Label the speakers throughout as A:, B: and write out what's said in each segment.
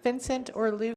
A: Vincent or Luke?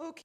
A: Okay,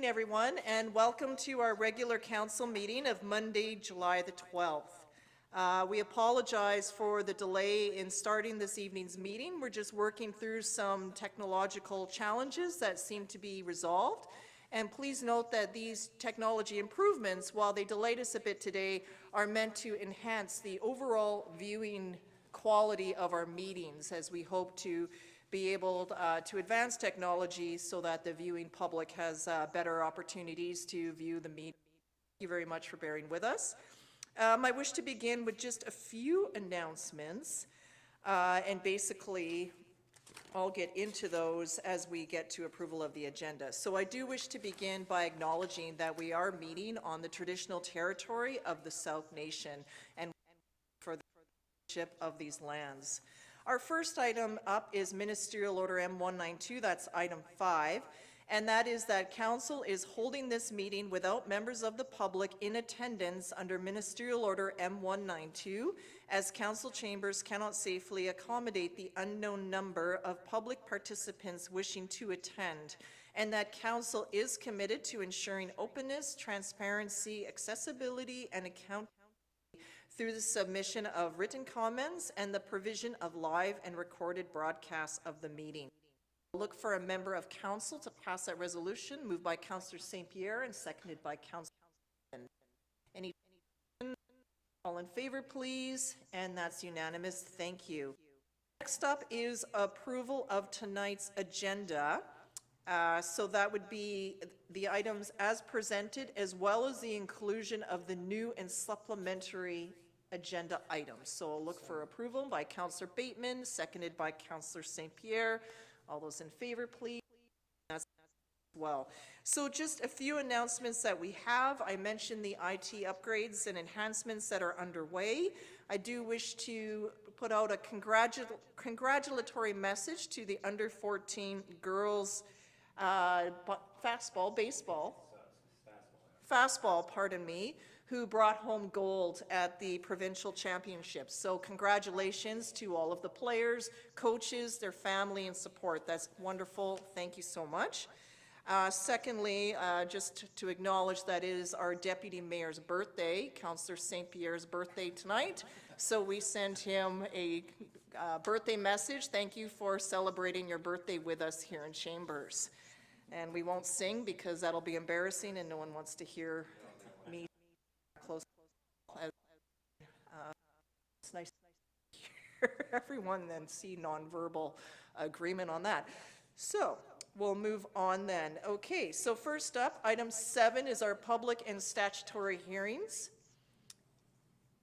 A: everyone, and welcome to our regular council meeting of Monday, July the 12th. We apologize for the delay in starting this evening's meeting. We're just working through some technological challenges that seem to be resolved. And please note that these technology improvements, while they delayed us a bit today, are meant to enhance the overall viewing quality of our meetings as we hope to be able to advance technology so that the viewing public has better opportunities to view the meeting. Thank you very much for bearing with us. I wish to begin with just a few announcements, and basically I'll get into those as we get to approval of the agenda. So I do wish to begin by acknowledging that we are meeting on the traditional territory of the Sauk Nation and for the ownership of these lands. Our first item up is Ministerial Order M192, that's item 5, and that is that Council is holding this meeting without members of the public in attendance under Ministerial Order M192, as Council chambers cannot safely accommodate the unknown number of public participants wishing to attend, and that Council is committed to ensuring openness, transparency, accessibility, and accountability through the submission of written comments and the provision of live and recorded broadcasts of the meeting. I'll look for a member of council to pass that resolution, moved by Councillor St. Pierre and seconded by Councillor. Any all in favor, please? And that's unanimous. Thank you. Next up is approval of tonight's agenda. So that would be the items as presented, as well as the inclusion of the new and supplementary agenda items. So I'll look for approval by Councillor Bateman, seconded by Councillor St. Pierre. All those in favor, please. As well. So just a few announcements that we have. I mentioned the IT upgrades and enhancements that are underway. I do wish to put out a congratulatory message to the under 14 girls fastball, pardon me, who brought home gold at the provincial championships. So congratulations to all of the players, coaches, their family and support. That's wonderful. Thank you so much. Secondly, just to acknowledge that it is our Deputy Mayor's birthday, Councillor St. Pierre's birthday tonight. So we send him a birthday message. Thank you for celebrating your birthday with us here in Chambers. And we won't sing because that'll be embarrassing and no one wants to hear me close. It's nice to hear everyone then see nonverbal agreement on that. So we'll move on then. Okay, so first up, item 7 is our public and statutory hearings.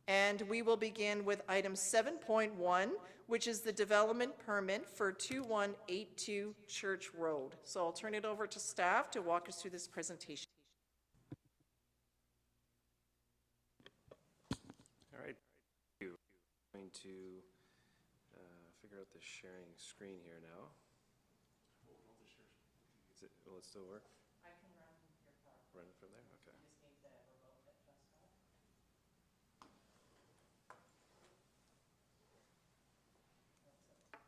A: And we will begin with item 7.1, which is the development permit for 2182 Church Road. So I'll turn it over to staff to walk us through this presentation.
B: All right, I'm going to figure out the sharing screen here now. Will it still work? I can run your car. Run it from there? Okay.
A: Just need the remote at desktop.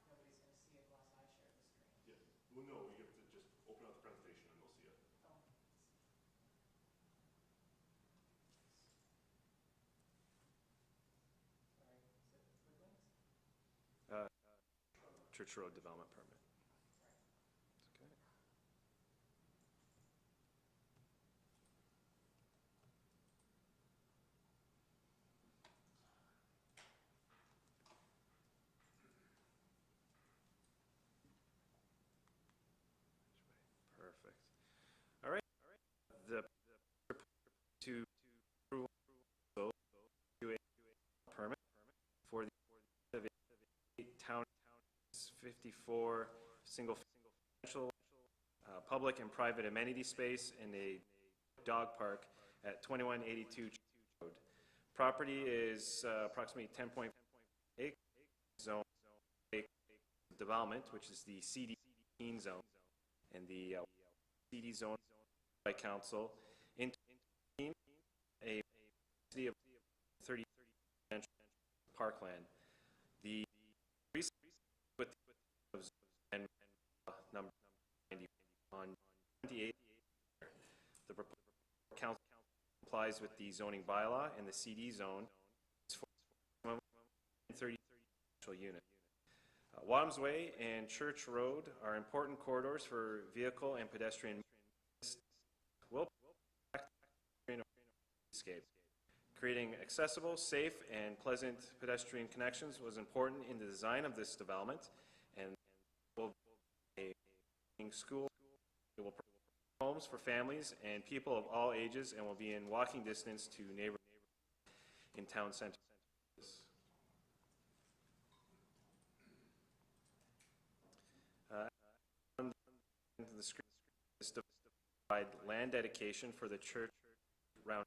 A: Nobody's going to see it unless I share the screen.
C: Yes. Well, no, you have to just open up the presentation and they'll see it.
A: Oh. Sorry, is it Woodlands?
B: Church Road Development Permit. Okay. Perfect. All right. The to approve to a permit for the town 54 single financial public and private amenity space in a dog park at 2182 Road. Property is approximately 10.8 acres zone development, which is the CD zone, and the CD zone by council in a city of 30 parkland. The with and number 90 on 28. The proposed council complies with the zoning bylaw and the CD zone for 30 units. Wadhams Way and Church Road are important corridors for vehicle and pedestrian will escape. Creating accessible, safe, and pleasant pedestrian connections was important in the design of this development, and will be a school. It will provide homes for families and people of all ages, and will be in walking distance to neighborhoods in town centers. On the screen is to provide land dedication for the church round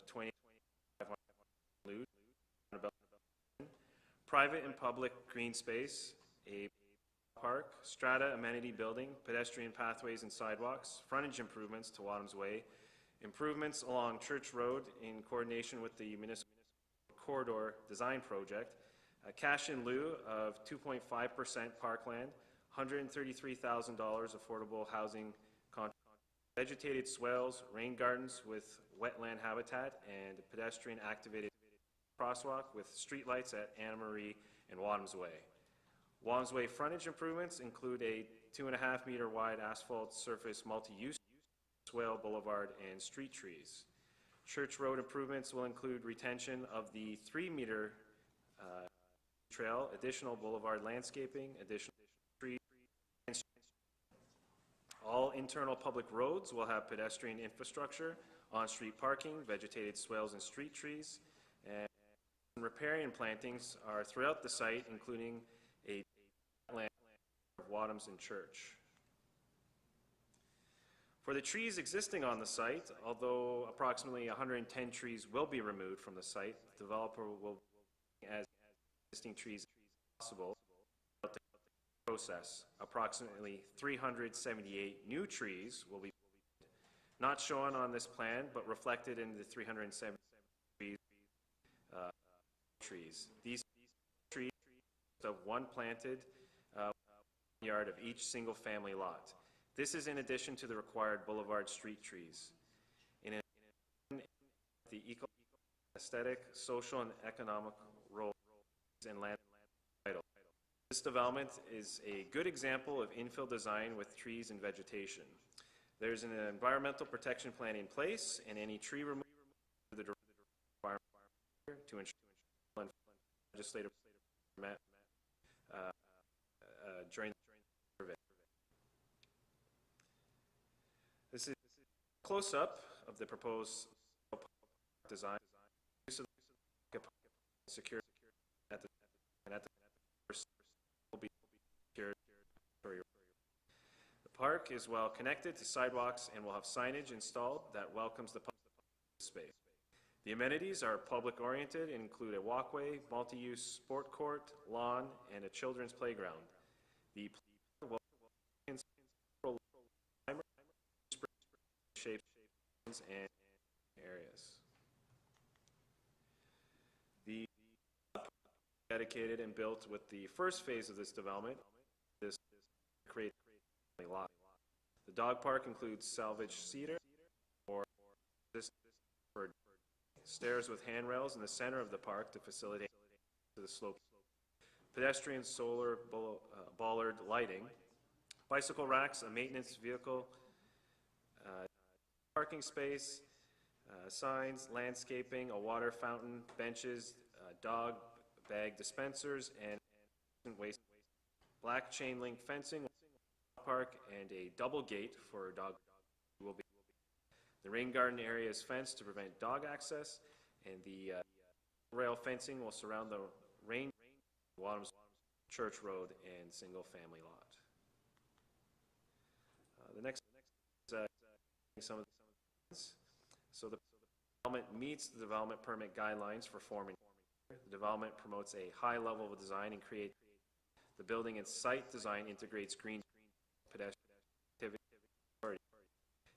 B: 20 private and public green space, a park, strata amenity building, pedestrian pathways and sidewalks, frontage improvements to Wadhams Way, improvements along Church Road in coordination with the municipal corridor design project, cash in lieu of 2.5% parkland, $133,000 affordable housing contract, vegetated swales, rain gardens with wetland habitat, and pedestrian activated crosswalk with streetlights at Anna Marie and Wadhams Way. Wadhams Way frontage improvements include a 2.5 meter wide asphalt surface multi-use swale boulevard and street trees. Church Road improvements will include retention of the 3 meter trail, additional boulevard landscaping, additional trees. All internal public roads will have pedestrian infrastructure, on-street parking, vegetated swales and street trees, and riparian plantings are throughout the site, including a land of Wadhams and Church. For the trees existing on the site, although approximately 110 trees will be removed from the site, the developer will as existing trees as possible throughout the process. Approximately 378 new trees will be not shown on this plan, but reflected in the 370 trees. These trees have one planted yard of each single family lot. This is in addition to the required boulevard street trees. In the eco, aesthetic, social, and economic role and land title. This development is a good example of infill design with trees and vegetation. There's an environmental protection plan in place, and any tree removal the to ensure legislative during the survey. This is a close-up of the proposed design. Security at the will be secured. The park is well connected to sidewalks and will have signage installed that welcomes the public space. The amenities are public-oriented and include a walkway, multi-use sport court, lawn, and a children's playground. The shapes and areas. The dedicated and built with the first phase of this development, this create a lot. The dog park includes salvage cedar or this for stairs with handrails in the center of the park to facilitate the slope, pedestrian solar bollard lighting, bicycle racks, a maintenance vehicle, parking space, signs, landscaping, a water fountain, benches, dog bag dispensers, and waste, black chain link fencing, park, and a double gate for dog will be. The rain garden area is fenced to prevent dog access, and the rail fencing will surround the rain Wadhams Church Road and single-family lot. The next is some of the so the development meets the development permit guidelines for forming. The development promotes a high level of design and create. The building and site design integrates green pedestrian activity,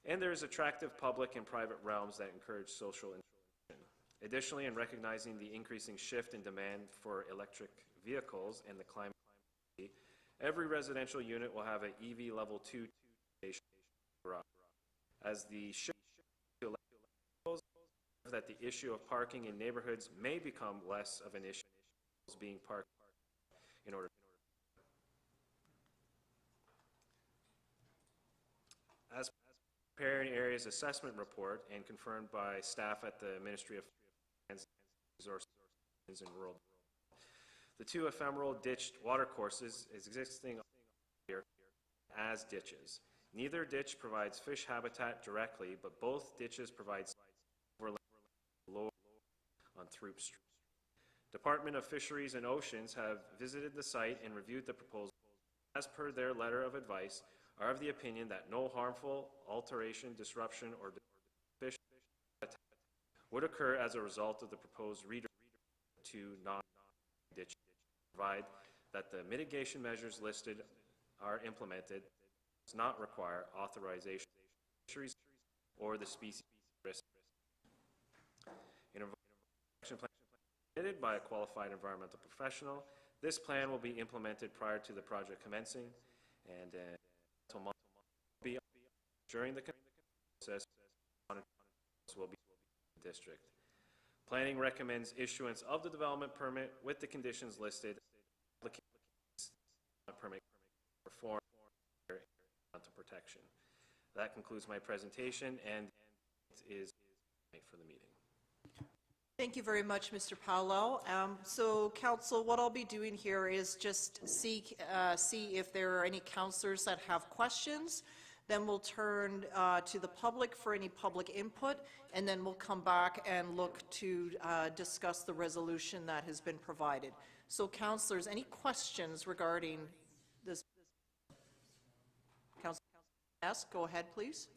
B: and there is attractive public and private realms that encourage social interaction. Additionally, in recognizing the increasing shift in demand for electric vehicles and the climate, every residential unit will have an EV level 2 station garage. As the shift to electric vehicles, that the issue of parking in neighborhoods may become less of an issue being parked in order. As preparing areas assessment report and confirmed by staff at the Ministry of Finance and Resources in rural. The two ephemeral ditched water courses is existing here as ditches. Neither ditch provides fish habitat directly, but both ditches provide low on Throop Street. Department of Fisheries and Oceans have visited the site and reviewed the proposal. As per their letter of advice, are of the opinion that no harmful alteration, disruption, or fish habitat would occur as a result of the proposed redirection to non-ditch, provide that the mitigation measures listed are implemented, does not require authorization of fisheries or the species risk. In a action plan submitted by a qualified environmental professional, this plan will be implemented prior to the project commencing, and be during the process will be in the district. Planning recommends issuance of the development permit with the conditions listed. Permit for environmental protection. That concludes my presentation, and it is for the meeting.
A: Thank you very much, Mr. Paulo. So, Council, what I'll be doing here is just see if there are any councillors that have questions. Then we'll turn to the public for any public input, and then we'll come back and look to discuss the resolution that has been provided. So, councillors, any questions regarding this? Councillor, yes, go ahead, please.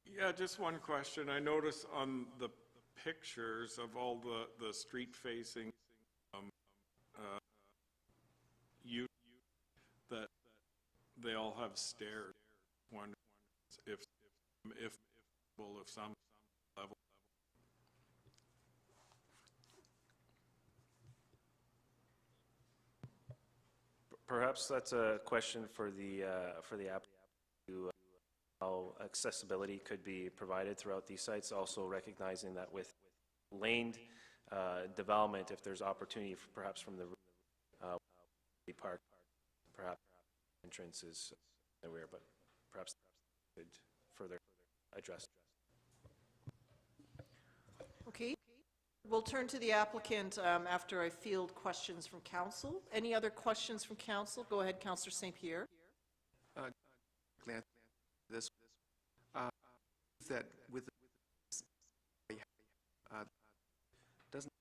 D: Yeah, just one question. I notice on the pictures of all the street-facing that they all have stairs. Wonder if some level.
B: Perhaps that's a question for the applicant to how accessibility could be provided throughout these sites. Also recognizing that with laned development, if there's opportunity for, perhaps from the park, perhaps entrance is nowhere, but perhaps could further address.
A: Okay. We'll turn to the applicant after I field questions from council. Any other questions from council? Go ahead, Councillor St. Pierre.
E: This that with doesn't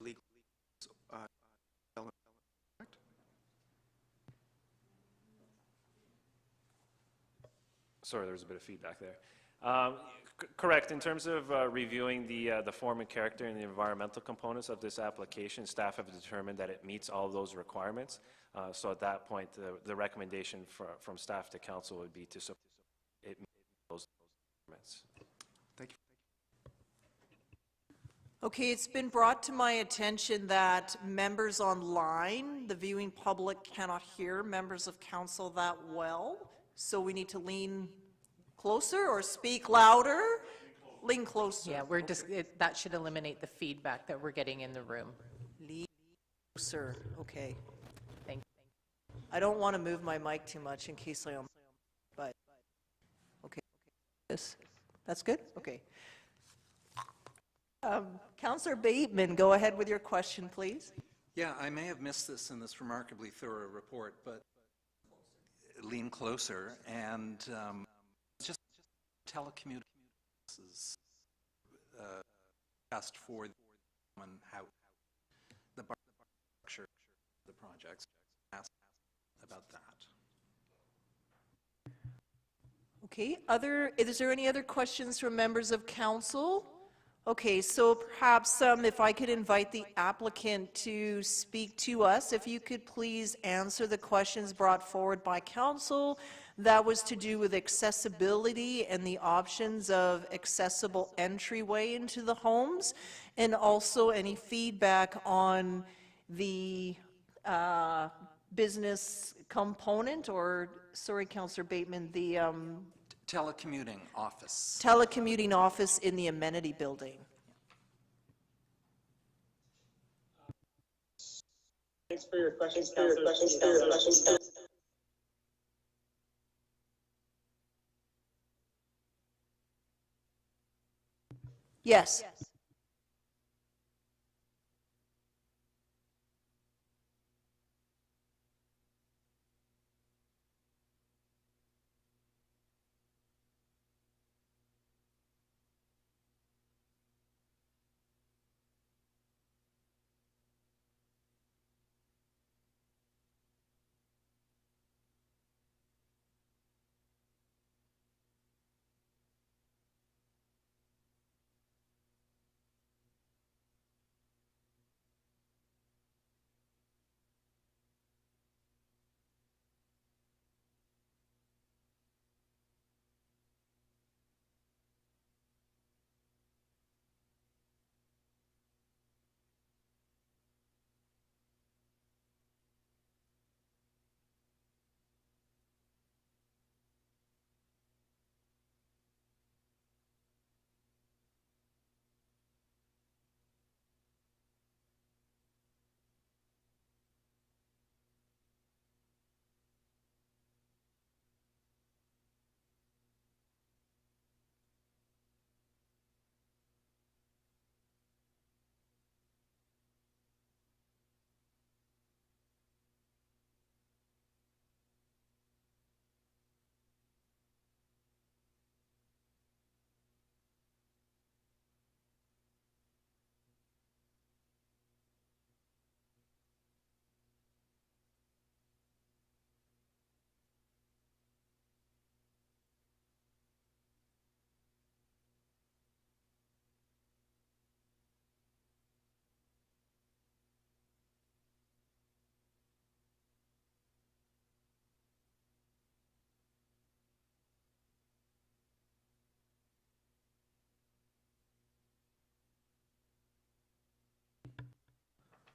E: legal
B: Sorry, there was a bit of feedback there. Correct. In terms of reviewing the form and character and the environmental components of this application, staff have determined that it meets all of those requirements. So at that point, the recommendation from staff to council would be to support it those permits.
E: Thank you.
A: Okay, it's been brought to my attention that members online, the viewing public, cannot hear members of council that well, so we need to lean closer or speak louder? Lean closer.
F: Yeah, we're just, that should eliminate the feedback that we're getting in the room.
A: Lean closer, okay.
F: Thank
A: I don't want to move my mic too much in case I am, but, okay. That's good? Okay. Councillor Bateman, go ahead with your question, please.
G: Yeah, I may have missed this in this remarkably thorough report, but lean closer and just telecommunications asked for how the structure of the projects. Asked about that.
A: Okay, is there any other questions from members of council? Okay, so perhaps if I could invite the applicant to speak to us, if you could please answer the questions brought forward by council. That was to do with accessibility and the options of accessible entryway into the homes, and also any feedback on the business component, or, sorry, Councillor Bateman, the
G: Telecommuting office.
A: telecommuting office in the amenity building.
H: Thanks for your questions, Councillor.
A: Yes.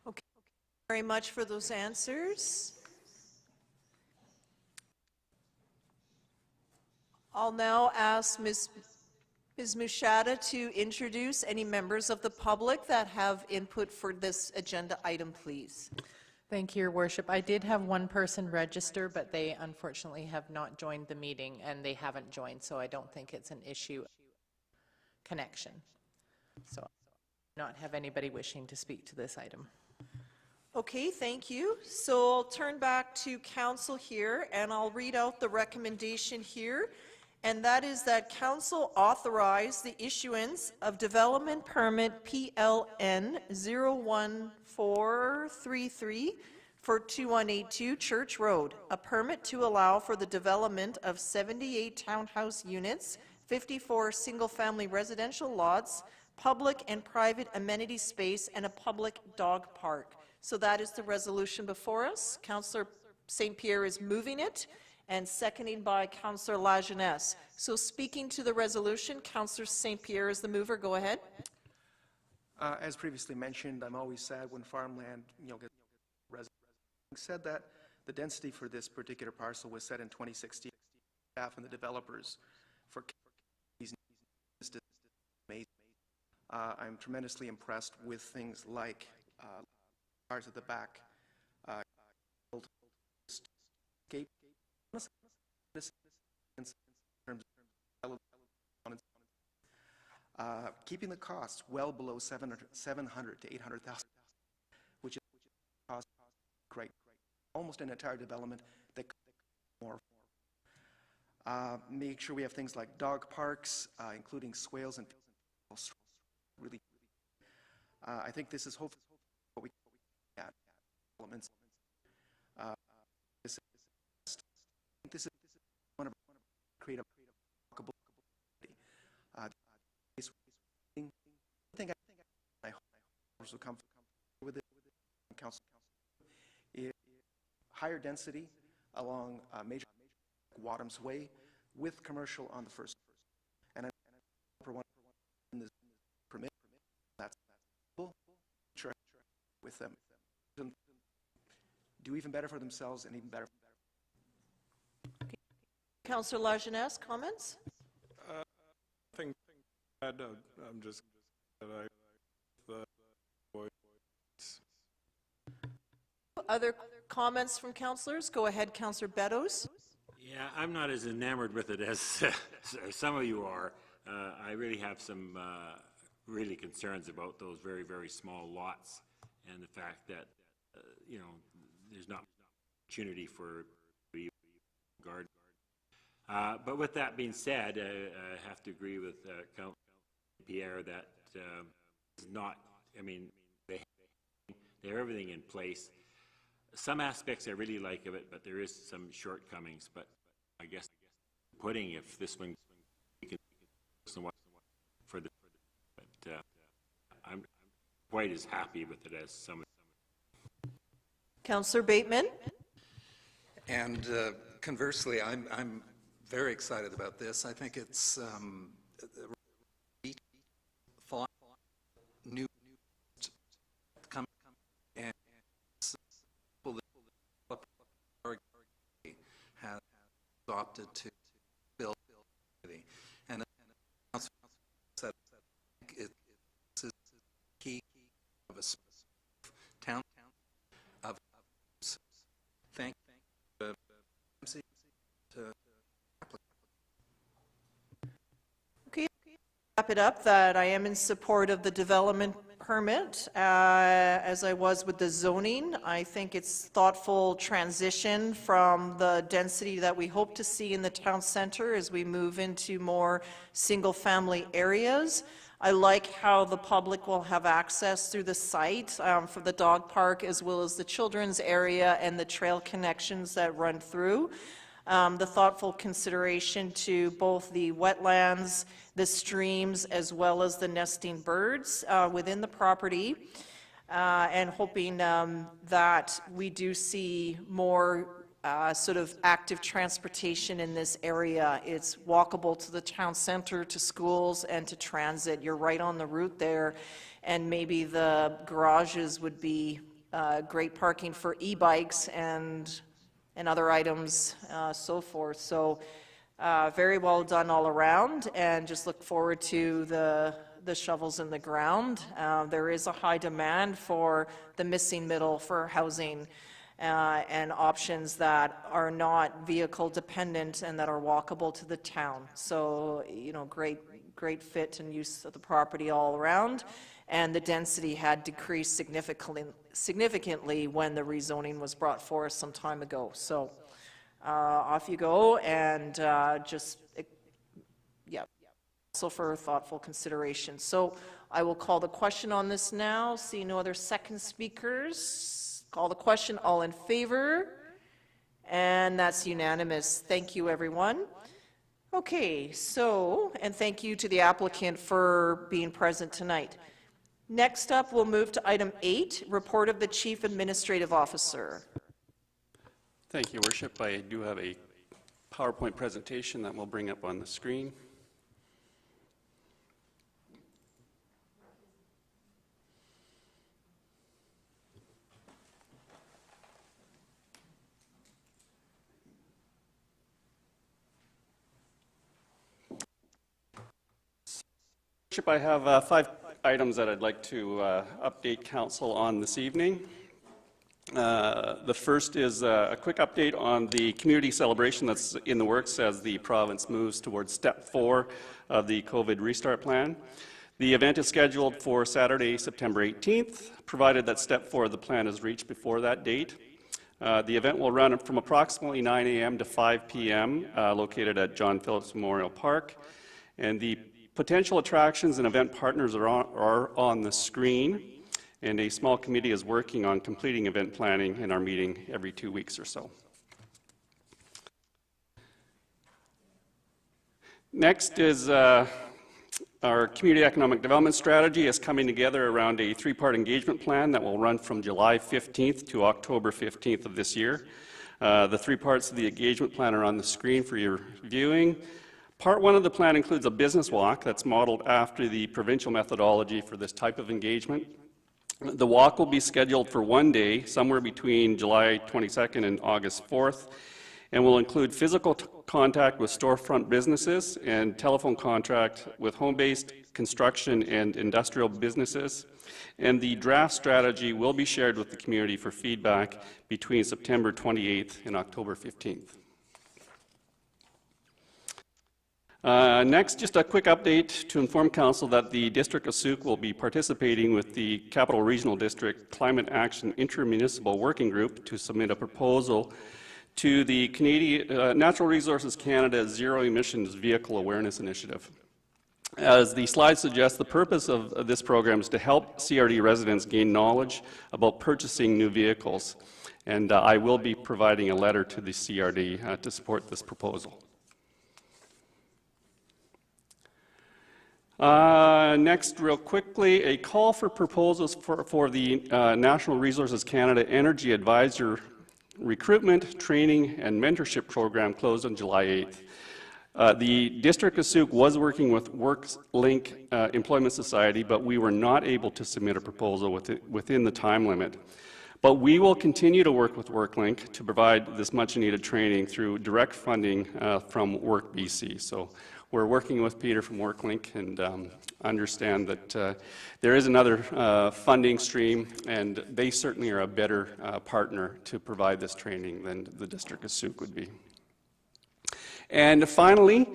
A: Okay, very much for those answers. I'll now ask Ms. Mushada to introduce any members of the public that have input for this agenda item, please.
F: Thank you, Your Worship. I did have one person register, but they unfortunately have not joined the meeting, and they haven't joined, so I don't think it's an issue connection. So I do not have anybody wishing to speak to this item.
A: Okay, thank you. So I'll turn back to council here, and I'll read out the recommendation here, and that is that council authorize the issuance of development permit PLN 01433 for 2182 Church Road, a permit to allow for the development of 78 townhouse units, 54 single-family residential lots, public and private amenity space, and a public dog park. So that is the resolution before us. Councillor St. Pierre is moving it, and seconding by Councillor Lajeunesse. So speaking to the resolution, Councillor St. Pierre is the mover. Go ahead.
I: As previously mentioned, I'm always sad when farmland, gets residents. Said that the density for this particular parcel was set in 2016. Staff and the developers for these is amazing. I'm tremendously impressed with things like cars at the back, escape. Keeping the costs well below 700 to 800,000, which is cost great, almost an entire development that could be more. Make sure we have things like dog parks, including swales and really. I think this is hopefully what we at elements. This is one of create a walkable. I think I hope will come with it. Council is higher density along major Wadham's Way with commercial on the first. And for one in this permit, that's full with them. Do even better for themselves and even better.
A: Councillor Lajeunesse, comments?
D: Nothing bad. I'm just that the
A: Other comments from councillors? Go ahead, Councillor Beddoes.
J: Yeah, I'm not as enamored with it as some of you are. I really have some really concerns about those very, very small lots and the fact that, there's not opportunity for garden. But with that being said, I have to agree with Councillor Pierre that it's not, they have everything in place. Some aspects I really like of it, but there is some shortcomings. But I guess putting if this one can for the, but I'm quite as happy with it as some.
A: Councillor Bateman.
G: And conversely, I'm very excited about this. I think it's new coming and has adopted to build and said it's key of a town of thank
A: Okay, wrap it up that I am in support of the development permit, as I was with the zoning. I think it's thoughtful transition from the density that we hope to see in the town center as we move into more single-family areas. I like how the public will have access through the site for the dog park as well as the children's area and the trail connections that run through. The thoughtful consideration to both the wetlands, the streams, as well as the nesting birds within the property, and hoping that we do see more sort of active transportation in this area. It's walkable to the town center, to schools, and to transit. You're right on the route there, and maybe the garages would be great parking for e-bikes and other items, so forth. So very well done all around, and just look forward to the shovels in the ground. There is a high demand for the missing middle for housing and options that are not vehicle dependent and that are walkable to the town. So, great fit and use of the property all around. And the density had decreased significantly when the rezoning was brought forth some time ago. So off you go, and also for thoughtful consideration. So I will call the question on this now. See no other second speakers. Call the question. All in favor? And that's unanimous. Thank you, everyone. Okay, and thank you to the applicant for being present tonight. Next up, we'll move to item 8, report of the Chief Administrative Officer.
K: Thank you, Worship. I do have a PowerPoint presentation that we'll bring up on the screen. I have 5 items that I'd like to update Council on this evening. The first is a quick update on the community celebration that's in the works as the province moves towards step 4 of the COVID restart plan. The event is scheduled for Saturday, September 18th, provided that step 4 of the plan is reached before that date. The event will run from approximately 9 a.m. to 5 p.m., located at John Phillips Memorial Park. And the potential attractions and event partners are on the screen, and a small committee is working on completing event planning in our meeting every 2 weeks or so. Next is our community economic development strategy is coming together around a 3-part engagement plan that will run from July 15th to October 15th of this year. The 3 parts of the engagement plan are on the screen for your viewing. Part 1 of the plan includes a business walk that's modeled after the provincial methodology for this type of engagement. The walk will be scheduled for 1 day, somewhere between July 22nd and August 4th, and will include physical contact with storefront businesses and telephone contact with home-based construction and industrial businesses. And the draft strategy will be shared with the community for feedback between September 28th and October 15th. Next, just a quick update to inform Council that the District of Sauk will be participating with the Capital Regional District Climate Action Intermunicipal Working Group to submit a proposal to the Natural Resources Canada Zero Emissions Vehicle Awareness Initiative. As the slide suggests, the purpose of this program is to help CRD residents gain knowledge about purchasing new vehicles, and I will be providing a letter to the CRD to support this proposal. Next, real quickly, a call for proposals for the Natural Resources Canada Energy Advisor Recruitment, Training and Mentorship Program closed on July 8th. The District of Sauk was working with WorkLink Employment Society, but we were not able to submit a proposal within the time limit. But we will continue to work with WorkLink to provide this much-needed training through direct funding from WorkBC. So we're working with Peter from WorkLink and understand that there is another funding stream, and they certainly are a better partner to provide this training than the District of Sauk would be. And finally,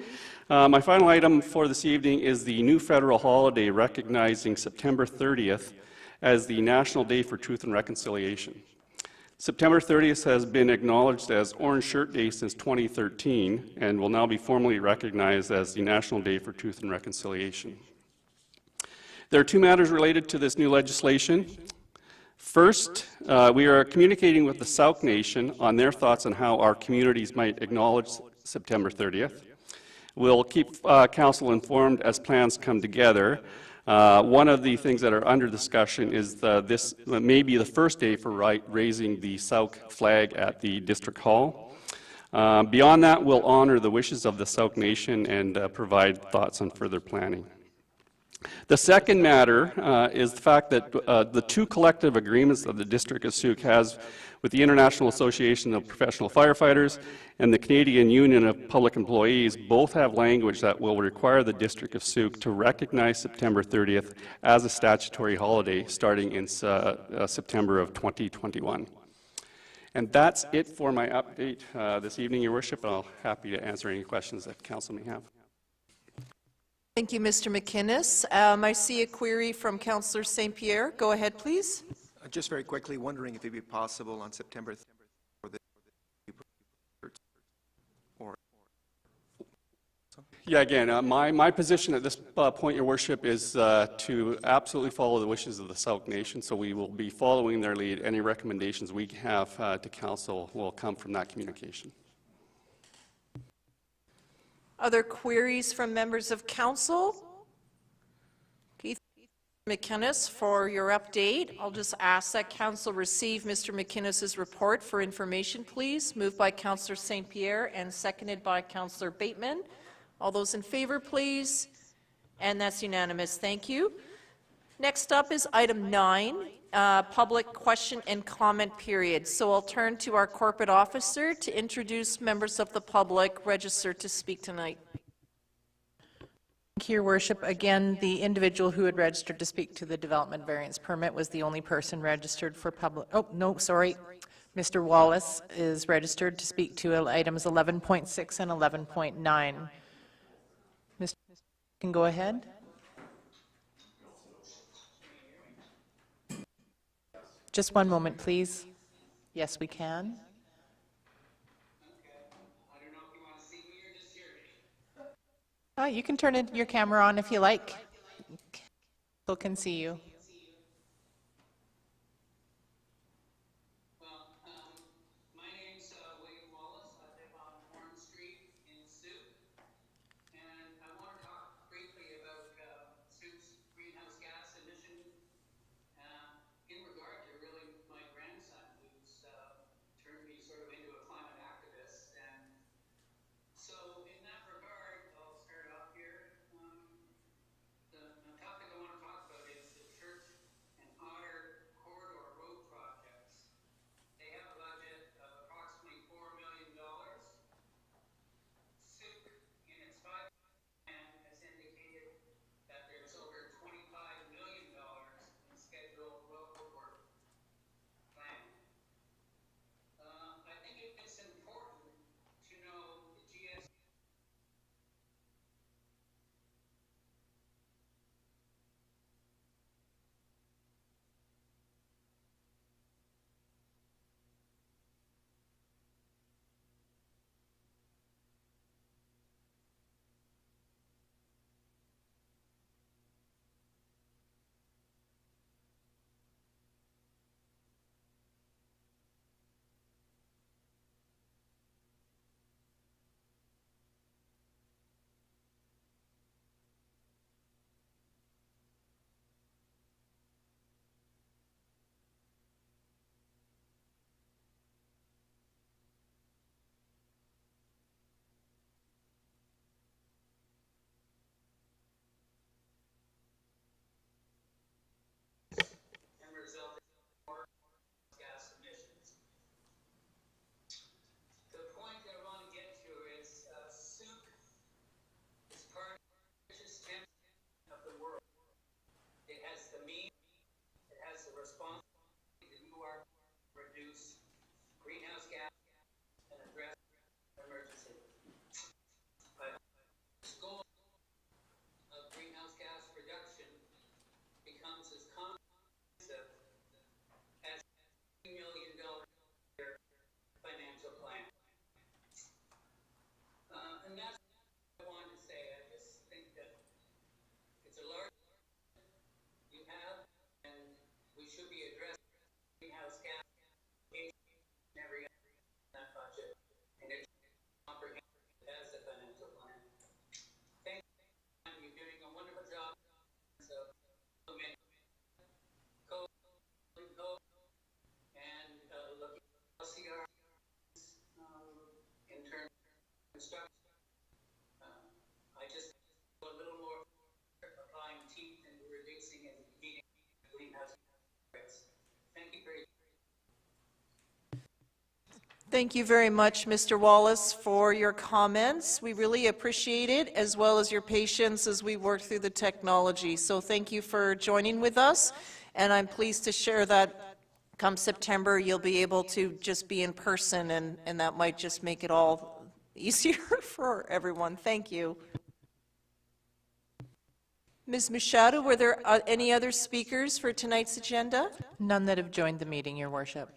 K: my final item for this evening is the new federal holiday recognizing September 30th as the National Day for Truth and Reconciliation. September 30th has been acknowledged as Orange Shirt Day since 2013 and will now be formally recognized as the National Day for Truth and Reconciliation. There are 2 matters related to this new legislation. First, we are communicating with the Sauk Nation on their thoughts on how our communities might acknowledge September 30th. We'll keep Council informed as plans come together. One of the things that are under discussion is this may be the first day for raising the Sauk flag at the District Hall. Beyond that, we'll honor the wishes of the Sauk Nation and provide thoughts on further planning. The second matter is the fact that the 2 collective agreements that the District of Sauk has with the International Association of Professional Firefighters and the Canadian Union of Public Employees both have language that will require the District of Sauk to recognize September 30th as a statutory holiday starting in September of 2021. And that's it for my update this evening, Your Worship. I'm happy to answer any questions that Council may have.
A: Thank you, Mr. McInnes. I see a query from Councillor St. Pierre. Go ahead, please.
I: Just very quickly, wondering if it'd be possible on September 3rd for the or
K: Yeah, again, my position at this point, Your Worship, is to absolutely follow the wishes of the Sauk Nation, so we will be following their lead. Any recommendations we have to Council will come from that communication.
A: Other queries from members of Council? Keith? McInnes for your update. I'll just ask that Council receive Mr. McInnes's report for information, please. Moved by Councillor St. Pierre and seconded by Councillor Bateman. All those in favor, please. And that's unanimous. Thank you. Next up is item 9, public question and comment period. So I'll turn to our corporate officer to introduce members of the public registered to speak tonight.
F: Thank you, Your Worship. Again, the individual who had registered to speak to the development variance permit was the only person registered for public. Oh, no, sorry. Mr. Wallace is registered to speak to items 11.6 and 11.9. Mr. can go ahead. Just one moment, please. Yes, we can. Oh, you can turn your camera on if you like. People can see you.
L: My name's William Wallace. I live on Warren Street in Soup. And I want to talk briefly about Soup's greenhouse gas emission in regard to really my grandson, who's turned me sort of into a climate activist. And so in that regard, I'll start off here. The topic I want to talk about is the Church and Otter Corridor Road projects. They have a budget of approximately $4 million. SOUP, in its 5-year plan, has indicated that there's over $25 million in scheduled road work planned. I think it's important to know the GS. and result in more gas emissions. The point that I want to get to is SOUP is part of the richest 10% of the world. It has the means, it has the responsibility to do our reduce greenhouse gas and address emergency. But this goal of greenhouse gas reduction becomes as comprehensive as $1 million financial plan. And that's what I wanted to say. I just think that it's a large you have, and we should be addressing greenhouse gas in every that budget, and it's comprehensive as a financial plan. Thank you. You're doing a wonderful job. So, and looking at LCR in terms of construction. I just a little more applying teeth and reducing and meeting greenhouse gas. Thank you very much.
A: Thank you very much, Mr. Wallace, for your comments. We really appreciate it, as well as your patience as we work through the technology. So thank you for joining with us, and I'm pleased to share that come September you'll be able to just be in person, and that might just make it all easier for everyone. Thank you. Ms. Machado, were there any other speakers for tonight's agenda?
F: None that have joined the meeting, Your Worship.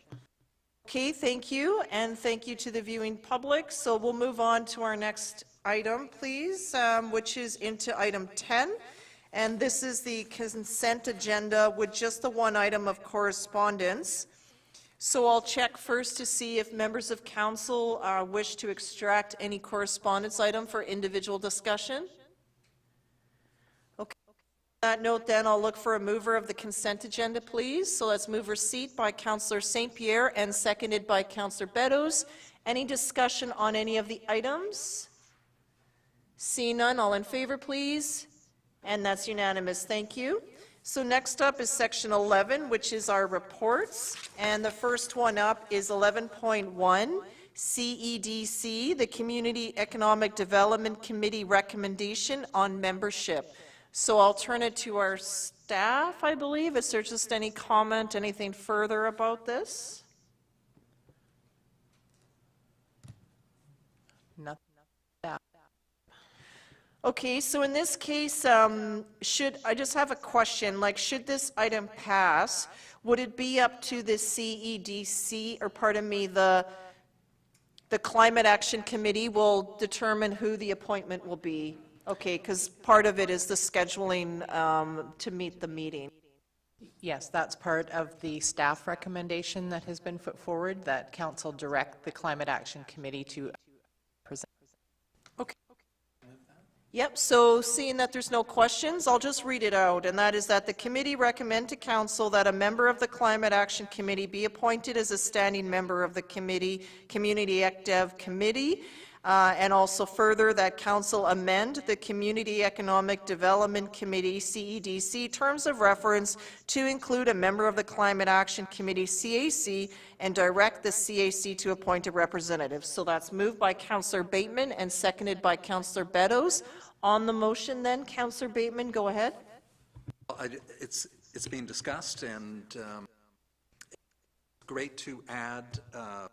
A: Okay, thank you, and thank you to the viewing public. So we'll move on to our next item, please, which is into item 10. And this is the consent agenda with just the one item of correspondence. So I'll check first to see if members of council wish to extract any correspondence item for individual discussion. Okay. On that note, then, I'll look for a mover of the consent agenda, please. So let's move receipt by Councillor St. Pierre and seconded by Councillor Beddoes. Any discussion on any of the items? Seeing none, all in favor, please. And that's unanimous. Thank you. So next up is section 11, which is our reports. And the first one up is 11.1, CEDC, the Community Economic Development Committee recommendation on membership. So I'll turn it to our staff, I believe. Is there just any comment, anything further about this?
F: Nothing.
A: Okay, so in this case, I just have a question, like, should this item pass, would it be up to the CEDC, or pardon me, the Climate Action Committee will determine who the appointment will be? Okay, because part of it is the scheduling to meet the meeting.
F: Yes, that's part of the staff recommendation that has been put forward, that council direct the Climate Action Committee to present.
A: Okay. Yep, so seeing that there's no questions, I'll just read it out, and that is that the committee recommend to council that a member of the Climate Action Committee be appointed as a standing member of the Community Ec Dev Committee, and also further that council amend the Community Economic Development Committee, CEDC, terms of reference to include a member of the Climate Action Committee, CAC, and direct the CAC to appoint a representative. So that's moved by Councillor Bateman and seconded by Councillor Beddoes. On the motion then, Councillor Bateman, go ahead.
G: It's being discussed, and it's great to add, the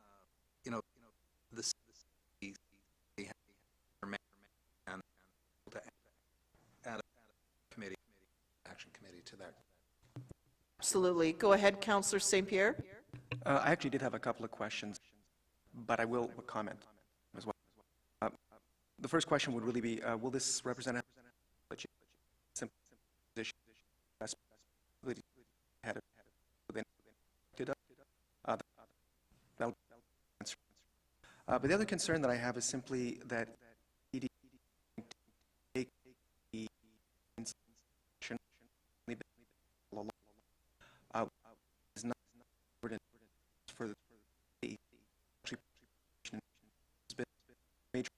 G: and to add a committee, action committee to that.
A: Absolutely. Go ahead, Councillor St. Pierre.
I: I actually did have a couple of questions, but I will comment as well. The first question would really be, will this represent a simple position had but the other concern that I have is simply that is not for the major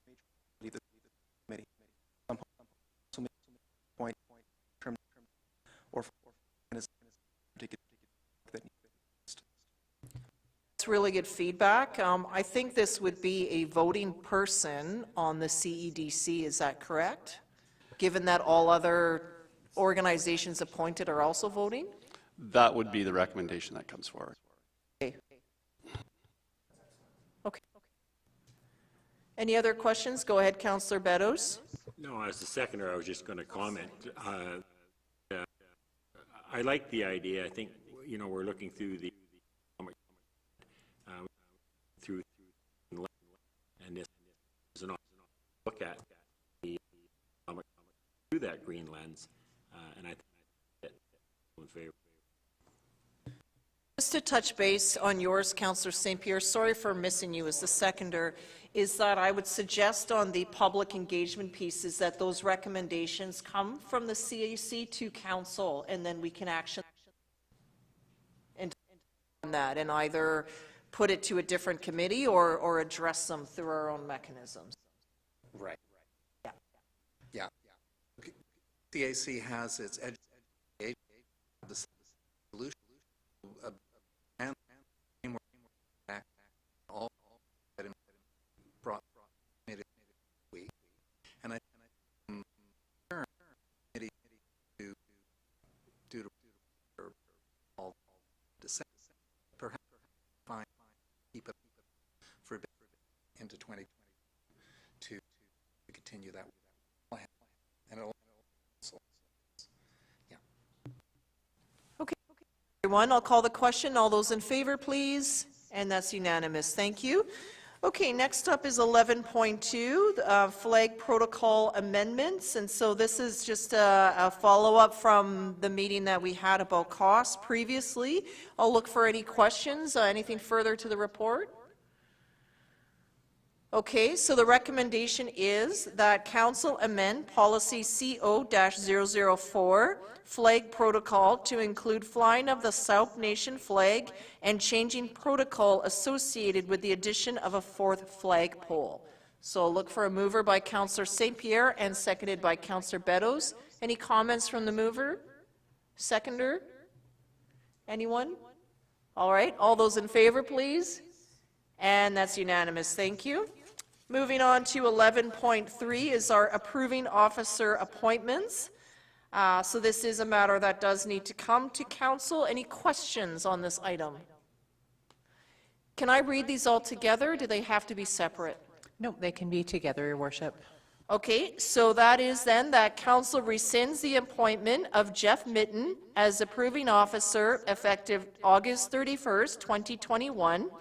I: committee. Point term or
A: That's really good feedback. I think this would be a voting person on the CEDC, is that correct? Given that all other organizations appointed are also voting?
K: That would be the recommendation that comes forward.
A: Okay. Okay. Any other questions? Go ahead, Councillor Beddoes.
J: No, as the seconder, I was just going to comment. I like the idea. I think, we're looking through the and this is an look at the through that green lens, and I think that in favor.
A: Just to touch base on yours, Councillor St. Pierre, sorry for missing you as the seconder, is that I would suggest on the public engagement pieces that those recommendations come from the CAC to council, and then we can action on that and either put it to a different committee or address them through our own mechanisms.
G: Right.
A: Yeah.
G: Yeah. CAC has its the solution and all that brought week, and I committee to do all dissent, perhaps fine, keep it for a bit into 2020 to continue that plan, and it'll
A: Everyone, I'll call the question. All those in favor, please. And that's unanimous. Thank you. Okay, next up is 11.2, flag protocol amendments. And so this is just a follow-up from the meeting that we had about costs previously. I'll look for any questions, anything further to the report. Okay, so the recommendation is that council amend policy CO-004 flag protocol to include flying of the Sauk Nation flag and changing protocol associated with the addition of a 4th flagpole. So look for a mover by Councillor St. Pierre and seconded by Councillor Beddoes. Any comments from the mover? Seconder? Anyone? All right, all those in favor, please. And that's unanimous. Thank you. Moving on to 11.3 is our approving officer appointments. So this is a matter that does need to come to council. Any questions on this item? Can I read these all together? Do they have to be separate?
F: No, they can be together, Your Worship.
A: Okay, so that is then that council rescinds the appointment of Jeff Mitten as approving officer effective August 31st, 2021.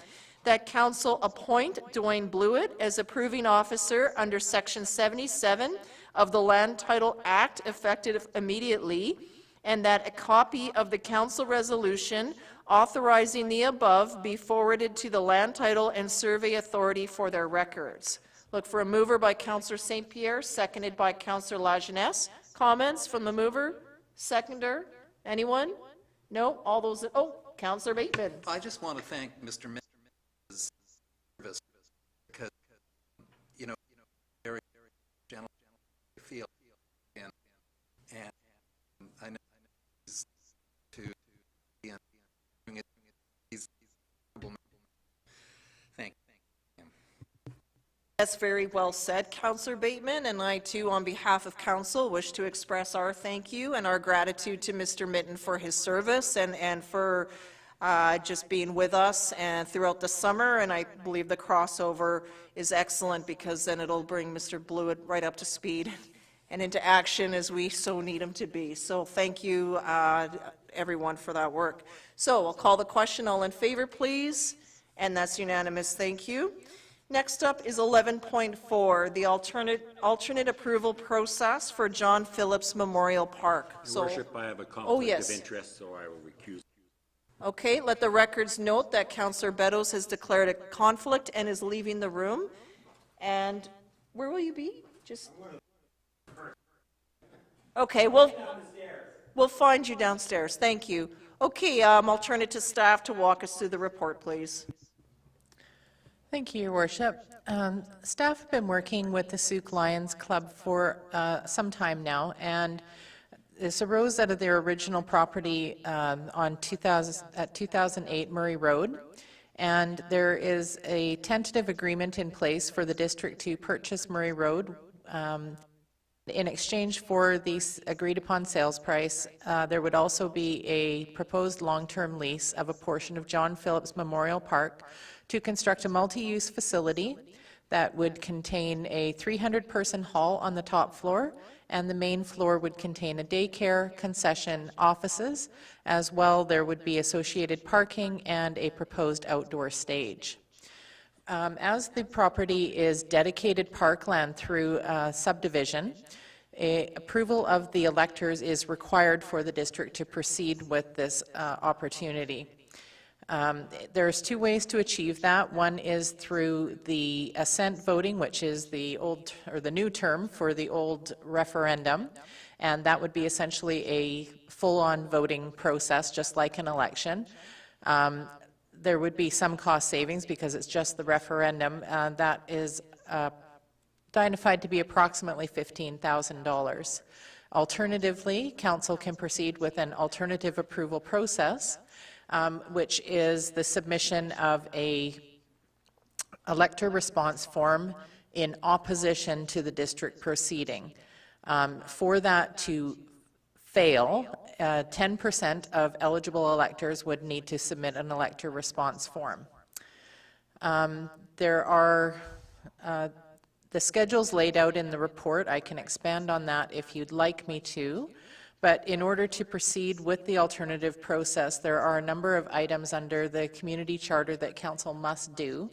A: That council appoint Dwayne Blewett as approving officer under Section 77 of the Land Title Act effective immediately, and that a copy of the council resolution authorizing the above be forwarded to the Land Title and Survey Authority for their records. Look for a mover by Councillor St. Pierre, seconded by Councillor Lajeunesse. Comments from the mover? Seconder? Anyone? No? All those, Councillor Bateman.
G: I just want to thank Mr. Mitt for his service, because, you know, very gentle feel, and I know he's to be doing it. He's thank him.
A: That's very well said, Councillor Bateman, and I too, on behalf of council, wish to express our thank you and our gratitude to Mr. Mitten for his service and for just being with us and throughout the summer. And I believe the crossover is excellent, because then it'll bring Mr. Blewett right up to speed and into action as we so need him to be. So thank you, everyone, for that work. So I'll call the question. All in favor, please. And that's unanimous. Thank you. Next up is 11.4, the alternate approval process for John Phillips Memorial Park.
J: Your Worship, I have a conflict
A: yes.
J: of interest, so I will recuse.
A: Okay, let the records note that Councillor Beddoes has declared a conflict and is leaving the room. And where will you be? Just. Okay, we'll find you downstairs. Thank you. Okay, I'll turn it to staff to walk us through the report, please.
F: Thank you, Your Worship. Staff have been working with the Sauk Lions Club for some time now, and this arose out of their original property at 2008 Murray Road, and there is a tentative agreement in place for the district to purchase Murray Road. In exchange for the agreed-upon sales price, there would also be a proposed long-term lease of a portion of John Phillips Memorial Park to construct a multi-use facility that would contain a 300-person hall on the top floor, and the main floor would contain a daycare, concession, offices. As well, there would be associated parking and a proposed outdoor stage. As the property is dedicated parkland through subdivision, approval of the electors is required for the district to proceed with this opportunity. There's two ways to achieve that. One is through the assent voting, which is the old or the new term for the old referendum, and that would be essentially a full-on voting process, just like an election. There would be some cost savings because it's just the referendum. That is identified to be approximately $15,000. Alternatively, council can proceed with an alternative approval process, which is the submission of a elector response form in opposition to the district proceeding. For that to fail, 10% of eligible electors would need to submit an elector response form. There are the schedules laid out in the report. I can expand on that if you'd like me to. But in order to proceed with the alternative process, there are a number of items under the community charter that council must do.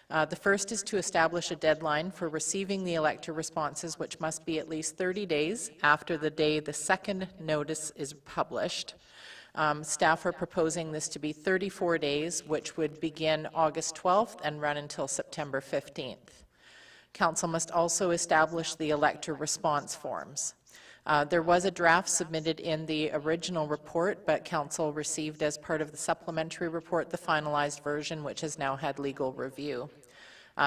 F: The first is to establish a deadline for receiving the elector responses, which must be at least 30 days after the day the second notice is published. Staff are proposing this to be 34 days, which would begin August 12th and run until September 15th. Council must also establish the elector response forms. There was a draft submitted in the original report, but Council received as part of the supplementary report the finalized version, which has now had legal review.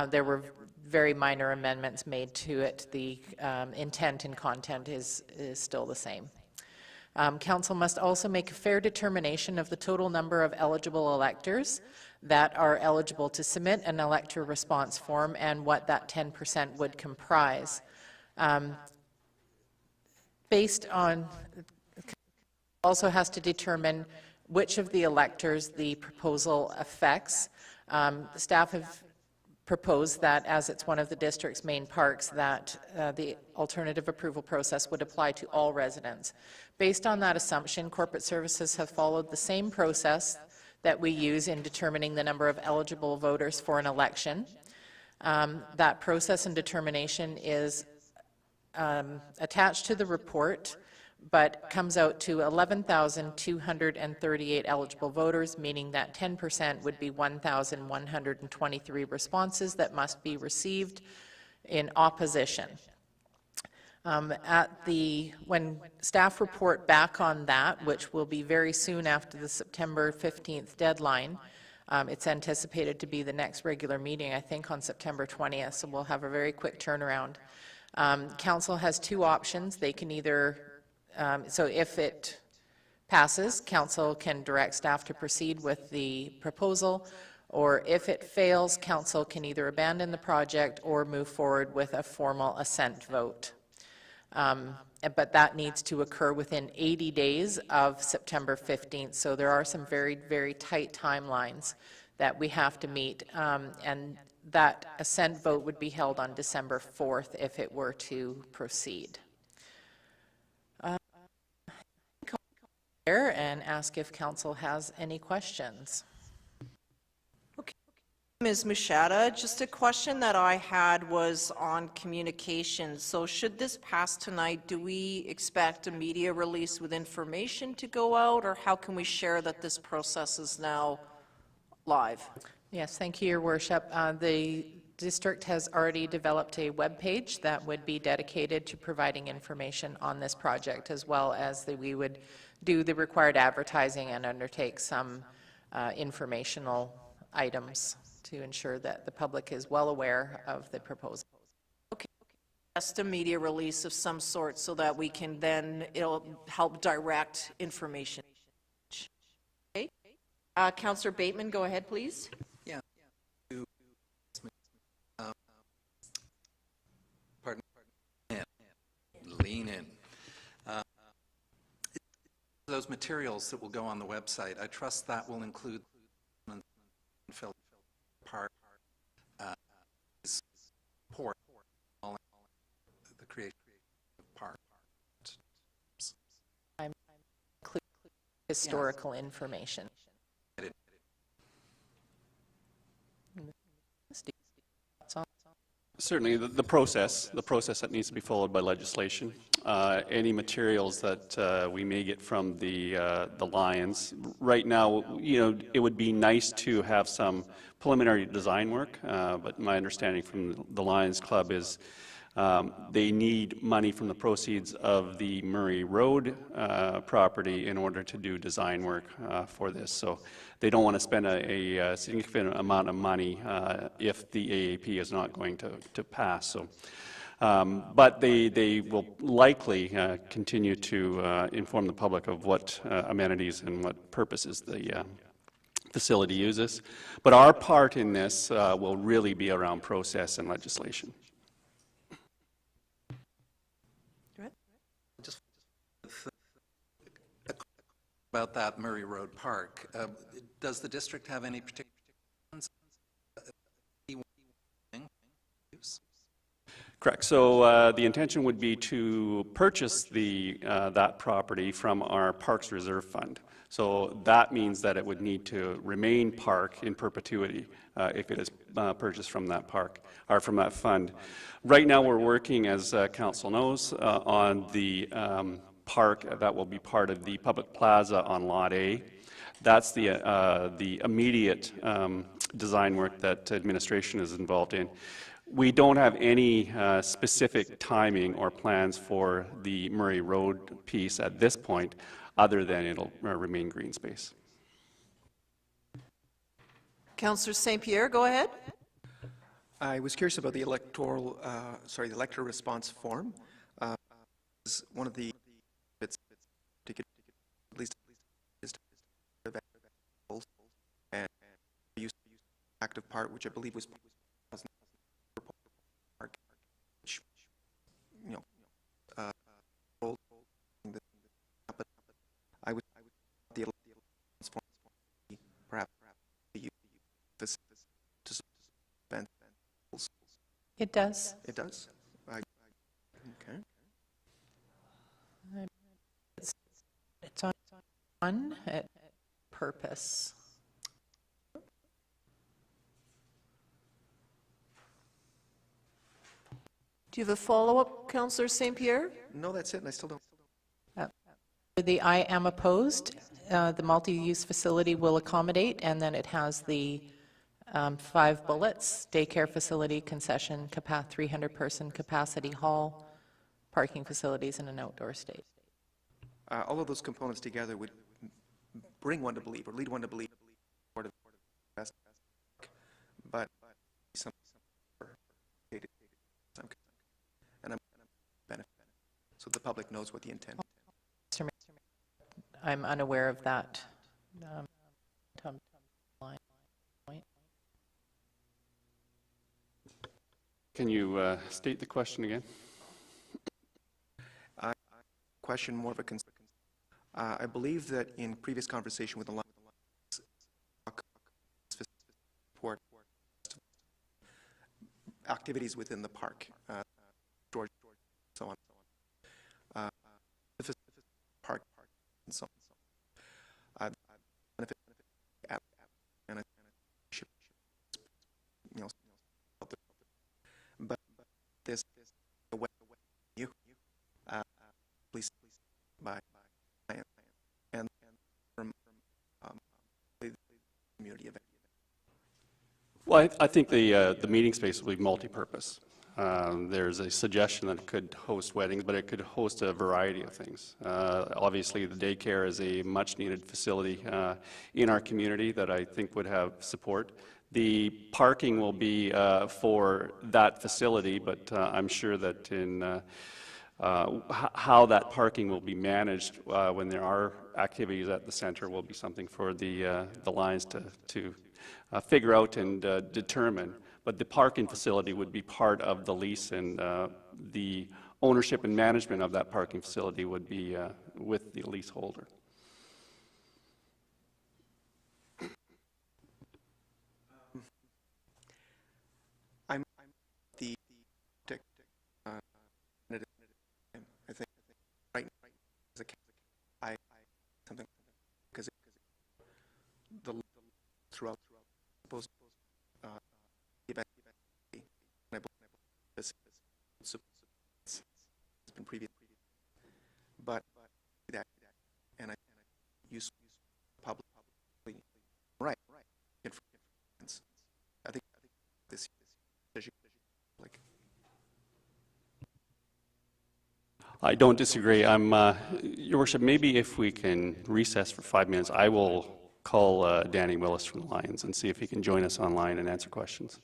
F: There were very minor amendments made to it. The intent and content is still the same. Council must also make a fair determination of the total number of eligible electors that are eligible to submit an elector response form and what that 10% would comprise. Based on, also has to determine which of the electors the proposal affects. Staff have proposed that, as it's one of the district's main parks, that the alternative approval process would apply to all residents. Based on that assumption, corporate services have followed the same process that we use in determining the number of eligible voters for an election. That process and determination is attached to the report, but comes out to 11,238 eligible voters, meaning that 10% would be 1,123 responses that must be received in opposition. When staff report back on that, which will be very soon after the September 15th deadline, it's anticipated to be the next regular meeting, I think, on September 20th, so we'll have a very quick turnaround. Council has two options. They can either, so if it passes, Council can direct staff to proceed with the proposal, or if it fails, Council can either abandon the project or move forward with a formal assent vote. But that needs to occur within 80 days of September 15th, so there are some very, very tight timelines that we have to meet, and that assent vote would be held on December 4th if it were to proceed. And ask if Council has any questions.
A: Okay, Ms. Mushada, just a question that I had was on communication. So should this pass tonight, do we expect a media release with information to go out, or how can we share that this process is now live?
F: Yes, thank you, Your Worship. The district has already developed a web page that would be dedicated to providing information on this project, as well as we would do the required advertising and undertake some informational items to ensure that the public is well aware of the proposal.
A: Okay, just a media release of some sort so that we can then, it'll help direct information. Okay. Councillor Bateman, go ahead, please.
G: Yeah. Pardon. Lean in. Those materials that will go on the website, I trust that will include part support the creation of park.
F: I'm including historical information.
K: Certainly, the process that needs to be followed by legislation. Any materials that we may get from the Lions. Right now, it would be nice to have some preliminary design work, but my understanding from the Lions Club is they need money from the proceeds of the Murray Road property in order to do design work for this. So they don't want to spend a significant amount of money if the AAP is not going to pass. So, but they will likely continue to inform the public of what amenities and what purposes the facility uses. But our part in this will really be around process and legislation.
G: Just about that Murray Road Park, does the district have any particular use?
K: Correct. So the intention would be to purchase that property from our Parks Reserve Fund. So that means that it would need to remain park in perpetuity if it is purchased from that park or from that fund. Right now, we're working, as Council knows, on the park that will be part of the public plaza on Lot A. That's the immediate design work that administration is involved in. We don't have any specific timing or plans for the Murray Road piece at this point, other than it'll remain green space.
A: Councillor St. Pierre, go ahead.
I: I was curious about the electoral, the electoral response form. Is one of the bits to get at least is to and use active part, which I believe was which, you know, I would the response form perhaps this to spend.
F: It does.
I: It does. Okay.
F: It's on purpose.
A: Do you have a follow-up, Councillor St. Pierre?
I: No, that's it, and I still don't.
F: The I am opposed, the multi-use facility will accommodate, and then it has the 5 bullets: daycare facility, concession, 300-person capacity hall, parking facilities, and an outdoor stage.
I: All of those components together would bring one to believe, or lead one to believe, but some and I'm benefit, so the public knows what the intent.
F: I'm unaware of that.
K: Can you state the question again?
I: Question more of a concern. I believe that in previous conversation with the support activities within the park, George, so on, park, and so on. Benefit, and I should, you know, but this the way you please by and from the community event.
K: Well, I think the meeting space will be multi-purpose. There's a suggestion that it could host weddings, but it could host a variety of things. Obviously, the daycare is a much-needed facility in our community that I think would have support. The parking will be for that facility, but I'm sure that in how that parking will be managed when there are activities at the center will be something for the Lions to figure out and determine. But the parking facility would be part of the lease, and the ownership and management of that parking facility would be with the leaseholder.
I: I'm the I think right as a I something because the throughout supposed event and I believe this it's been previous, but that and I use public right I think this like.
K: I don't disagree. Your Worship, maybe if we can recess for 5 minutes, I will call Danny Willis from the Lions and see if he can join us online and answer questions.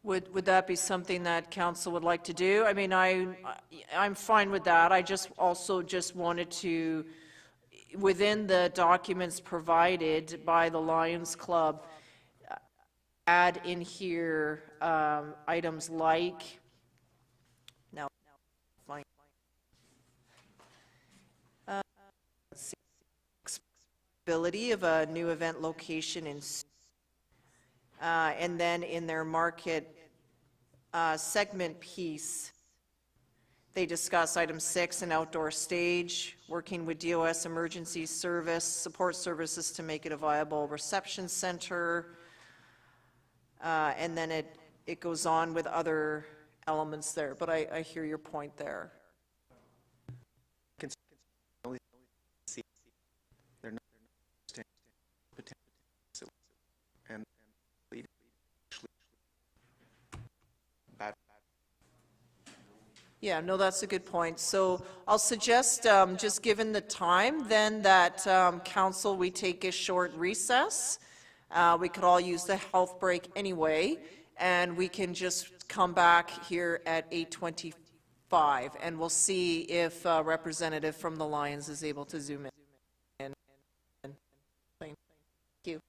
A: Would that be something that council would like to do? I mean, I'm fine with that. I just wanted to, within the documents provided by the Lions Club, add in here items like ability of a new event location in and then in their market segment piece, they discuss item 6, an outdoor stage, working with DOS emergency service, support services to make it a viable reception center, and then it goes on with other elements there, but I hear your point there.
I: They're not and lead
A: Yeah, no, that's a good point. So I'll suggest, just given the time, then that council, we take a short recess. We could all use the health break anyway, and we can just come back here at 8:25, and we'll see if a representative from the Lions is able to zoom in. Thank you.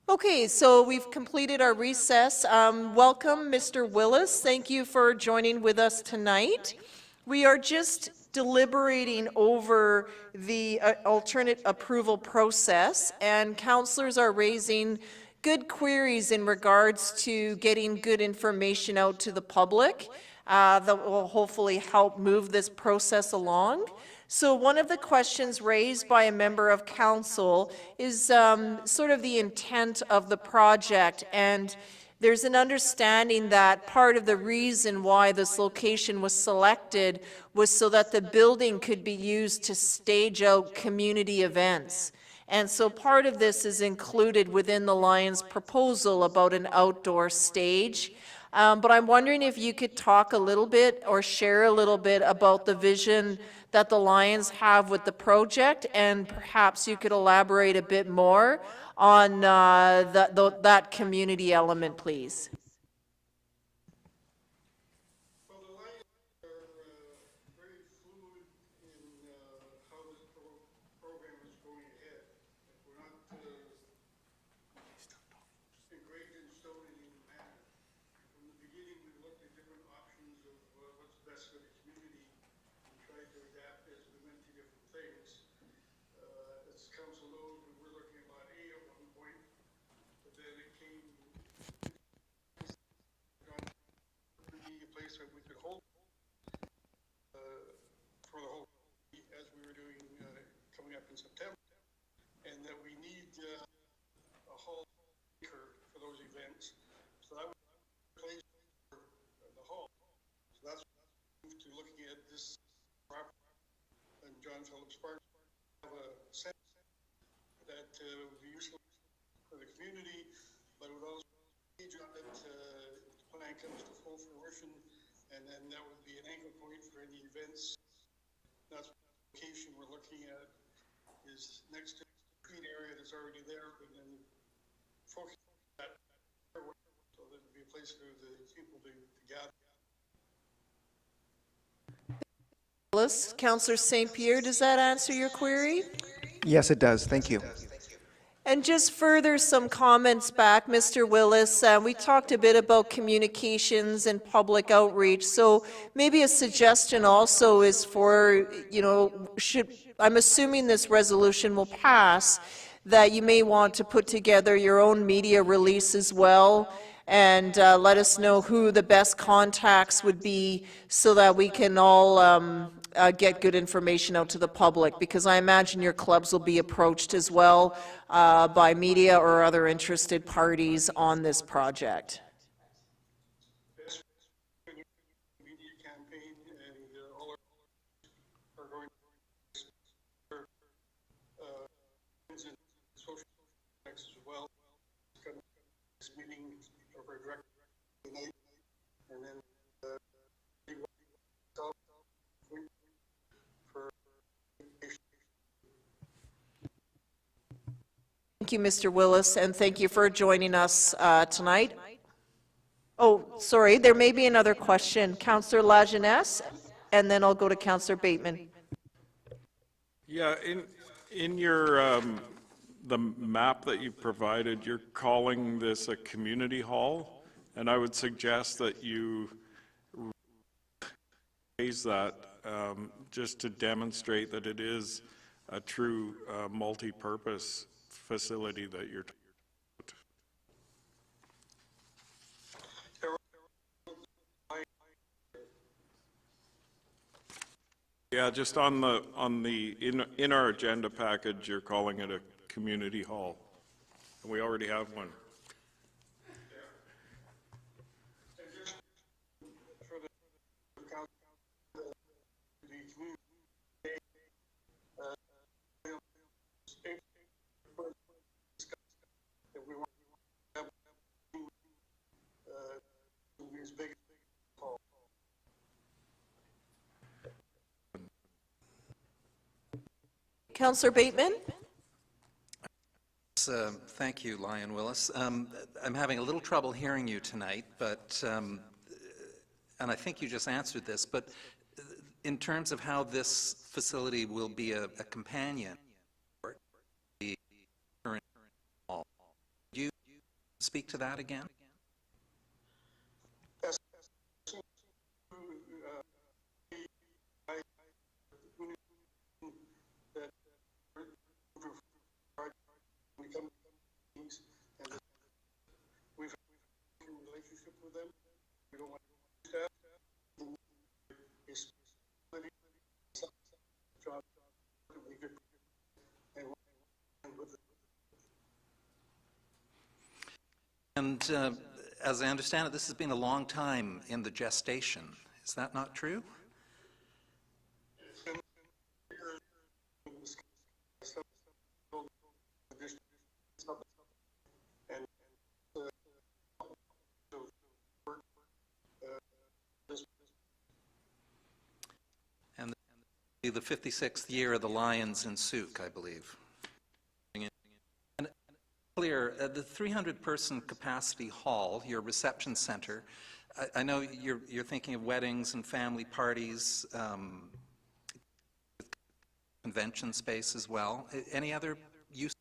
A: Okay, so we've completed our recess. Welcome, Mr. Willis. Thank you for joining with us tonight. We are just deliberating over the alternate approval process, and councillors are raising good queries in regards to getting good information out to the public. that will hopefully help move this process along. So one of the questions raised by a member of council is sort of the intent of the project, and there's an understanding that part of the reason why this location was selected was so that the building could be used to stage out community events. And so part of this is included within the Lions proposal about an outdoor stage. But I'm wondering if you could talk a little bit or share a little bit about the vision that the Lions have with the project, and perhaps you could elaborate a bit more on that community element, please.
M: Well, the Lions are very fluid in how this program is going ahead. We're not engraved in stone in any manner. From the beginning, we looked at different options of what's best for the community and tried to adapt as we went to different things. As council knows, we were looking at Lot A at one point, but then it came to be a place that we could hold for the whole, as we were doing coming up in September, and that we need a hall for those events. So that was a place for the hall. So that's to looking at this property and John Phillips Park, have a center that would be useful for the community, but would also age on it the plan comes to full fruition, and then that would be an anchor point for any events. That's the location we're looking at, is next to the green area that's already there, and then focus on that so that would be a place for the people to gather.
A: Councillor St. Pierre, does that answer your query?
I: Yes, it does. Thank you.
A: And just further some comments back, Mr. Willis, we talked a bit about communications and public outreach, so maybe a suggestion also is for, I'm assuming this resolution will pass, that you may want to put together your own media release as well, and let us know who the best contacts would be so that we can all get good information out to the public, because I imagine your clubs will be approached as well by media or other interested parties on this project.
M: Media campaign, and all are going to social as well. This meeting over direct tonight, and then
A: Thank you, Mr. Willis, and thank you for joining us tonight. Oh, sorry, there may be another question. Councillor Lajeunesse, and then I'll go to Councillor Bateman.
D: Yeah, in your, the map that you provided, you're calling this a community hall, and I would suggest that you raise that just to demonstrate that it is a true multi-purpose facility that you're talking about. Yeah, just on the in our agenda package, you're calling it a community hall, and we already have one.
A: Councillor Bateman?
G: Thank you, Lion Willis. I'm having a little trouble hearing you tonight, but, and I think you just answered this, but in terms of how this facility will be a companion for the current hall, could you speak to that again?
M: We've had a relationship with them. We don't want to do that.
G: And as I understand it, this has been a long time in the gestation. Is that not true? And the 56th year of the Lions in Souk, I believe. And clear, the 300-person capacity hall, your reception center, I know you're thinking of weddings and family parties, convention space as well. Any other use?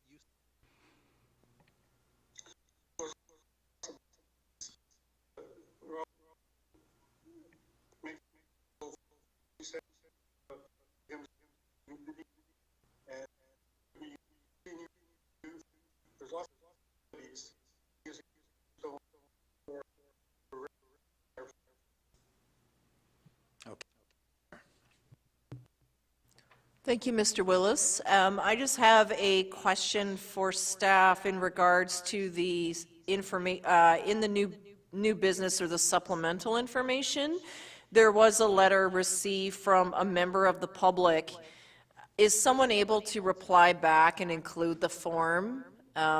A: Thank you, Mr. Willis. I just have a question for staff in regards to the in the new business or the supplemental information. There was a letter received from a member of the public. Is someone able to reply back and include the form?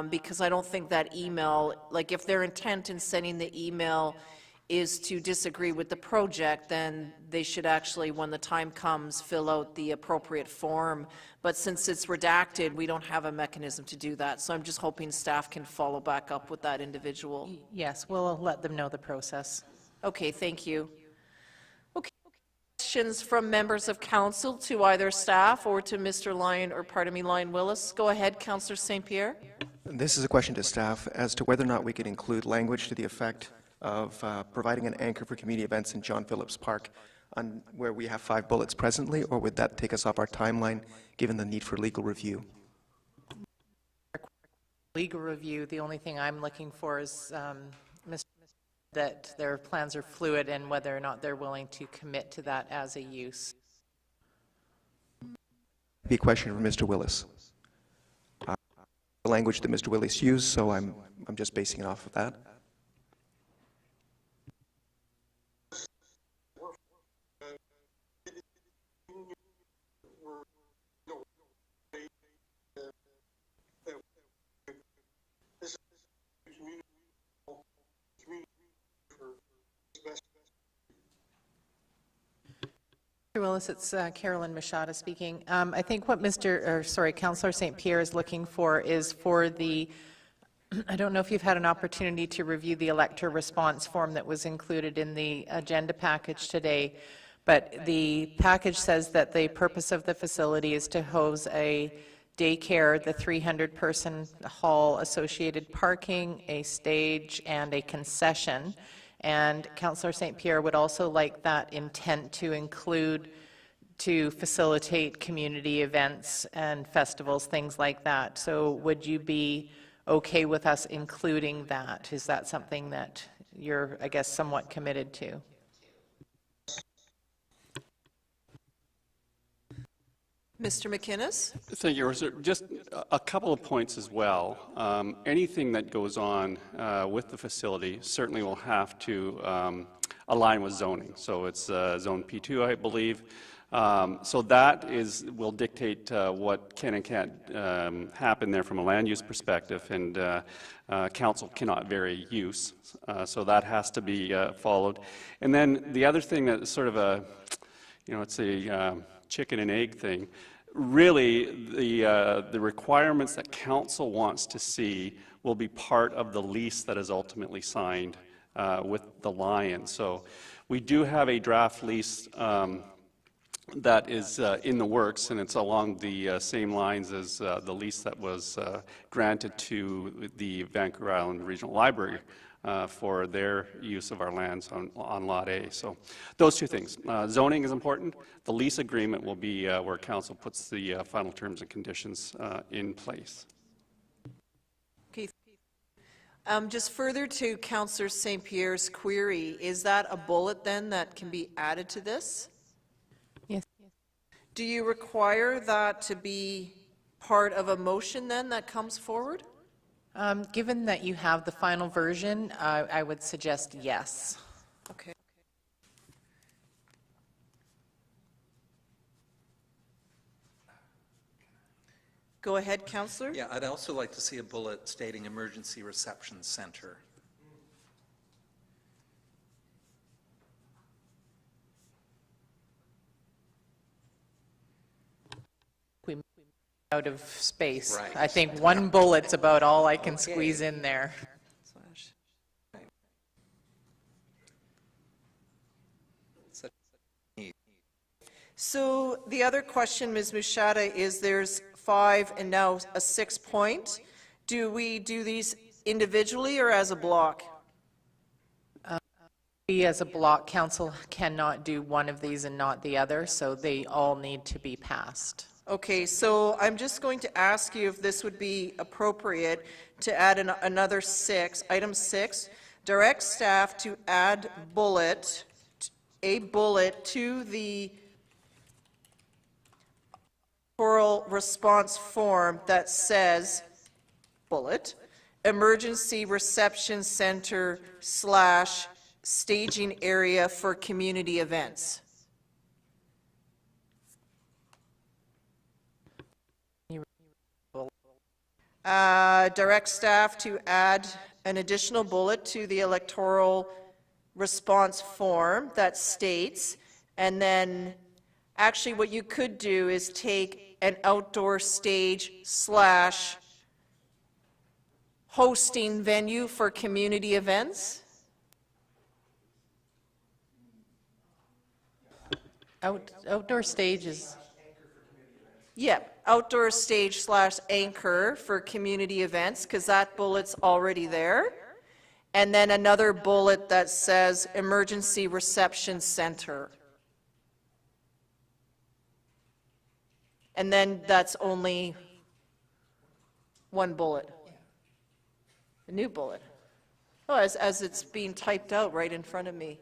A: Because I don't think that email, like if their intent in sending the email is to disagree with the project, then they should actually, when the time comes, fill out the appropriate form. But since it's redacted, we don't have a mechanism to do that. So I'm just hoping staff can follow back up with that individual.
F: Yes, we'll let them know the process.
A: Okay, thank you. Okay, questions from members of council to either staff or to Mr. Lyon, or pardon me, Lyon Willis. Go ahead, Councillor St. Pierre.
I: This is a question to staff as to whether or not we could include language to the effect of providing an anchor for community events in John Phillips Park, on where we have 5 bullets presently, or would that take us off our timeline, given the need for legal review?
F: Legal review, the only thing I'm looking for is that their plans are fluid and whether or not they're willing to commit to that as a use.
I: Be a question for Mr. Willis. The language that Mr. Willis used, so I'm just basing it off of that.
F: Mr. Willis, it's Carolyn Machada speaking. I think what Councillor St. Pierre is looking for is for the, I don't know if you've had an opportunity to review the elector response form that was included in the agenda package today, but the package says that the purpose of the facility is to house a daycare, the 300-person hall, associated parking, a stage, and a concession. And Councillor St. Pierre would also like that intent to include, to facilitate community events and festivals, things like that. So would you be okay with us including that? Is that something that you're, I guess, somewhat committed to?
A: Mr. McInnes?
K: Thank you, Ursula. Just a couple of points as well. Anything that goes on with the facility certainly will have to align with zoning. So it's zone P2, I believe. So that will dictate what can and can't happen there from a land use perspective, and council cannot vary use. So that has to be followed. And then the other thing that is sort of a, it's a chicken and egg thing. Really, the requirements that council wants to see will be part of the lease that is ultimately signed with the Lions. So we do have a draft lease that is in the works, and it's along the same lines as the lease that was granted to the Vancouver Island Regional Library for their use of our lands on Lot A. So those two things. Zoning is important. The lease agreement will be where council puts the final terms and conditions in place.
A: Okay. Just further to Councillor St. Pierre's query, is that a bullet then that can be added to this?
F: Yes.
A: Do you require that to be part of a motion then that comes forward?
F: Given that you have the final version, I would suggest yes.
A: Okay. Go ahead, Councillor.
G: Yeah, I'd also like to see a bullet stating Emergency Reception Center.
F: We out of space.
G: Right.
F: I think one bullet's about all I can squeeze in there.
A: So the other question, Ms. Mushata, is there's 5 and now a 6th point. Do we do these individually or as a block?
F: We, as a block, council cannot do one of these and not the other, so they all need to be passed.
A: Okay, so I'm just going to ask you if this would be appropriate to add another 6, item 6, direct staff to add a bullet to the oral response form that says, bullet, emergency reception center / staging area for community events. Direct staff to add an additional bullet to the electoral response form that states, and then actually what you could do is take an outdoor stage / hosting venue for community events.
F: Outdoor stages.
A: Yep, outdoor stage / anchor for community events, because that bullet's already there. And then another bullet that says emergency reception center. And then that's only one bullet. A new bullet. Oh, as it's being typed out right in front of me.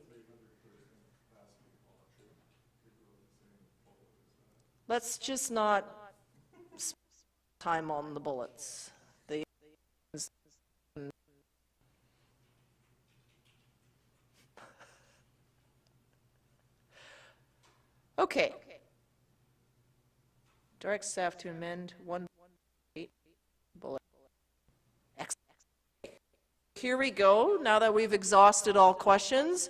A: Let's just not spend time on the bullets. Okay. Direct staff to amend 1.8 bullet. Excellent. Here we go. Now that we've exhausted all questions,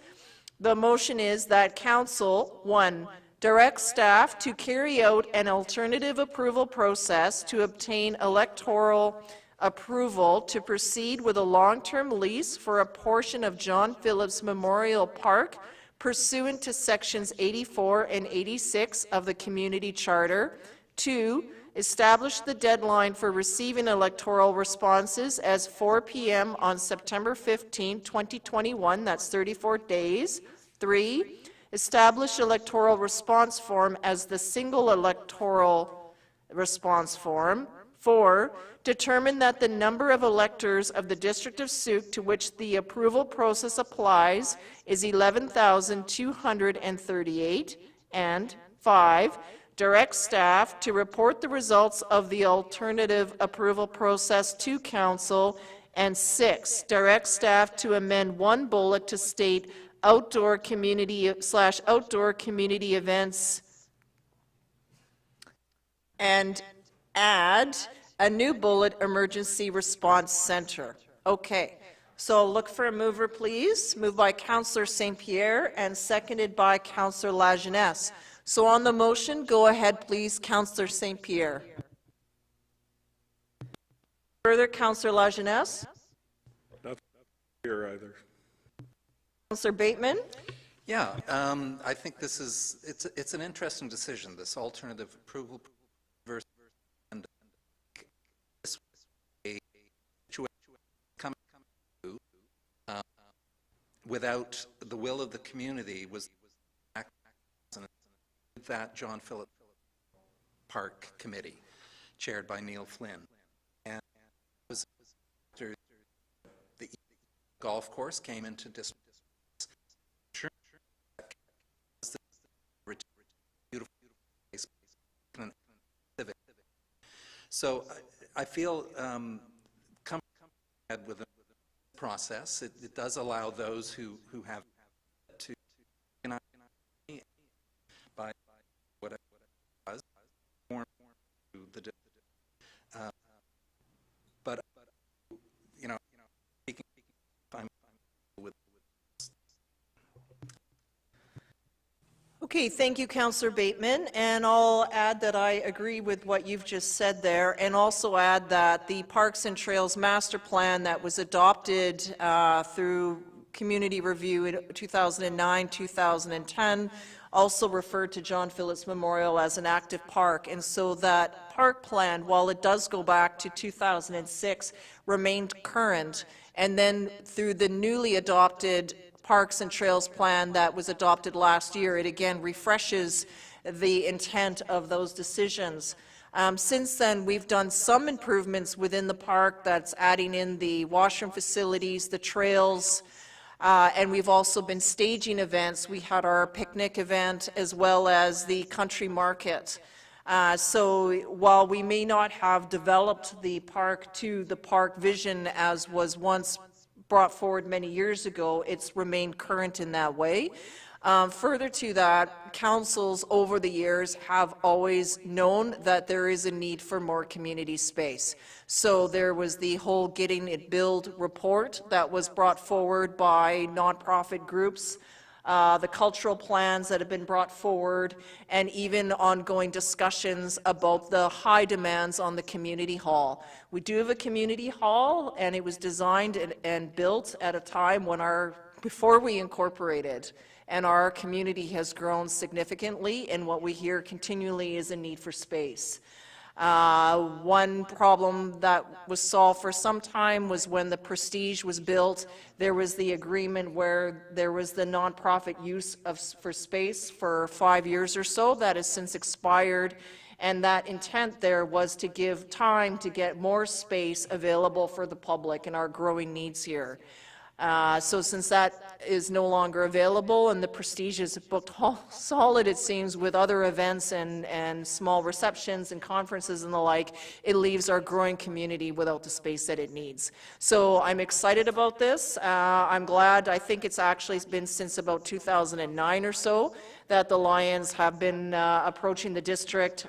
A: the motion is that council, 1, direct staff to carry out an alternative approval process to obtain electoral approval to proceed with a long-term lease for a portion of John Phillips Memorial Park pursuant to sections 84 and 86 of the Community Charter. 2, establish the deadline for receiving electoral responses as 4 p.m. on September 15, 2021. That's 34 days. 3, establish electoral response form as the single electoral response form. 4, determine that the number of electors of the District of Sault to which the approval process applies is 11,238. And 5, direct staff to report the results of the alternative approval process to council. And 6, direct staff to amend one bullet to state outdoor community / outdoor community events and add a new bullet, emergency response center. Okay, so look for a mover, please. Moved by Councillor St. Pierre and seconded by Councillor Lajeunesse. So on the motion, go ahead, please, Councillor St. Pierre. Further, Councillor Lajeunesse.
D: Nothing here either.
A: Councillor Bateman.
G: Yeah, I think this is, it's an interesting decision, this alternative approval versus, and this a situation coming to without the will of the community was that John Phillips Park Committee, chaired by Neil Flynn. And it was after the golf course came into district. Beautiful place. So I feel had with the process. It does allow those who have to by what it was more to the but you know speaking I'm with
A: Okay, thank you, Councillor Bateman, and I'll add that I agree with what you've just said there, and also add that the Parks and Trails Master Plan that was adopted through community review in 2009, 2010, also referred to John Phillips Memorial as an active park, and so that park plan, while it does go back to 2006, remained current, and then through the newly adopted Parks and Trails Plan that was adopted last year, it again refreshes the intent of those decisions. Since then, we've done some improvements within the park that's adding in the washroom facilities, the trails, and we've also been staging events. We had our picnic event as well as the country market. So while we may not have developed the park to the park vision as was once brought forward many years ago, it's remained current in that way. Further to that, councils over the years have always known that there is a need for more community space. So there was the whole Getting It Built report that was brought forward by nonprofit groups, the cultural plans that have been brought forward, and even ongoing discussions about the high demands on the community hall. We do have a community hall, and it was designed and built at a time when before we incorporated, and our community has grown significantly, and what we hear continually is a need for space. One problem that was solved for some time was when the Prestige was built, there was the agreement where there was the nonprofit use for space for 5 years or so. That has since expired, and that intent there was to give time to get more space available for the public and our growing needs here. So since that is no longer available and the Prestige is booked solid, it seems, with other events and small receptions and conferences and the like, it leaves our growing community without the space that it needs. So I'm excited about this. I'm glad. I think it's actually been since about 2009 or so that the Lions have been approaching the district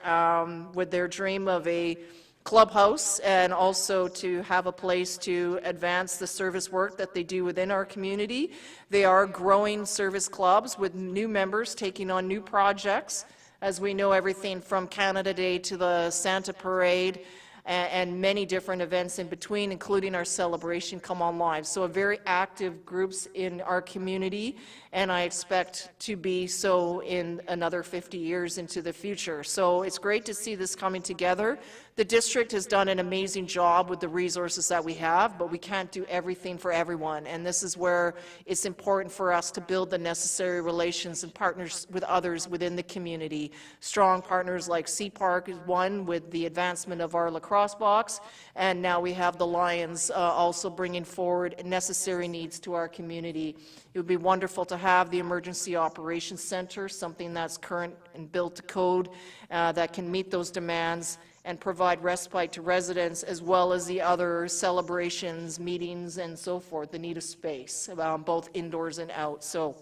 A: with their dream of a clubhouse, and also to have a place to advance the service work that they do within our community. They are growing service clubs with new members taking on new projects. As we know, everything from Canada Day to the Santa Parade and many different events in between, including our celebration, come online. So a very active groups in our community, and I expect to be so in another 50 years into the future. So it's great to see this coming together. The district has done an amazing job with the resources that we have, but we can't do everything for everyone, and this is where it's important for us to build the necessary relations and partners with others within the community. Strong partners like C-Park is one with the advancement of our lacrosse box, and now we have the Lions also bringing forward necessary needs to our community. It would be wonderful to have the Emergency Operations Center, something that's current and built to code that can meet those demands and provide respite to residents, as well as the other celebrations, meetings, and so forth, the need of space, both indoors and out. So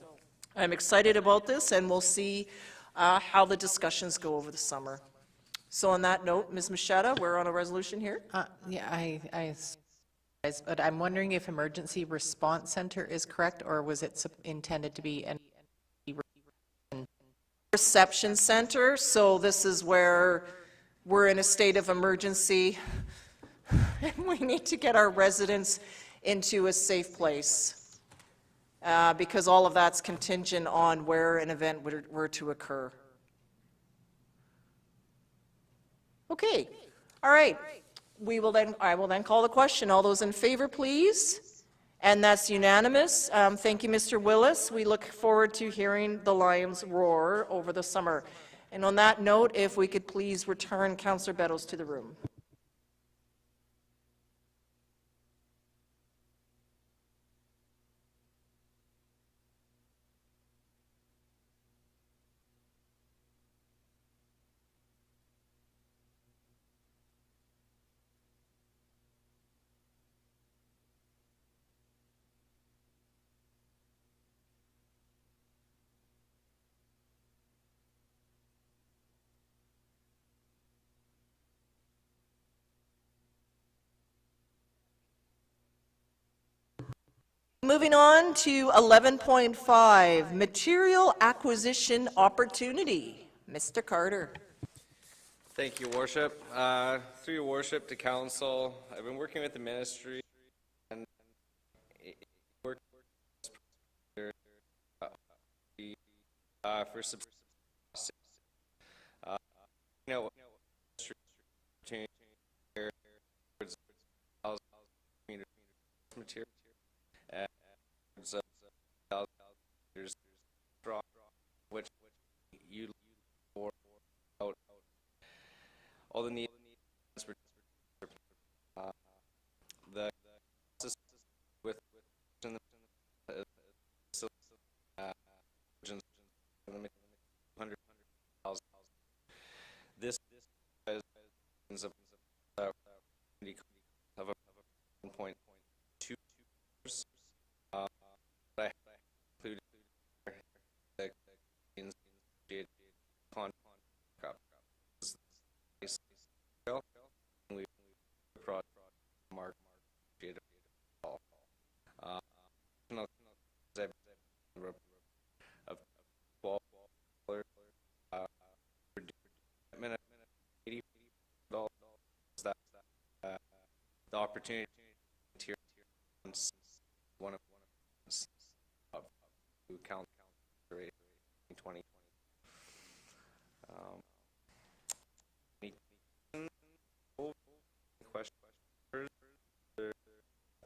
A: I'm excited about this, and we'll see how the discussions go over the summer. So on that note, Ms. Machetta, we're on a resolution here.
F: Yeah, but I'm wondering if Emergency Response Center is correct, or was it intended to be an
A: reception center? So this is where we're in a state of emergency and we need to get our residents into a safe place because all of that's contingent on where an event were to occur. Okay, all right. I will then call the question. All those in favor, please. And that's unanimous. Thank you, Mr. Willis. We look forward to hearing the Lions roar over the summer. And on that note, if we could please return Councillor Beddoes to the room. Moving on to 11.5, material acquisition opportunity. Mr. Carter.
N: Thank you, Worship. Through your Worship to Council, I've been working with the ministry and work for some material and which you for out all the need the with this is of 1.2 I included the we mark of the opportunity to one of count 2020. Question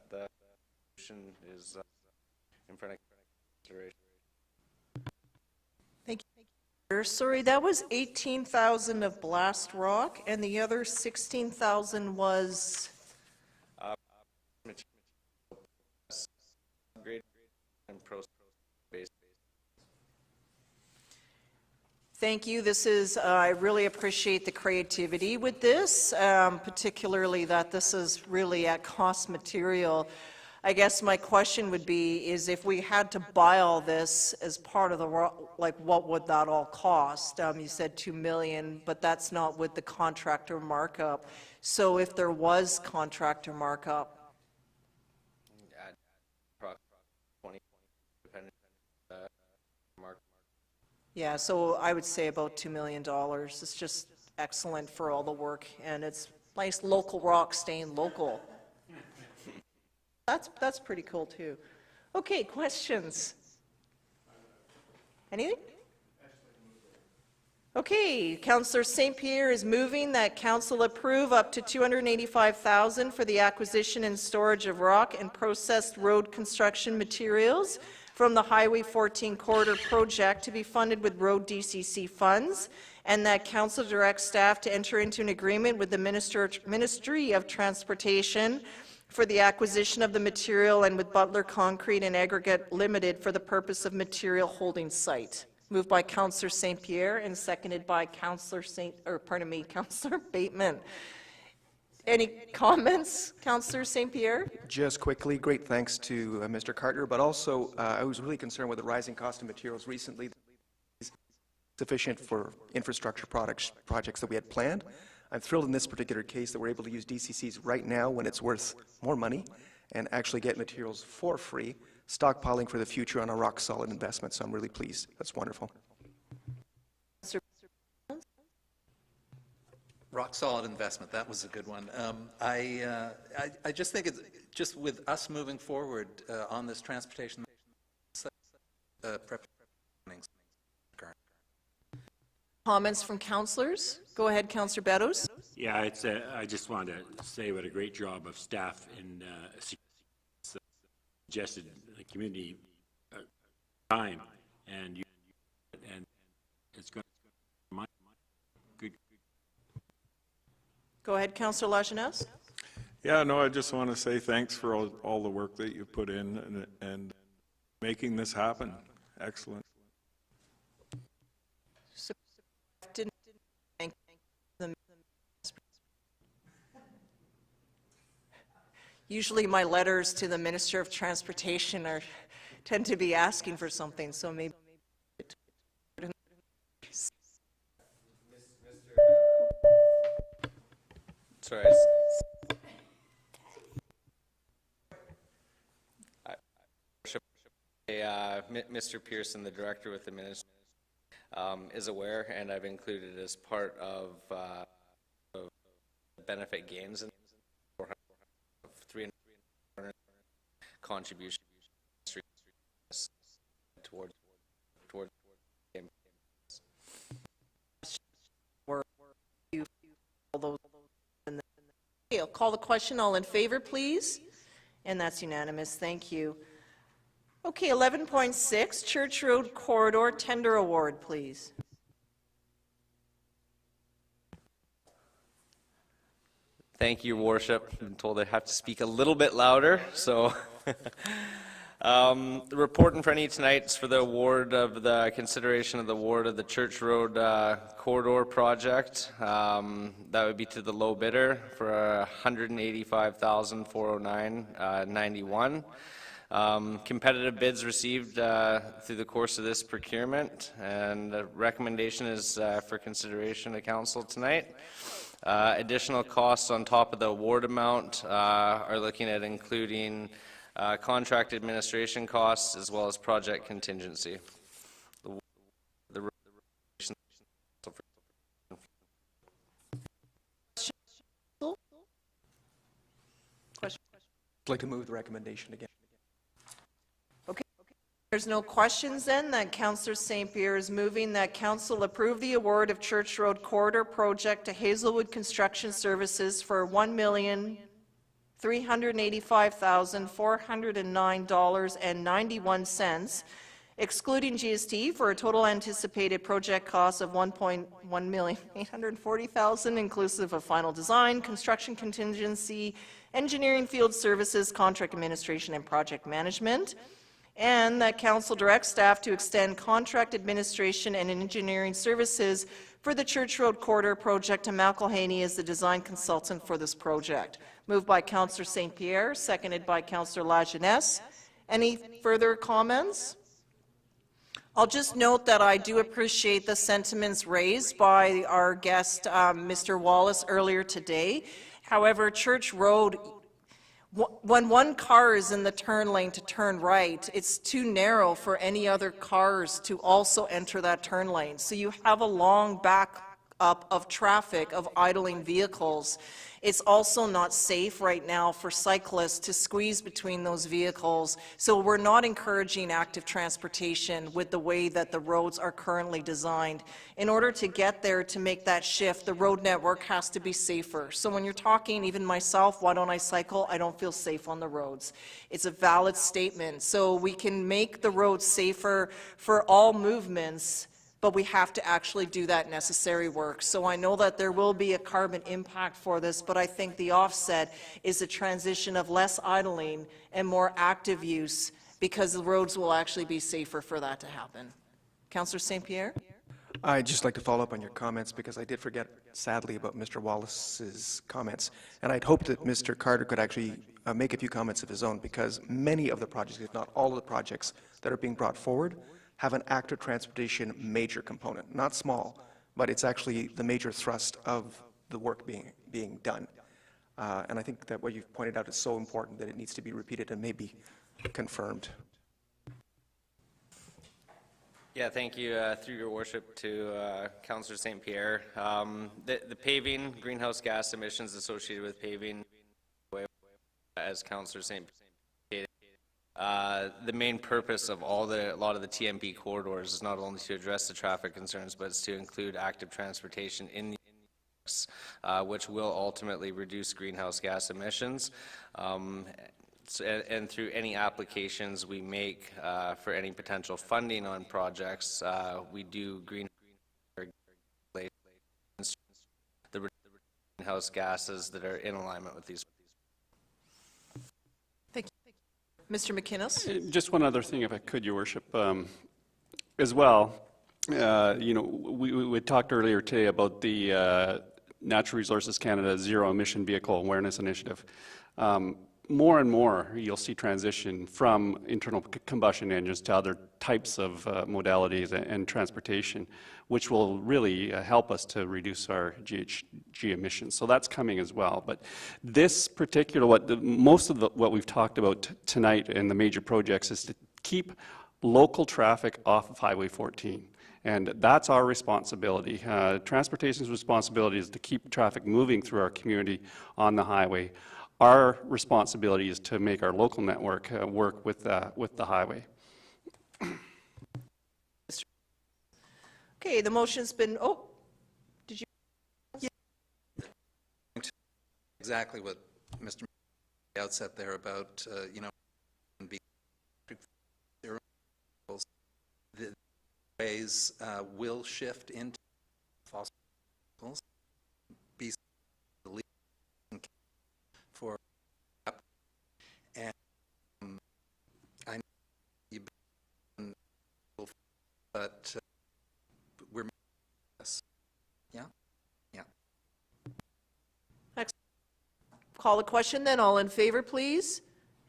N: the solution is in front of consideration.
A: Thank you. Sorry, that was 18,000 of blast rock, and the other 16,000 was?
N: Grade and base.
A: Thank you. This is, I really appreciate the creativity with this, particularly that this is really at cost material. I guess my question would be, is if we had to buy all this as part of the, like, what would that all cost? You said $2 million, but that's not with the contractor markup. So if there was contractor markup,
N: 20, depending mark.
A: yeah, so I would say about $2 million. It's just excellent for all the work, and it's nice local rock staying local. That's pretty cool too. Okay, questions? Anything? Okay, Councillor St. Pierre is moving that council approve up to $285,000 for the acquisition and storage of rock and processed road construction materials from the Highway 14 corridor project to be funded with road DCC funds, and that council directs staff to enter into an agreement with the Ministry of Transportation for the acquisition of the material and with Butler Concrete and Aggregate Limited for the purpose of material holding site. Moved by Councillor St. Pierre and seconded by Councillor Councillor Bateman. Any comments, Councillor St. Pierre?
I: Just quickly, great thanks to Mr. Carter, but also I was really concerned with the rising cost of materials recently. Sufficient for infrastructure projects that we had planned. I'm thrilled in this particular case that we're able to use DCCs right now when it's worth more money and actually get materials for free, stockpiling for the future on a rock-solid investment, so I'm really pleased. That's wonderful.
G: Rock-solid investment, that was a good one. I just think it's just with us moving forward on this transportation
A: Comments from councillors? Go ahead, Councillor Beddoes.
J: Yeah, I just wanted to say what a great job of staff in suggested community time, and it's going to good.
A: Go ahead, Councillor Lajeunesse.
D: Yeah, no, I just want to say thanks for all the work that you put in and making this happen. Excellent.
A: Usually my letters to the Minister of Transportation tend to be asking for something, so maybe.
N: Sorry. Mr. Pearson, the director with the ministry, is aware, and I've included as part of benefit gains and 300 contribution toward
A: All those in the- Okay, I'll call the question. All in favor, please? And that's unanimous. Thank you. Okay, 11.6, Church Road Corridor Tender Award, please.
N: Thank you, Your Worship. I'm told I have to speak a little bit louder, so. The report in front of you tonight is for the award of the consideration of the award of the Church Road Corridor project. That would be to the low bidder for $185,409.91. Competitive bids received through the course of this procurement, and the recommendation is for consideration to council tonight. Additional costs on top of the award amount are looking at including contract administration costs as well as project contingency.
I: I'd like to move the recommendation again.
A: Okay. There's no questions then. That Councillor St. Pierre is moving that council approve the award of Church Road Corridor Project to Hazelwood Construction Services for $1,385,409.91, excluding GST, for a total anticipated project cost of $1,840,000, inclusive of final design, construction contingency, engineering, field services, contract administration, and project management. And that council directs staff to extend contract administration and engineering services for the Church Road Corridor project to McElhaney as the design consultant for this project. Moved by Councillor St. Pierre, seconded by Councillor Lajeunesse. Any further comments? I'll just note that I do appreciate the sentiments raised by our guest, Mr. Wallace, earlier today. However, Church Road, when one car is in the turn lane to turn right, it's too narrow for any other cars to also enter that turn lane. So you have a long back up of traffic of idling vehicles. It's also not safe right now for cyclists to squeeze between those vehicles. So we're not encouraging active transportation with the way that the roads are currently designed. In order to get there, to make that shift, the road network has to be safer. So when you're talking, even myself, why don't I cycle? I don't feel safe on the roads. It's a valid statement. So we can make the roads safer for all movements, but we have to actually do that necessary work. So I know that there will be a carbon impact for this, but I think the offset is a transition of less idling and more active use, because the roads will actually be safer for that to happen. Councillor St. Pierre?
I: I'd just like to follow up on your comments, because I did forget, sadly, about Mr. Wallace's comments. And I'd hoped that Mr. Carter could actually make a few comments of his own, because many of the projects, if not all of the projects that are being brought forward, have an active transportation major component. Not small, but it's actually the major thrust of the work being done. And I think that what you've pointed out is so important that it needs to be repeated and maybe confirmed.
N: Yeah, thank you, through your worship, to Councillor St. Pierre. The paving, greenhouse gas emissions associated with paving, as Councillor St. Pierre stated, the main purpose of a lot of the TMP corridors is not only to address the traffic concerns, but it's to include active transportation in the which will ultimately reduce greenhouse gas emissions. And through any applications we make for any potential funding on projects, we do greenhouse gases that are in alignment with these.
A: Thank you. Mr. McInnes?
K: Just one other thing, if I could, Your Worship, as well. You know, we talked earlier today about the Natural Resources Canada Zero Emission Vehicle Awareness Initiative. More and more, you'll see transition from internal combustion engines to other types of modalities and transportation, which will really help us to reduce our GHG emissions. So that's coming as well. But this particular, most of what we've talked about tonight in the major projects is to keep local traffic off of Highway 14. And that's our responsibility. Transportation's responsibility is to keep traffic moving through our community on the highway. Our responsibility is to make our local network work with the highway.
A: Okay, the motion's been, did you?
G: Exactly what Mr. the outset there about, you know, the ways will shift into fossil fuels, be the lead for, and I know you've been, but we're, yeah.
A: Call the question then. All in favor, please.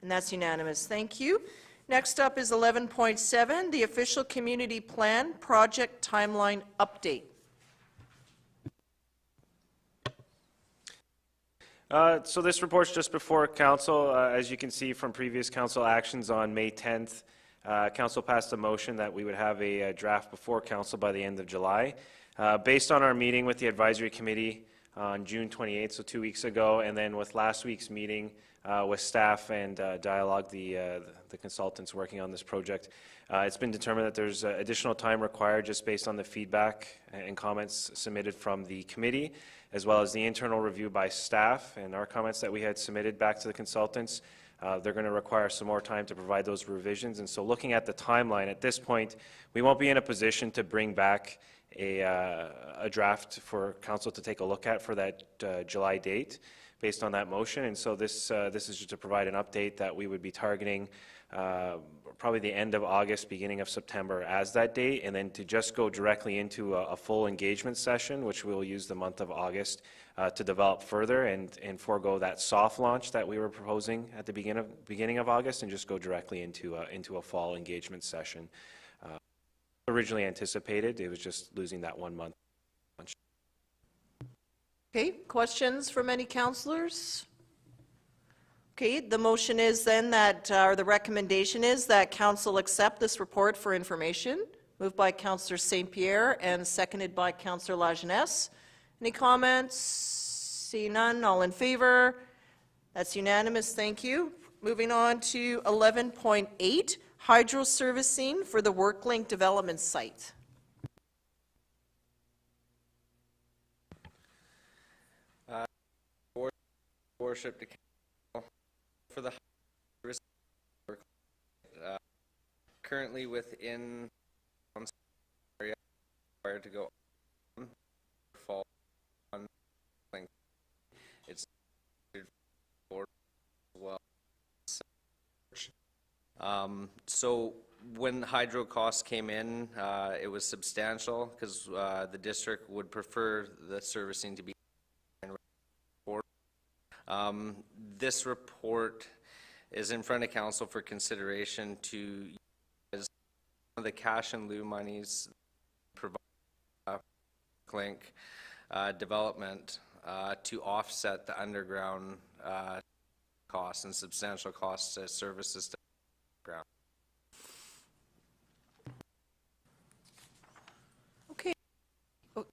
A: And that's unanimous. Thank you. Next up is 11.7, the official community plan project timeline update.
B: So this report's just before council. As you can see from previous council actions on May 10th, council passed a motion that we would have a draft before council by the end of July. Based on our meeting with the advisory committee on June 28th, so 2 weeks ago, and then with last week's meeting with staff and Dialogue, the consultants working on this project, it's been determined that there's additional time required just based on the feedback and comments submitted from the committee, as well as the internal review by staff and our comments that we had submitted back to the consultants. They're going to require some more time to provide those revisions, and so looking at the timeline, at this point, we won't be in a position to bring back a draft for council to take a look at for that July date based on that motion. And so this is just to provide an update that we would be targeting probably the end of August, beginning of September as that date, and then to just go directly into a full engagement session, which we'll use the month of August to develop further and forego that soft launch that we were proposing at the beginning of August, and just go directly into a fall engagement session. Originally anticipated, it was just losing that 1 month.
A: Okay, questions from any councillors? Okay, the motion is then that, or the recommendation is that council accept this report for information. Moved by Councillor St. Pierre and seconded by Councillor Lajeunesse. Any comments? See none, all in favor? That's unanimous, thank you. Moving on to 11.8. Hydro servicing for the WorkLink development site.
N: Worship to council for the currently within area required to go on fall on it's for well. So when hydro costs came in, it was substantial because the district would prefer the servicing to be. This report is in front of council for consideration to use the cash and lieu monies provide link development to offset the underground costs and substantial costs as services to ground.
A: Okay. Oh,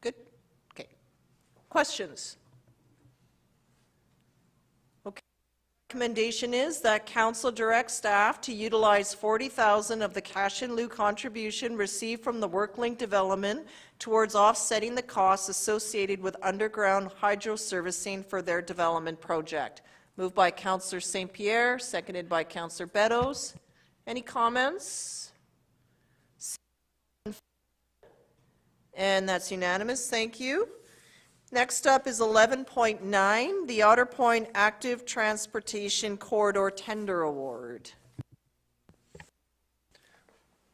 A: good. Okay. Questions? Okay. Recommendation is that council directs staff to utilize $40,000 of the cash in lieu contribution received from the WorkLink development towards offsetting the costs associated with underground hydro servicing for their development project. Moved by Councillor St. Pierre, seconded by Councillor Beddoes. Any comments? And that's unanimous. Thank you. Next up is 11.9, the Otter Point Active Transportation Corridor Tender Award.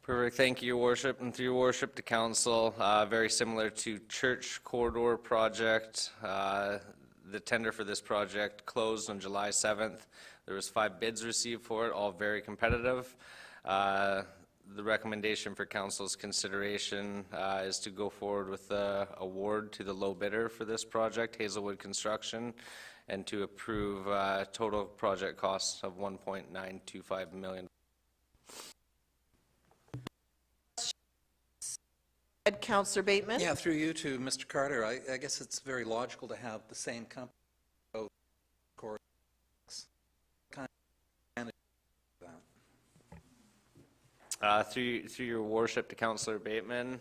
N: Perfect. Thank you, Your Worship. And through Your Worship to Council, very similar to Church Corridor Project. The tender for this project closed on July 7th. There was 5 bids received for it, all very competitive. The recommendation for council's consideration is to go forward with the award to the low bidder for this project, Hazelwood Construction, and to approve total project costs of $1.925 million.
A: Councillor Bateman.
G: Yeah, through you to Mr. Carter, I guess it's very logical to have the same company go course. Kind of
N: Through your worship to Councillor Bateman,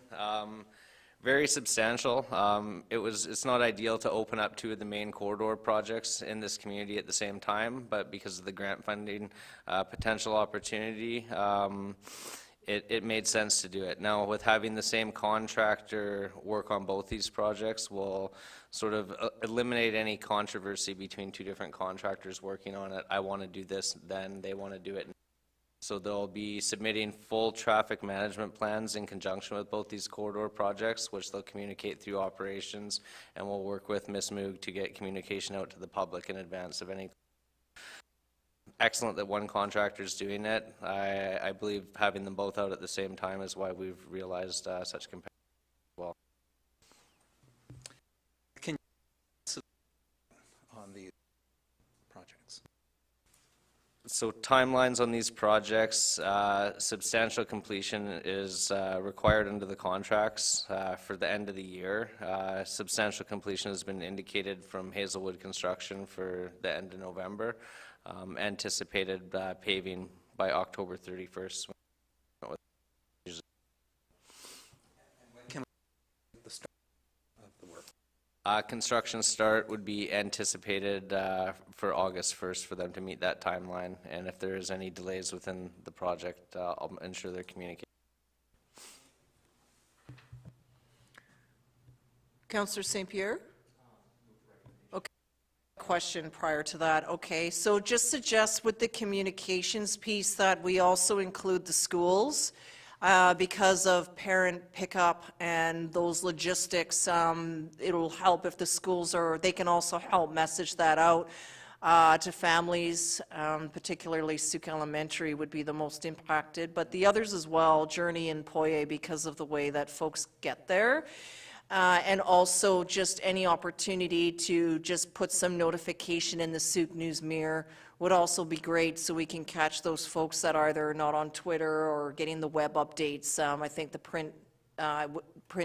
N: very substantial. It's not ideal to open up two of the main corridor projects in this community at the same time, but because of the grant funding potential opportunity, it made sense to do it. Now, with having the same contractor work on both these projects will sort of eliminate any controversy between two different contractors working on it. I want to do this, then they want to do it. So they'll be submitting full traffic management plans in conjunction with both these corridor projects, which they'll communicate through operations, and we'll work with Ms. Moog to get communication out to the public in advance of any. Excellent that one contractor is doing it. I believe having them both out at the same time is why we've realized such competitive as well.
G: Can you on the projects?
N: So timelines on these projects, substantial completion is required under the contracts for the end of the year. Substantial completion has been indicated from Hazelwood Construction for the end of November. Anticipated paving by October 31st.
G: Can the start of the work?
N: Construction start would be anticipated for August 1st for them to meet that timeline, and if there is any delays within the project, I'll ensure they're communicated.
A: Councillor St. Pierre? Okay. Question prior to that. Okay, so just suggest with the communications piece that we also include the schools. Because of parent pickup and those logistics, it'll help if the schools they can also help message that out to families, particularly Sooke Elementary would be the most impacted, but the others as well, Journey and Poye, because of the way that folks get there. And also just any opportunity to just put some notification in the Sooke News Mirror would also be great, so we can catch those folks that are either not on Twitter or getting the web updates. I think the print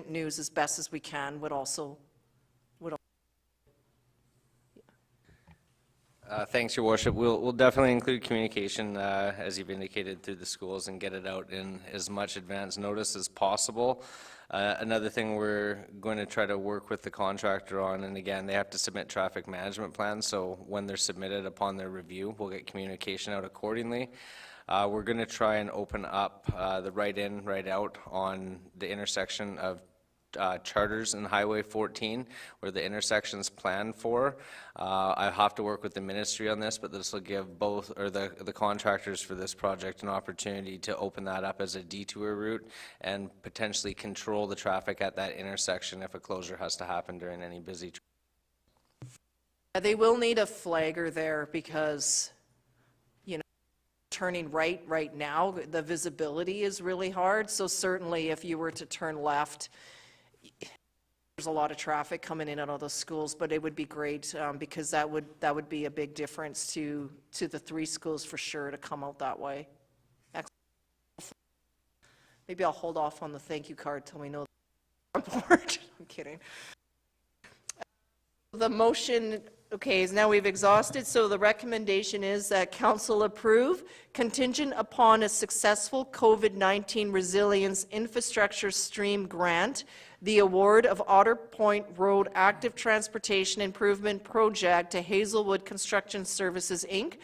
A: news as best as we can would also.
N: Thanks, Your Worship. We'll definitely include communication, as you've indicated, through the schools and get it out in as much advance notice as possible. Another thing we're going to try to work with the contractor on, and again, they have to submit traffic management plans, so when they're submitted upon their review, we'll get communication out accordingly. We're going to try and open up the right in, right out on the intersection of Charters and Highway 14, where the intersection's planned for. I have to work with the ministry on this, but this will give both, or the contractors for this project, an opportunity to open that up as a detour route and potentially control the traffic at that intersection if a closure has to happen during any busy.
A: They will need a flagger there because, you know, turning right now, the visibility is really hard. So certainly if you were to turn left, there's a lot of traffic coming in and out of those schools, but it would be great because that would be a big difference to the three schools for sure to come out that way. Maybe I'll hold off on the thank you card till we know on board. I'm kidding. The motion, okay, is now we've exhausted, so the recommendation is that council approve, contingent upon a successful COVID-19 resilience infrastructure stream grant, the award of Otter Point Road Active Transportation Improvement Project to Hazelwood Construction Services, Inc.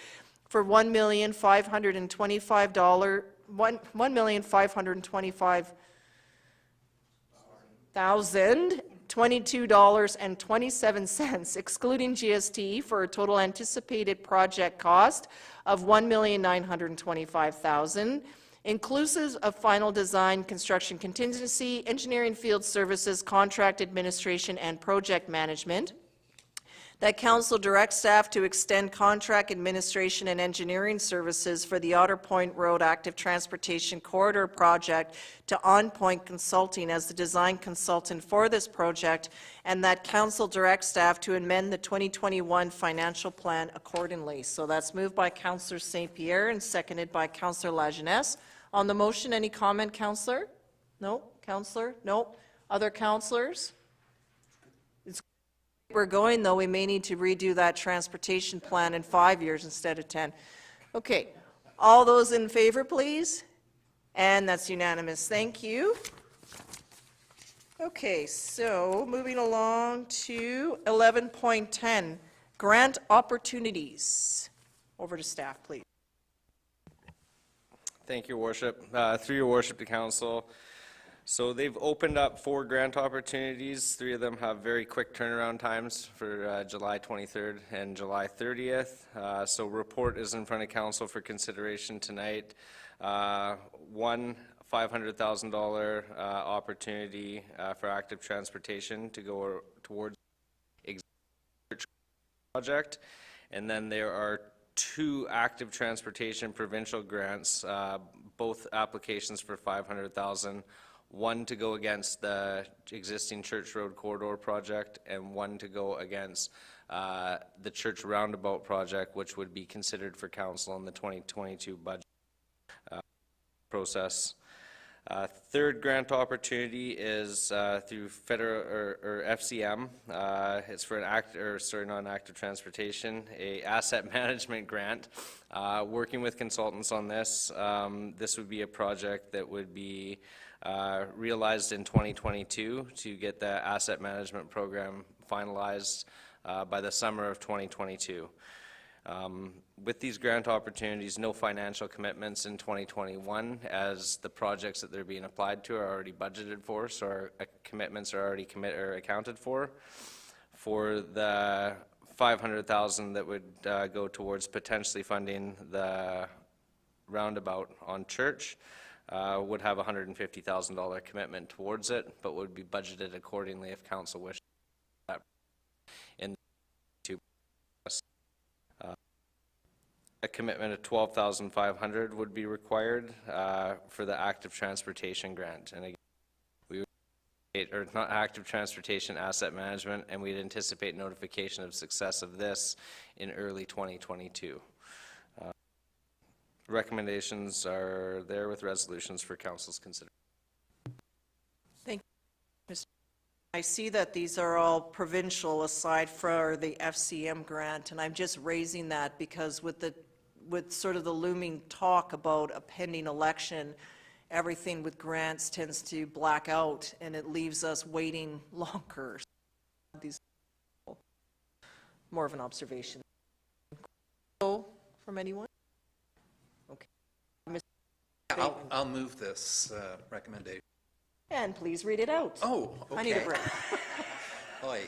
A: for $1,525,022.27, excluding GST, for a total anticipated project cost of $1,925,000, inclusive of final design, construction contingency, engineering field services, contract administration, and project management. That council directs staff to extend contract administration and engineering services for the Otter Point Road Active Transportation Corridor Project to On Point Consulting as the design consultant for this project, and that council directs staff to amend the 2021 financial plan accordingly. So that's moved by Councillor St. Pierre and seconded by Councillor Lajeunesse. On the motion, any comment, Councillor? No? Councillor? No? Other councilors? We're going, though, we may need to redo that transportation plan in 5 years instead of 10. Okay, all those in favor, please? And that's unanimous, thank you. Okay, so moving along to 11.10, grant opportunities. Over to staff, please.
N: Thank you, Worship. Through your Worship to Council. So they've opened up 4 grant opportunities. 3 of them have very quick turnaround times for July 23rd and July 30th. So report is in front of Council for consideration tonight. One $500,000 opportunity for active transportation to go towards church project. And then there are 2 active transportation provincial grants, both applications for $500,000. One to go against the existing Church Road Corridor project, and one to go against the Church Roundabout project, which would be considered for council in the 2022 budget process. Third grant opportunity is through federal or FCM. It's for an non-active transportation, a asset management grant. Working with consultants on this, this would be a project that would be realized in 2022 to get the asset management program finalized by the summer of 2022. With these grant opportunities, no financial commitments in 2021, as the projects that they're being applied to are already budgeted for, so our commitments are already accounted for. For the $500,000 that would go towards potentially funding the roundabout on Church, would have a $150,000 commitment towards it, but would be budgeted accordingly if council wishes that. In a commitment of $12,500 would be required for the active transportation grant, and again, we would not active transportation asset management, and we'd anticipate notification of success of this in early 2022. Recommendations are there with resolutions for council's consideration.
A: Thank you, Mr. I see that these are all provincial aside for the FCM grant, and I'm just raising that because with sort of the looming talk about a pending election, everything with grants tends to black out and it leaves us waiting longer. These more of an observation. From anyone? Okay.
G: I'll move this recommendation.
A: And please read it out.
G: Oh, okay.
A: I need a break.
G: Oy.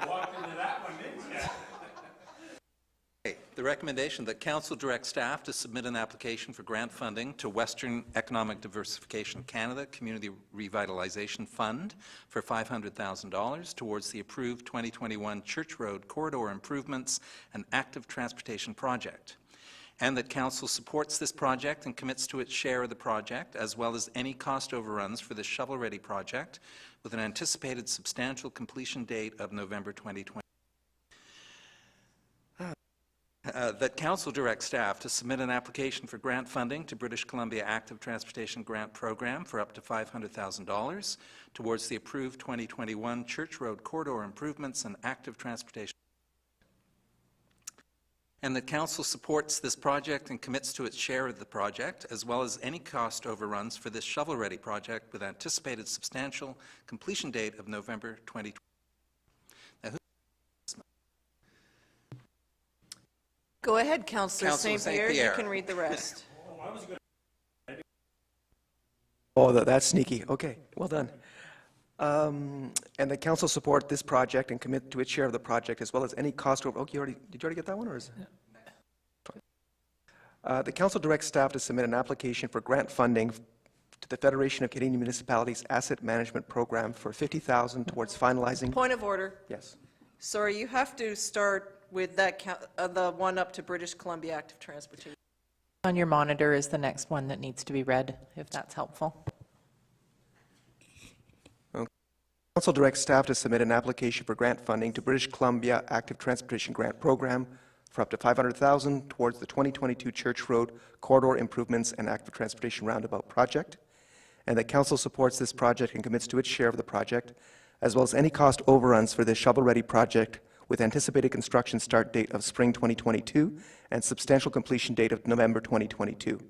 J: Walked into that one, didn't you?
G: Okay. The recommendation that council direct staff to submit an application for grant funding to Western Economic Diversification Canada Community Revitalization Fund for $500,000 towards the approved 2021 Church Road Corridor Improvements and Active Transportation Project, and that council supports this project and commits to its share of the project, as well as any cost overruns for the shovel-ready project, with an anticipated substantial completion date of November 2020. That council direct staff to submit an application for grant funding to British Columbia Active Transportation Grant Program for up to $500,000 towards the approved 2021 Church Road Corridor Improvements and Active Transportation, and that council supports this project and commits to its share of the project, as well as any cost overruns for this shovel-ready project, with anticipated substantial completion date of November 2020. Now,
A: Go ahead, Councillor
G: Councillor
A: St. Pierre. You
G: St. Pierre.
A: can read the rest.
I: Oh, that's sneaky. Okay, well done. And the council support this project and commit to its share of the project, as well as any cost over. Okay, did you already get that one, or is it? The council directs staff to submit an application for grant funding to the Federation of Canadian Municipalities Asset Management Program for $50,000 towards finalizing.
A: Point of order.
I: Yes.
A: Sorry, you have to start with that the one up to British Columbia Active Transportation.
F: On your monitor is the next one that needs to be read, if that's helpful.
I: Council directs staff to submit an application for grant funding to British Columbia Active Transportation Grant Program for up to $500,000 towards the 2022 Church Road Corridor Improvements and Active Transportation Roundabout Project, and that council supports this project and commits to its share of the project, as well as any cost overruns for this shovel-ready project with anticipated construction start date of spring 2022 and substantial completion date of November 2022.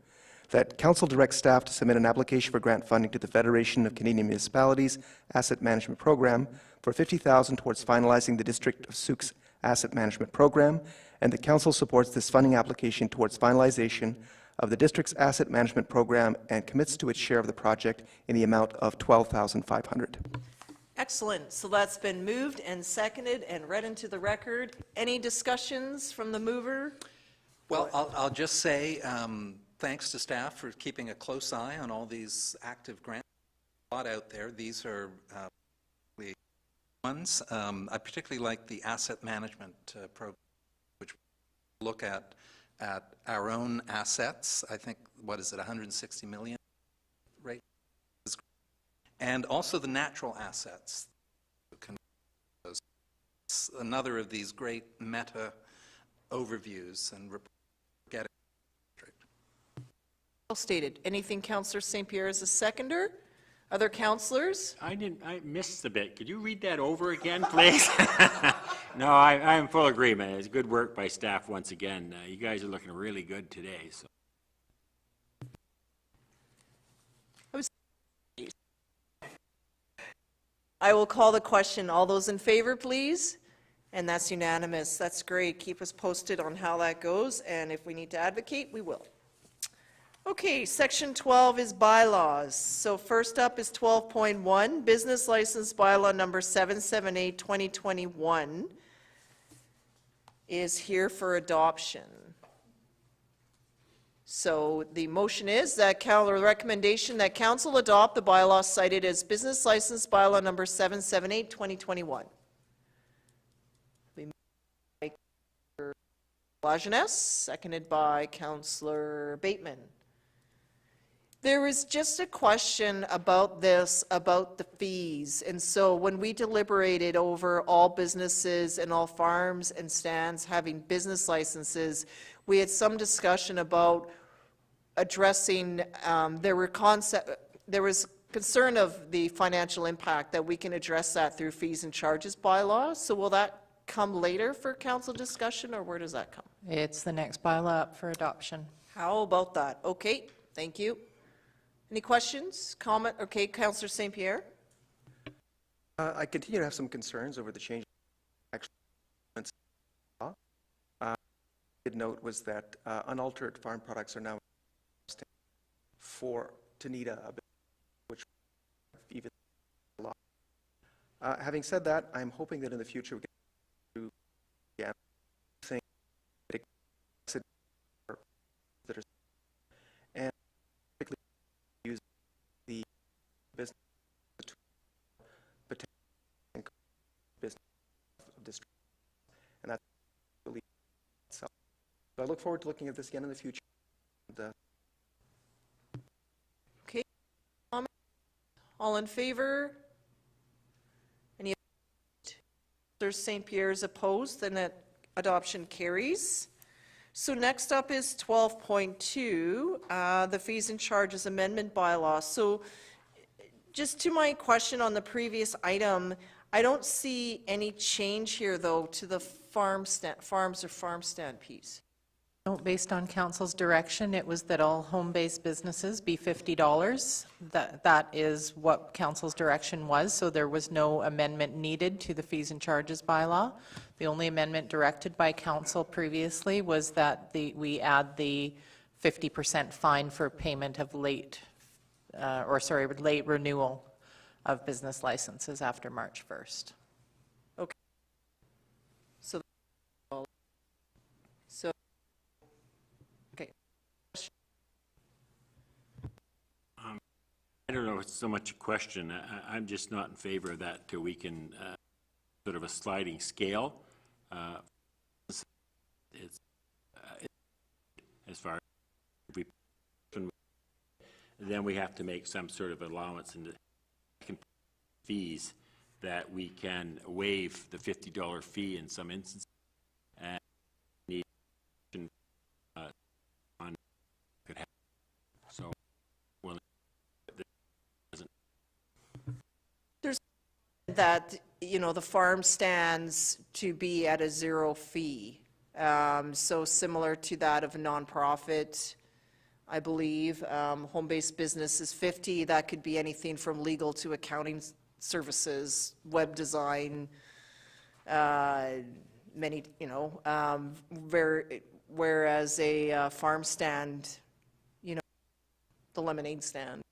I: That council directs staff to submit an application for grant funding to the Federation of Canadian Municipalities Asset Management Program for $50,000 towards finalizing the District of Sault's Asset Management Program, and the council supports this funding application towards finalization of the district's asset management program and commits to its share of the project in the amount of $12,500.
A: Excellent. So that's been moved and seconded and read into the record. Any discussions from the mover?
G: Well, I'll just say thanks to staff for keeping a close eye on all these active grants. A lot out there. These are the ones. I particularly like the asset management program, which look at our own assets. I think, what is it, 160 million, right? And also the natural assets. It's another of these great meta overviews and getting.
A: Well stated. Anything, Councillor St. Pierre, as a seconder? Other councillors?
J: I missed a bit. Could you read that over again, please? No, I am full agreement. It's good work by staff once again. You guys are looking really good today, so.
A: I will call the question. All those in favor, please? And that's unanimous. That's great. Keep us posted on how that goes, and if we need to advocate, we will. Okay, Section 12 is bylaws. So first up is 12.1, Business License Bylaw Number 778-2021 is here for adoption. So the motion is that the recommendation that council adopt the bylaw cited as Business License Bylaw Number 778-2021. Lajeunesse, seconded by Councillor Bateman. There is just a question about this, about the fees. And so when we deliberated over all businesses and all farms and stands having business licenses, we had some discussion about addressing, there was concern of the financial impact, that we can address that through fees and charges bylaw. So will that come later for council discussion, or where does that come?
F: It's the next bylaw up for adoption.
A: How about that? Okay, thank you. Any questions, comment? Okay, Councillor St. Pierre.
I: I continue to have some concerns over the change. I did note was that unaltered farm products are now to need a which even a lot. Having said that, I'm hoping that in the future we can do things that are and use the business business of district, and that's really itself. So I look forward to looking at this again in the future. And,
A: okay, all in favor? Any opposed? St. Pierre is opposed, then that adoption carries. So next up is 12.2, the fees and charges amendment bylaw. So just to my question on the previous item, I don't see any change here, though, to the farms or farm stand piece.
F: No, based on council's direction, it was that all home-based businesses be $50. That is what council's direction was, so there was no amendment needed to the fees and charges bylaw. The only amendment directed by council previously was that we add the 50% fine for payment of late renewal of business licenses after March 1st.
A: Okay. So okay.
J: I don't know if it's so much a question. I'm just not in favor of that till we can sort of a sliding scale. It's as far as then we have to make some sort of allowance in the fees that we can waive the $50 fee in some instances and need on could happen. So well
A: that, you know, the farm stands to be at a zero fee. So similar to that of a nonprofit, I believe. Home-based business is 50. That could be anything from legal to accounting services, web design, many, you know, whereas a farm stand, you know, the lemonade stand.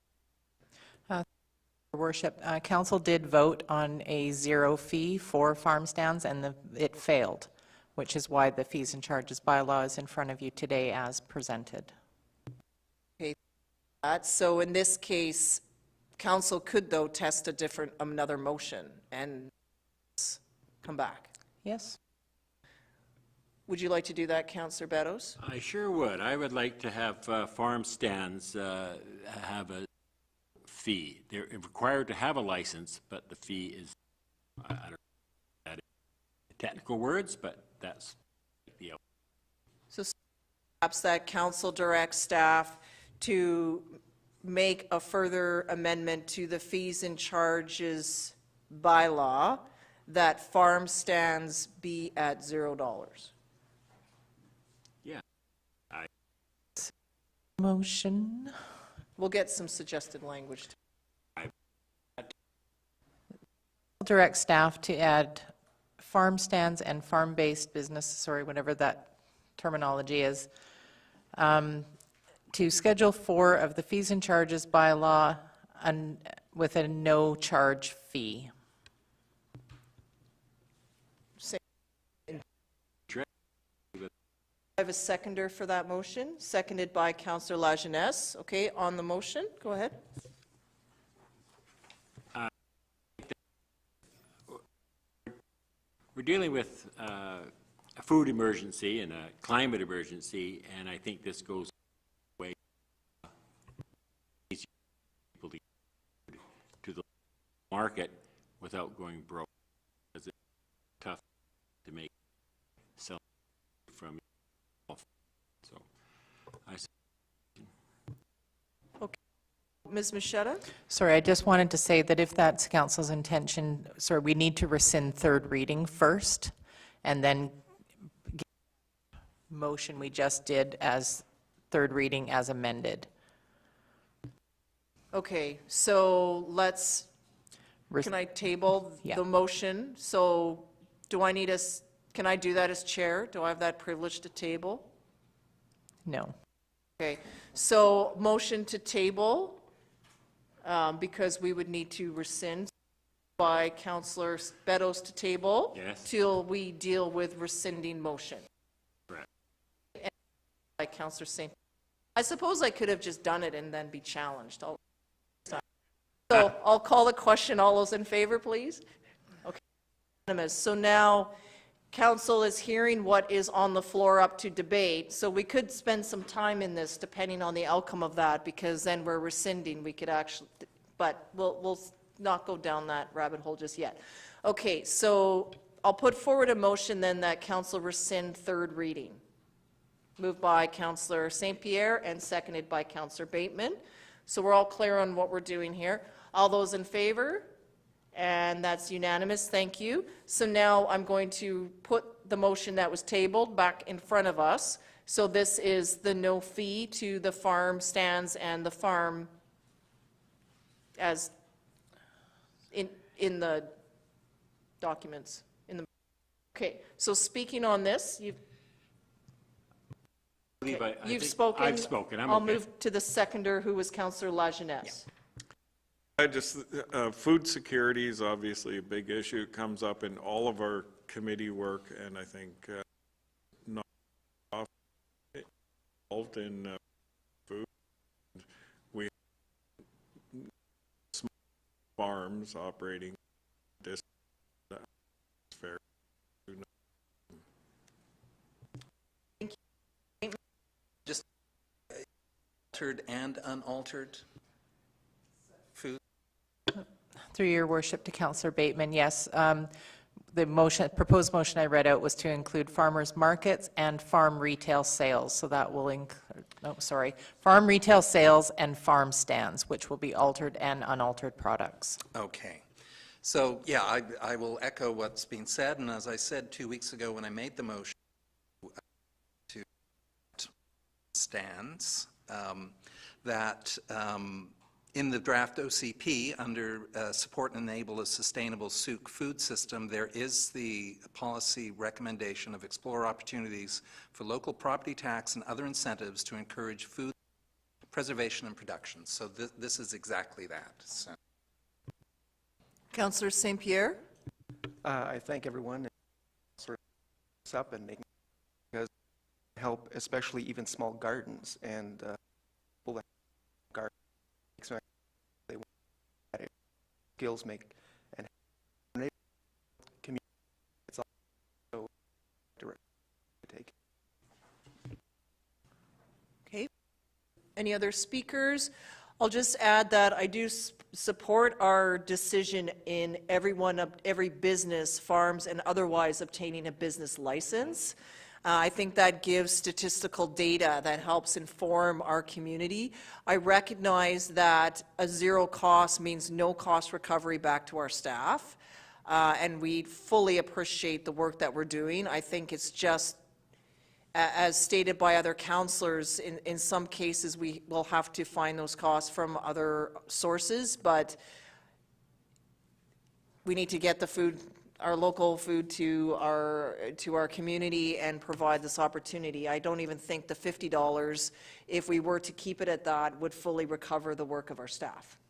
F: Your Worship, council did vote on a zero fee for farm stands, and it failed, which is why the fees and charges bylaw is in front of you today as presented.
A: Okay, so in this case, council could, though, test another motion and come back.
F: Yes.
A: Would you like to do that, Councillor Beddoes?
J: I sure would. I would like to have farm stands have a fee. They're required to have a license, but the fee is, I don't know, technical words, but that's the outcome.
A: So perhaps that council directs staff to make a further amendment to the fees and charges bylaw that farm stands be at $0.
J: Yeah.
F: Motion.
A: We'll get some suggested language.
F: Direct staff to add farm stands and farm-based business, sorry, whatever that terminology is, to Schedule 4 of the fees and charges bylaw with a no-charge fee.
A: I have a seconder for that motion, seconded by Councillor Lajeunesse. Okay, on the motion, go ahead.
J: We're dealing with a food emergency and a climate emergency, and I think this goes way easier for people to the market without going broke, because it's tough to make sell from. So,
A: Okay, Ms. Machetta?
F: Sorry, I just wanted to say that if that's council's intention, sorry, we need to rescind third reading first, and then motion we just did as third reading as amended.
A: Okay, so let's, can I table the motion? So do I need can I do that as chair? Do I have that privilege to table?
F: No.
A: Okay, so motion to table, because we would need to rescind by Councillor Beddoes to table.
J: Yes.
A: Till we deal with rescinding motion.
J: Correct.
A: And by Councillor St. I suppose I could have just done it and then be challenged. So I'll call the question. All those in favor, please? Okay. So now council is hearing what is on the floor up to debate, so we could spend some time in this depending on the outcome of that, because then we're rescinding, we could actually, but we'll not go down that rabbit hole just yet. Okay, so I'll put forward a motion then that council rescind third reading. Moved by Councillor St. Pierre and seconded by Councillor Bateman. So we're all clear on what we're doing here. All those in favor? And that's unanimous, thank you. So now I'm going to put the motion that was tabled back in front of us. So this is the no fee to the farm stands and the farm as in the documents. Okay, so speaking on this, you've spoken.
J: I've spoken. I'm
A: I'll
J: okay.
A: move to the seconder, who was Councillor Lajeunesse.
D: Food security is obviously a big issue. It comes up in all of our committee work, and I think not often involved in food. We have small farms operating this fair.
G: Just altered and unaltered food?
F: Through your worship to Councillor Bateman, yes. The proposed motion I read out was to include farmers markets and farm retail sales. So that will include, farm retail sales and farm stands, which will be altered and unaltered products.
G: Okay. So, yeah, I will echo what's been said, and as I said 2 weeks ago when I made the motion, to stands, that in the draft OCP, under support and enable a sustainable Souk food system, there is the policy recommendation of explore opportunities for local property tax and other incentives to encourage food preservation and production. So this is exactly that. So.
A: Councillor St. Pierre?
I: I thank everyone for this up and making because help, especially even small gardens and people that garden they want that skills make and community. It's also direct to take.
A: Okay. Any other speakers? I'll just add that I do support our decision in every business, farms, and otherwise obtaining a business license. I think that gives statistical data that helps inform our community. I recognize that a zero cost means no cost recovery back to our staff, and we fully appreciate the work that we're doing. I think it's just, as stated by other councillors, in some cases we will have to find those costs from other sources, but we need to get the food, our local food, to our community and provide this opportunity. I don't even think the $50, if we were to keep it at that, would fully recover the work of our staff.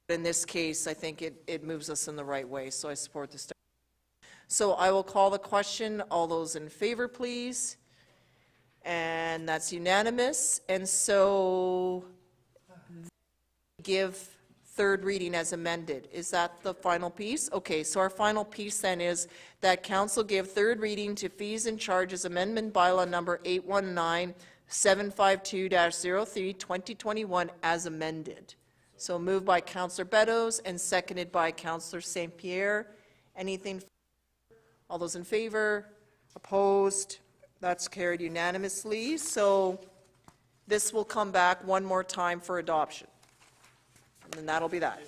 A: In this case, I think it moves us in the right way, so I support the staff. So I will call the question. All those in favor, please. And that's unanimous. And so give third reading as amended. Is that the final piece? Okay, so our final piece then is that council give third reading to fees and charges amendment bylaw number 819-752-03, 2021 as amended. So moved by Councillor Beddoes and seconded by Councillor St. Pierre. Anything? All those in favor? Opposed? That's carried unanimously. So this will come back one more time for adoption. And then that'll be that.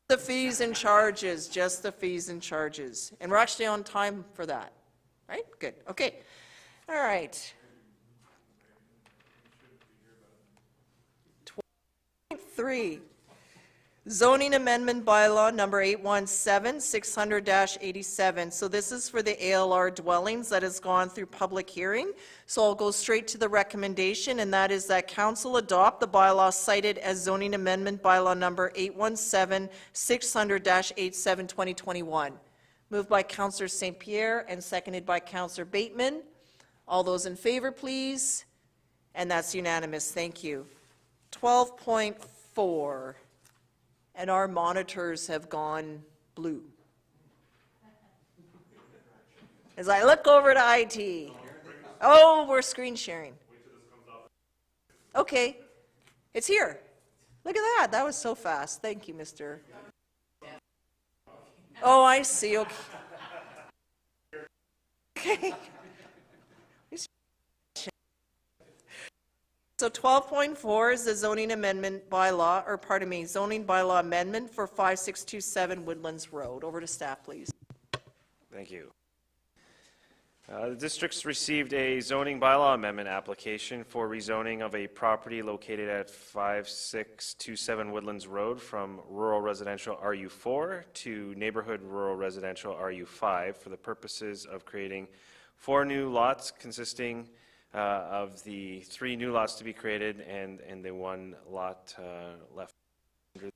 A: The fees and charges, just the fees and charges. And we're actually on time for that, right? Good, okay. All right. 3. Zoning amendment bylaw number 817-600-87. So this is for the ALR dwellings that has gone through public hearing. So I'll go straight to the recommendation, and that is that council adopt the bylaw cited as zoning amendment bylaw number 817-600-87 2021. Moved by Councillor St. Pierre and seconded by Councillor Bateman. All those in favor, please. And that's unanimous. Thank you. 12.4. And our monitors have gone blue. As I look over to IT. Oh, we're screen sharing. Okay, it's here. Look at that. That was so fast. Thank you, Mr. Oh, I see. Okay. Okay. So 12.4 is the zoning amendment bylaw, or pardon me, zoning bylaw amendment for 5627 Woodlands Road. Over to staff, please.
B: Thank you. The district's received a zoning bylaw amendment application for rezoning of a property located at 5627 Woodlands Road from rural residential RU4 to neighborhood rural residential RU5 for the purposes of creating 4 new lots consisting of the 3 new lots to be created and the 1 lot left under the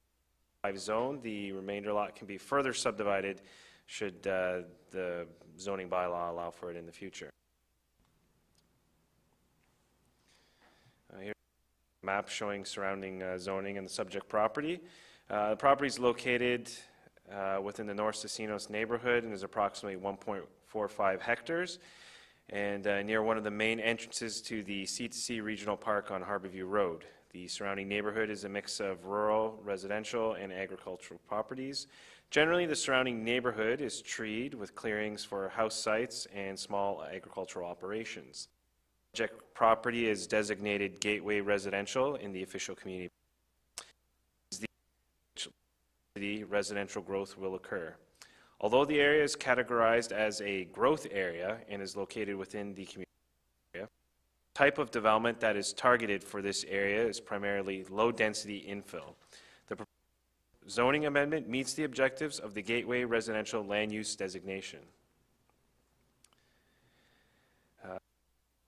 B: 5 zone. The remainder lot can be further subdivided should the zoning bylaw allow for it in the future. Here's a map showing surrounding zoning and the subject property. The property is located within the North Casinos neighborhood and is approximately 1.45 hectares. And near one of the main entrances to the C2C Regional Park on Harborview Road. The surrounding neighborhood is a mix of rural, residential, and agricultural properties. Generally, the surrounding neighborhood is treed with clearings for house sites and small agricultural operations. The subject property is designated Gateway Residential in the official community. residential growth will occur. Although the area is categorized as a growth area and is located within the community area, the type of development that is targeted for this area is primarily low-density infill. The zoning amendment meets the objectives of the Gateway Residential Land Use Designation.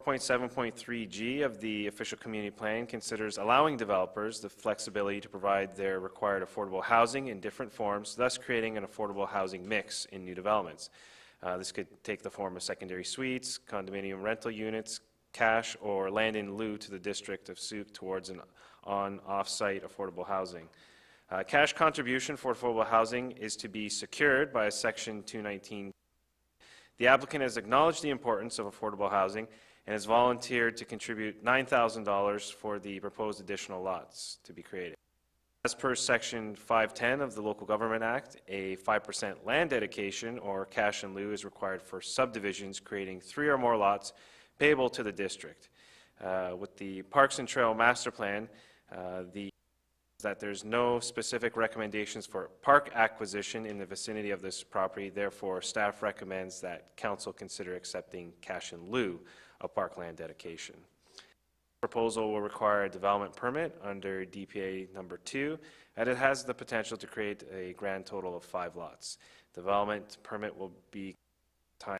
B: 7.3G of the official community plan considers allowing developers the flexibility to provide their required affordable housing in different forms, thus creating an affordable housing mix in new developments. This could take the form of secondary suites, condominium rental units, cash, or land in lieu to the district of suit towards an on-off-site affordable housing. Cash contribution for affordable housing is to be secured by a Section 219. The applicant has acknowledged the importance of affordable housing and has volunteered to contribute $9,000 for the proposed additional lots to be created. As per Section 510 of the Local Government Act, a 5% land dedication or cash in lieu is required for subdivisions creating 3 or more lots payable to the district. With the Parks and Trail Master Plan, that there's no specific recommendations for park acquisition in the vicinity of this property. Therefore, staff recommends that council consider accepting cash in lieu of parkland dedication. Proposal will require a development permit under DPA number 2, and it has the potential to create a grand total of 5 lots. Development permit will be time.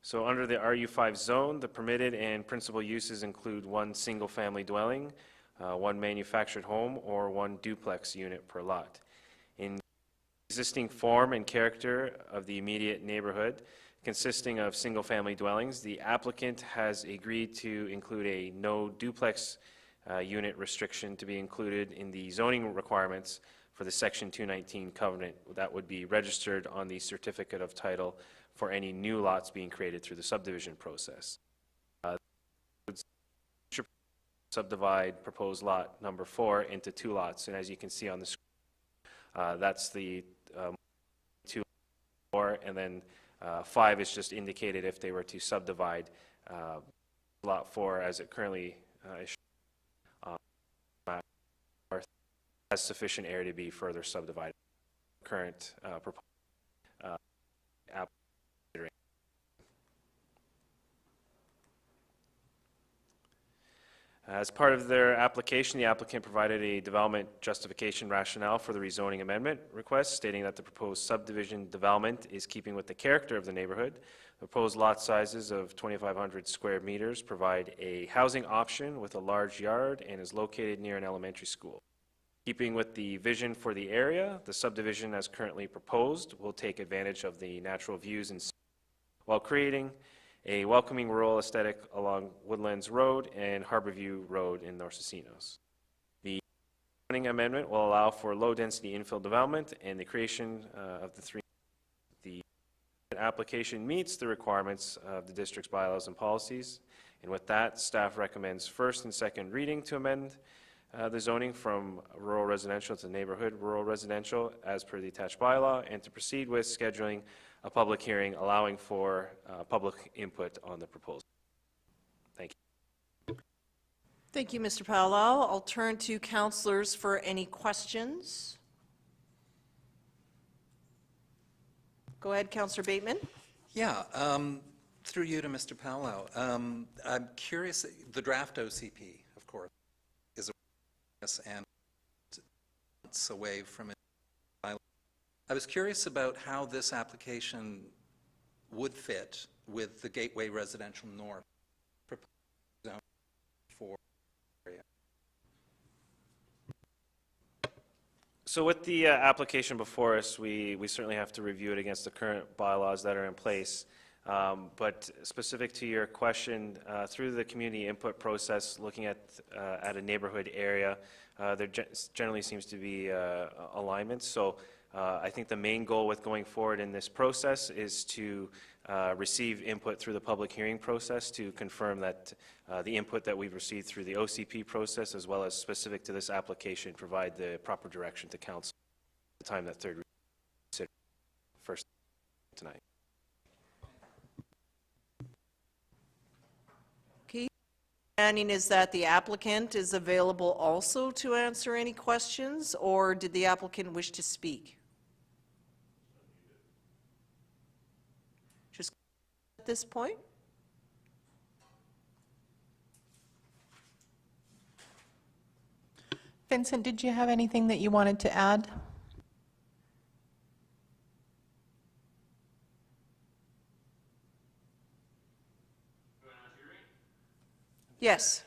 B: So under the RU5 zone, the permitted and principal uses include 1 single-family dwelling, 1 manufactured home, or 1 duplex unit per lot. In existing form and character of the immediate neighborhood, consisting of single-family dwellings, the applicant has agreed to include a no duplex unit restriction to be included in the zoning requirements for the Section 219 covenant that would be registered on the certificate of title for any new lots being created through the subdivision process. Subdivide proposed lot number 4 into 2 lots, and as you can see on the screen, that's the 2, 4, and then 5 is just indicated if they were to subdivide lot 4 as it currently is, has sufficient area to be further subdivided. Current proposed As part of their application, the applicant provided a development justification rationale for the rezoning amendment request, stating that the proposed subdivision development is keeping with the character of the neighborhood. The proposed lot sizes of 2,500 square meters provide a housing option with a large yard and is located near an elementary school. Keeping with the vision for the area, the subdivision as currently proposed will take advantage of the natural views and while creating a welcoming rural aesthetic along Woodlands Road and Harborview Road in North Casinos. The zoning amendment will allow for low-density infill development and the creation of the 3. The application meets the requirements of the district's bylaws and policies, and with that, staff recommends first and second reading to amend the zoning from rural residential to neighborhood rural residential as per the attached bylaw, and to proceed with scheduling a public hearing allowing for public input on the proposal. Thank you.
A: Thank you, Mr. Paulau. I'll turn to councillors for any questions. Go ahead, Councillor Bateman.
G: Yeah, through you to Mr. Paulau. I'm curious, the draft OCP, of course, is a and months away from it. I was curious about how this application would fit with the Gateway Residential North zone for area.
B: So with the application before us, we certainly have to review it against the current bylaws that are in place. But specific to your question, through the community input process, looking at a neighborhood area, there generally seems to be alignment. So I think the main goal with going forward in this process is to receive input through the public hearing process to confirm that the input that we've received through the OCP process, as well as specific to this application, provide the proper direction to council at the time that third reading first tonight.
A: understanding is that the applicant is available also to answer any questions, or did the applicant wish to speak? Just at this point?
F: Vincent, did you have anything that you wanted to add?
A: Yes.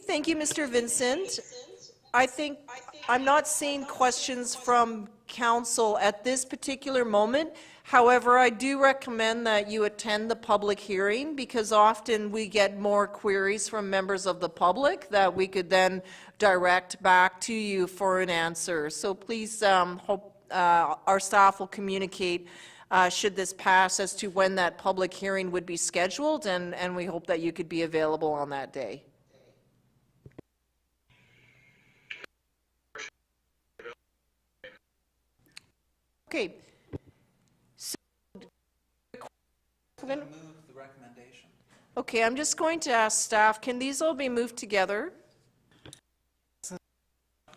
A: Thank you, Mr. Vincent. I think I'm not seeing questions from council at this particular moment. However, I do recommend that you attend the public hearing, because often we get more queries from members of the public that we could then direct back to you for an answer. So please hope our staff will communicate should this pass as to when that public hearing would be scheduled, and we hope that you could be available on that day. Okay. So,
G: Move the recommendation.
A: okay, I'm just going to ask staff, can these all be moved together?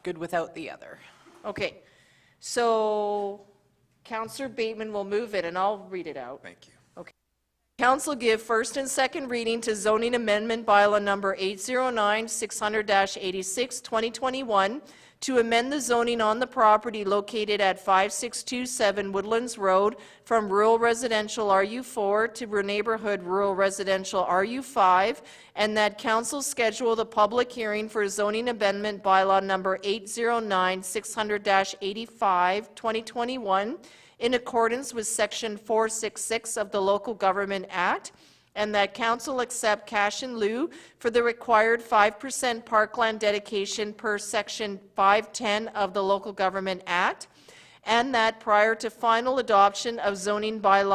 A: Good without the other. Okay, so Councillor Bateman will move it, and I'll read it out.
G: Thank you.
A: Okay. Council give first and second reading to zoning amendment bylaw number 809-600-86, 2021, to amend the zoning on the property located at 5627 Woodlands Road from rural residential RU4 to neighborhood rural residential RU5, and that council schedule the public hearing for zoning amendment bylaw number 809-600-85, 2021, in accordance with section 466 of the Local Government Act, and that council accept cash in lieu for the required 5% parkland dedication per section 510 of the Local Government Act, and that prior to final adoption of zoning amendment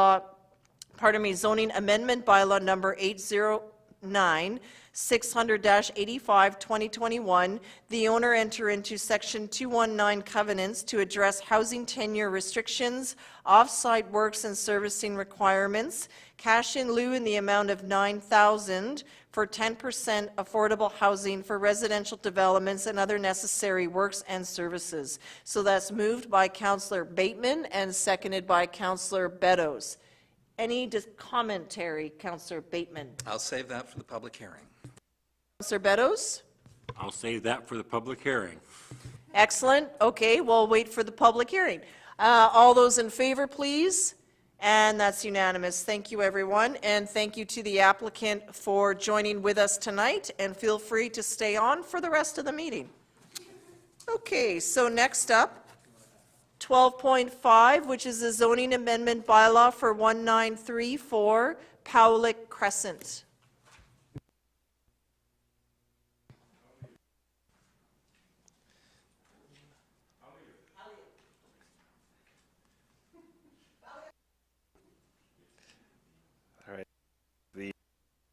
A: bylaw number 809-600-85, 2021, the owner enter into section 219 covenants to address housing tenure restrictions, off-site works and servicing requirements, cash in lieu in the amount of $9,000 for 10% affordable housing for residential developments and other necessary works and services. So that's moved by Councillor Bateman and seconded by Councillor Beddoes. Any commentary, Councillor Bateman?
G: I'll save that for the public hearing.
A: Councillor Beddoes?
J: I'll save that for the public hearing.
A: Excellent. Okay, we'll wait for the public hearing. All those in favor, please? And that's unanimous. Thank you, everyone, and thank you to the applicant for joining with us tonight, and feel free to stay on for the rest of the meeting. Okay, so next up, 12.5, which is the zoning amendment bylaw for 1934 Powlick Crescent.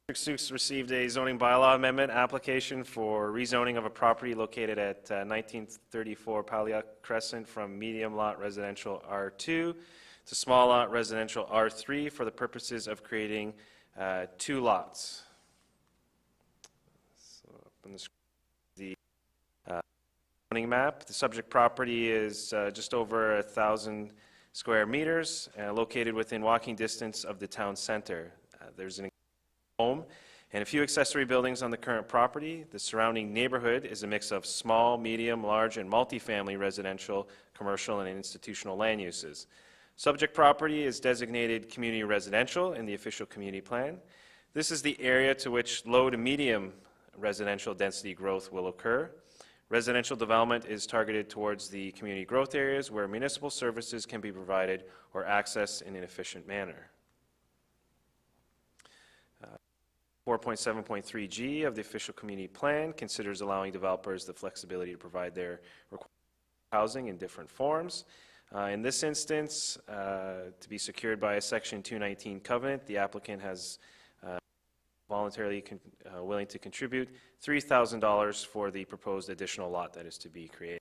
B: District 6 received a zoning bylaw amendment application for rezoning of a property located at 1934 Powlick Crescent from medium lot residential R2 to small lot residential R3 for the purposes of creating 2 lots. So up on the screen, the zoning map. The subject property is just over 1,000 square meters, located within walking distance of the town center. There's an home and a few accessory buildings on the current property. The surrounding neighborhood is a mix of small, medium, large, and multifamily residential, commercial, and institutional land uses. Subject property is designated community residential in the official community plan. This is the area to which low to medium residential density growth will occur. Residential development is targeted towards the community growth areas where municipal services can be provided or accessed in an efficient manner. 4.7.3G of the official community plan considers allowing developers the flexibility to provide their required housing in different forms. In this instance, to be secured by a Section 219 covenant, the applicant has voluntarily willing to contribute $3,000 for the proposed additional lot that is to be created.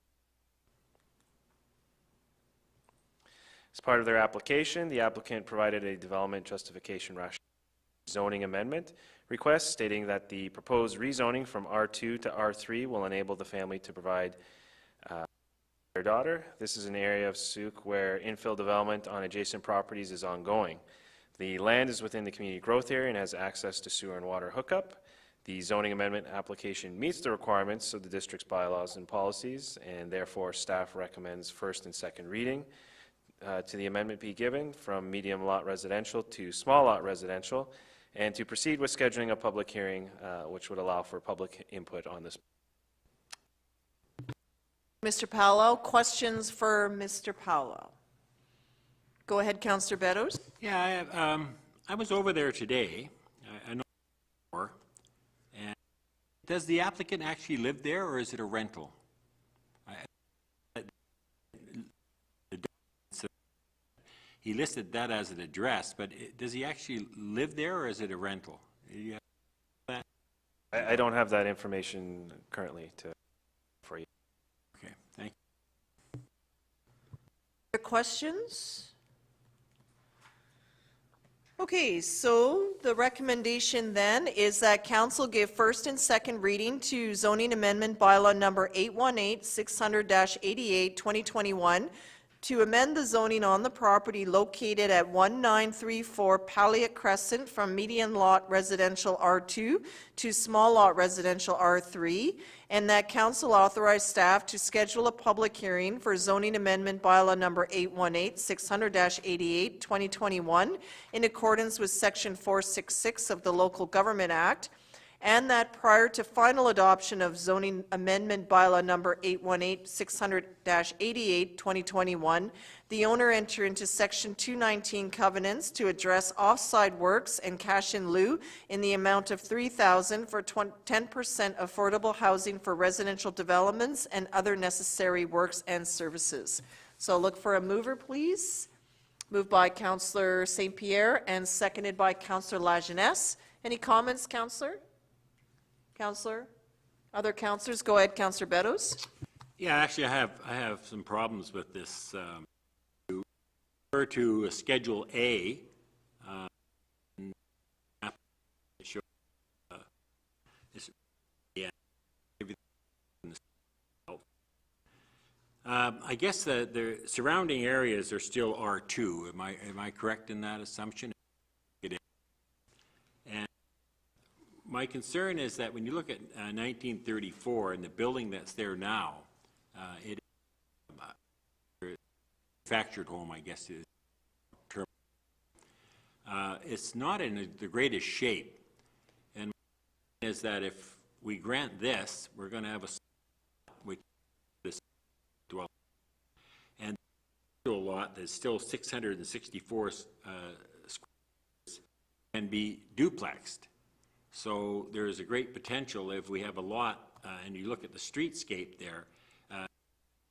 B: As part of their application, the applicant provided a development justification rationale zoning amendment request stating that the proposed rezoning from R2 to R3 will enable the family to provide their daughter. This is an area of Sooke where infill development on adjacent properties is ongoing. The land is within the community growth area and has access to sewer and water hookup. The zoning amendment application meets the requirements of the district's bylaws and policies, and therefore staff recommends first and second reading to the amendment be given from medium lot residential to small lot residential, and to proceed with scheduling a public hearing which would allow for public input on this.
A: Mr. Paulo, questions for Mr. Paulo? Go ahead, Councillor Beddoes.
J: Yeah, I was over there today. I know more. And does the applicant actually live there, or is it a rental? He listed that as an address, but does he actually live there, or is it a rental?
B: I don't have that information currently for you.
J: Okay, thank you.
A: Other questions? Okay, so the recommendation then is that council give first and second reading to zoning amendment bylaw number 818-600-88, 2021, to amend the zoning on the property located at 1934 Palliot Crescent from median lot residential R2 to small lot residential R3, and that council authorize staff to schedule a public hearing for zoning amendment bylaw number 818-600-88, 2021, in accordance with section 466 of the Local Government Act, and that prior to final adoption of zoning amendment bylaw number 818-600-88, 2021, the owner enter into section 219 covenants to address off-site works and cash in lieu in the amount of $3,000 for 10% affordable housing for residential developments and other necessary works and services. So look for a mover, please. Moved by Councillor St. Pierre and seconded by Councillor Lajeunesse. Any comments, Councillor? Councillor? Other councillors? Go ahead, Councillor Beddoes.
J: Yeah, actually, I have some problems with this. To refer to Schedule A, I guess the surrounding areas are still R2. Am I correct in that assumption? It is. And my concern is that when you look at 1934 and the building that's there now, it is a manufactured home, I guess is the term. It's not in the greatest shape. And my question is that if we grant this, we're going to have a which this dwelling. And a lot that's still 664 square can be duplexed. So there is a great potential if we have a lot, and you look at the streetscape there,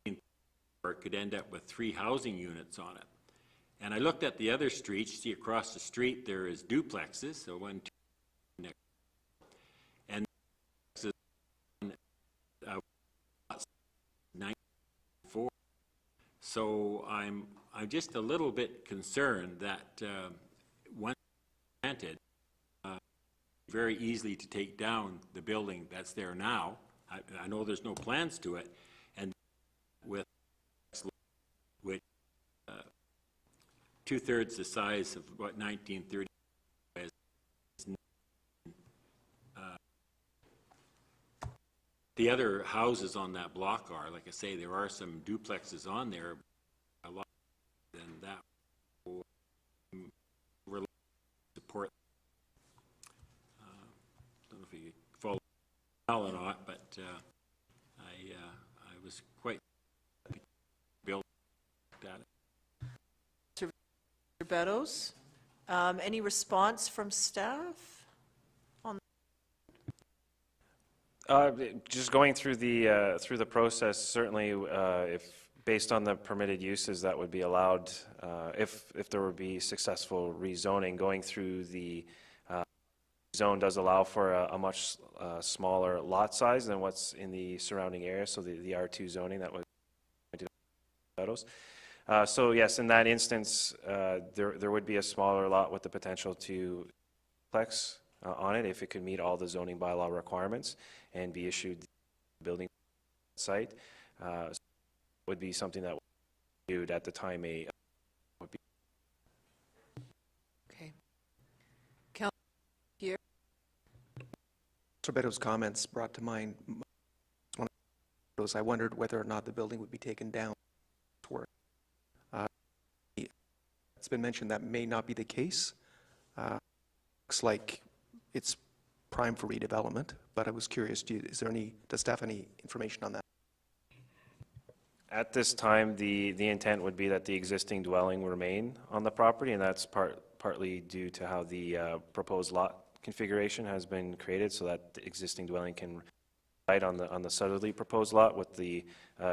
J: it could end up with 3 housing units on it. And I looked at the other streets. See, across the street there is duplexes, so 1, 2, next, and 94. So I'm just a little bit concerned that once granted, very easily to take down the building that's there now. I know there's no plans to it, and with which 2/3 the size of what 1930 is. The other houses on that block are, like I say, there are some duplexes on there, a lot, and that will really support. Don't know if you follow well or not, but I was quite built at it.
A: Mr. Beddoes, any response from staff?
B: Just going through the process, certainly if based on the permitted uses that would be allowed, if there would be successful rezoning, going through the zone does allow for a much smaller lot size than what's in the surrounding area, so the R2 zoning that was photos. So yes, in that instance, there would be a smaller lot with the potential to complex on it if it could meet all the zoning bylaw requirements and be issued building site. Would be something that would be viewed at the time would be.
A: Okay. Councillor Pierre?
I: Councillor Beto's comments brought to mind one of those. I wondered whether or not the building would be taken down. It's been mentioned that may not be the case. Looks like it's prime for redevelopment, but I was curious, does staff have any information on that?
B: At this time, the intent would be that the existing dwelling remain on the property, and that's partly due to how the proposed lot configuration has been created, so that the existing dwelling can reside on the southerly proposed lot, with the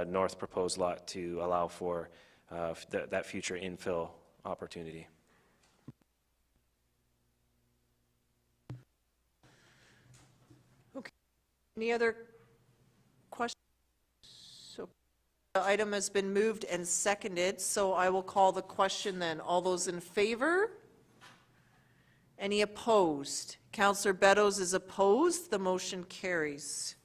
B: north proposed lot to allow for that future infill opportunity.
A: Okay. Any other questions? The item has been moved and seconded, so I will call the question then. All those in favor? Any opposed? Councillor Beddoes is opposed. The motion carries.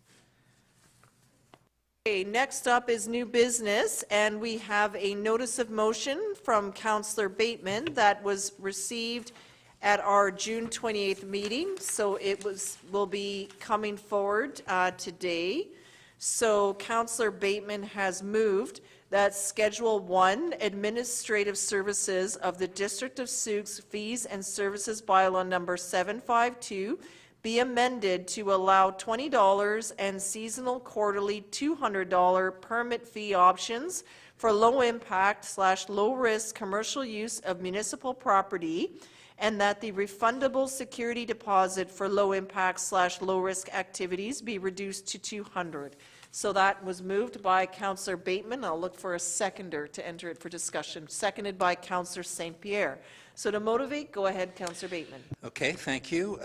A: Okay, next up is new business, and we have a notice of motion from Councillor Bateman that was received at our June 28th meeting, so it will be coming forward today. So Councillor Bateman has moved that Schedule 1 Administrative Services of the District of Sault's Fees and Services Bylaw number 752 be amended to allow $20 and seasonal quarterly $200 permit fee options for low-impact/low-risk commercial use of municipal property, and that the refundable security deposit for low-impact/low-risk activities be reduced to $200. So that was moved by Councillor Bateman. I'll look for a seconder to enter it for discussion. Seconded by Councillor St. Pierre. So to motivate, go ahead, Councillor Bateman.
G: Okay, thank you.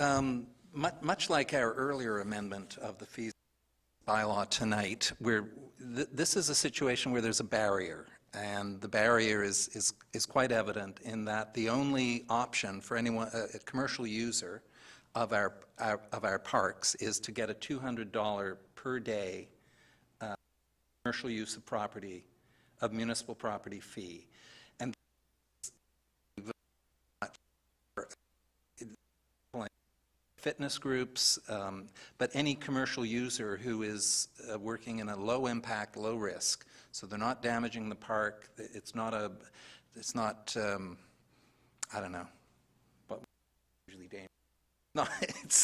G: Much like our earlier amendment of the fees bylaw tonight, this is a situation where there's a barrier, and the barrier is quite evident in that the only option for anyone, a commercial user of our parks, is to get a $200 per day commercial use of property, of municipal property fee. And fitness groups, but any commercial user who is working in a low impact, low risk, so they're not damaging the park, it's not I don't know, what usually dangerous. No, it's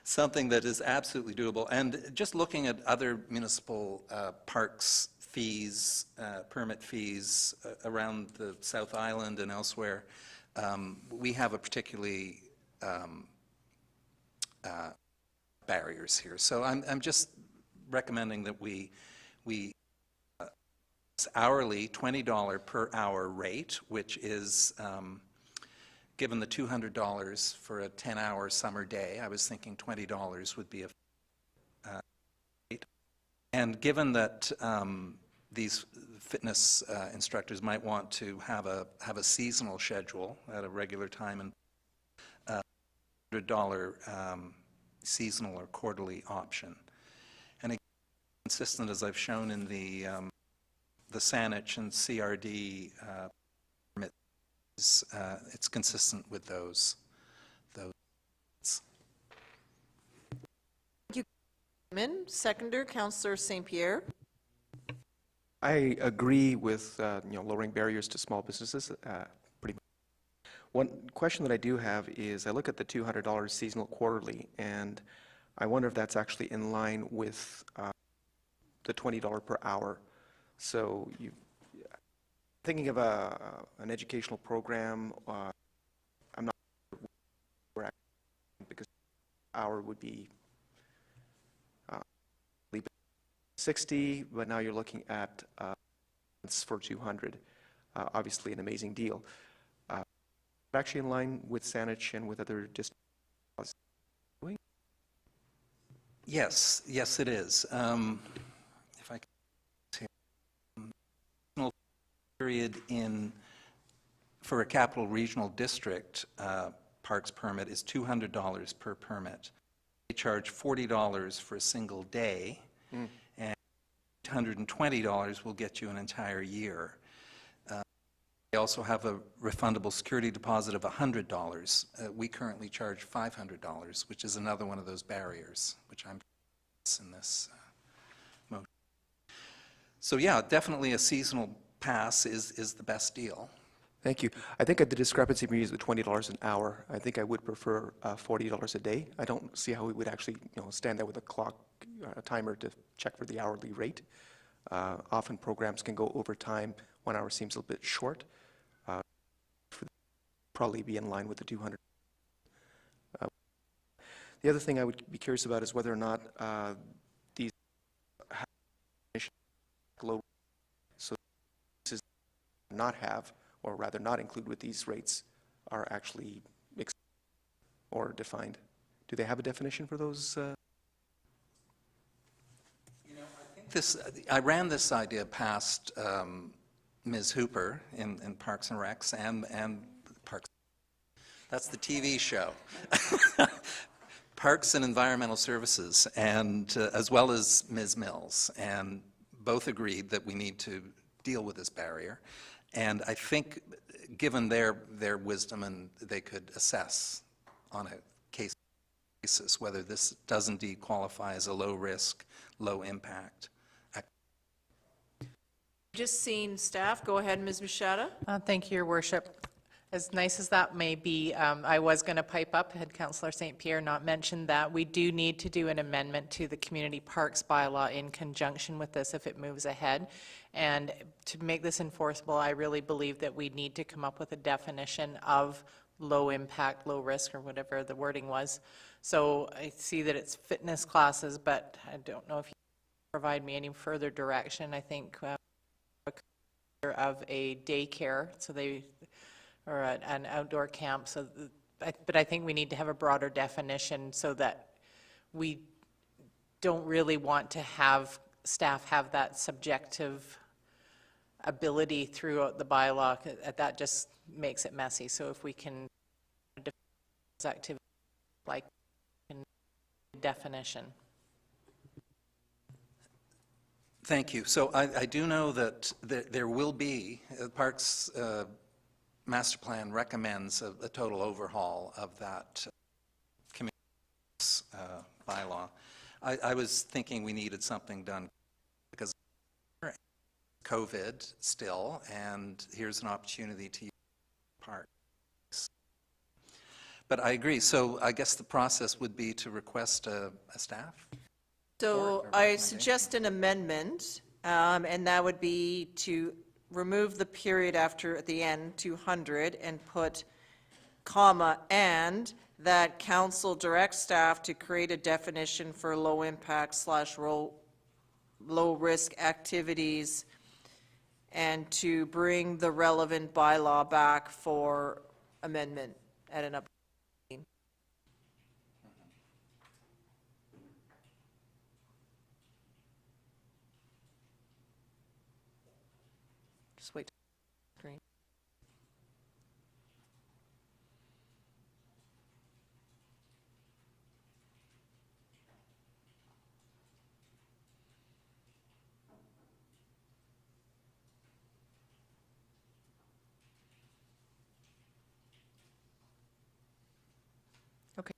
G: something that is absolutely doable. And just looking at other municipal parks fees, permit fees around the South Island and elsewhere, we have a particularly barriers here. So I'm just recommending that we hourly $20 per hour rate, which is given the $200 for a 10-hour summer day. I was thinking $20 would be a rate. And given that these fitness instructors might want to have a seasonal schedule at a regular time, and $100 seasonal or quarterly option. And again, consistent, as I've shown in the Saanich and CRD permits, it's consistent with those.
A: Thank you, Seconder, Councillor St. Pierre.
I: I agree with lowering barriers to small businesses. Pretty much. One question that I do have is, I look at the $200 seasonal quarterly, and I wonder if that's actually in line with the $20 per hour. So thinking of an educational program, I'm not sure because hour would be 60, but now you're looking at It's for 200. Obviously an amazing deal. Actually in line with Saanich and with other districts.
G: Yes, yes, it is. If I can, period for a capital regional district parks permit is $200 per permit. They charge $40 for a single day, and $120 will get you an entire year. They also have a refundable security deposit of $100. We currently charge $500, which is another one of those barriers, which I'm in this motion. So yeah, definitely a seasonal pass is the best deal.
I: Thank you. I think the discrepancy for me is the $20 an hour. I think I would prefer $40 a day. I don't see how we would actually, stand there with a clock, a timer to check for the hourly rate. Often programs can go over time. 1 hour seems a little bit short. Probably be in line with the 200. The other thing I would be curious about is whether or not these low, so this is not have, or rather not include with these rates, are actually or defined. Do they have a definition for those?
G: I ran this idea past Ms. Hooper in Parks and Recs and Parks. That's the TV show. Parks and Environmental Services, and as well as Ms. Mills, and both agreed that we need to deal with this barrier. And I think, given their wisdom, and they could assess on a case basis whether this does indeed qualify as a low risk, low impact.
A: Just seen staff. Go ahead, Ms. Machada.
F: Thank you, Your Worship. As nice as that may be, I was going to pipe up, had Councillor St. Pierre not mentioned that. We do need to do an amendment to the Community Parks bylaw in conjunction with this if it moves ahead. And to make this enforceable, I really believe that we need to come up with a definition of low impact, low risk, or whatever the wording was. So I see that it's fitness classes, but I don't know if you can provide me any further direction. I think of a daycare, so they, or an outdoor camp. So, but I think we need to have a broader definition so that we don't really want to have staff have that subjective ability throughout the bylaw. That just makes it messy. So if we can define activity like definition.
G: Thank you. So I do know that there will be, Parks Master Plan recommends a total overhaul of that community bylaw. I was thinking we needed something done because COVID still, and here's an opportunity to use parks. But I agree. So I guess the process would be to request a staff?
A: So I suggest an amendment, and that would be to remove the period after, at the end, 200, and put comma, and that council directs staff to create a definition for low impact / low risk activities, and to bring the relevant bylaw back for amendment at an upcoming. Just wait. Green. Okay.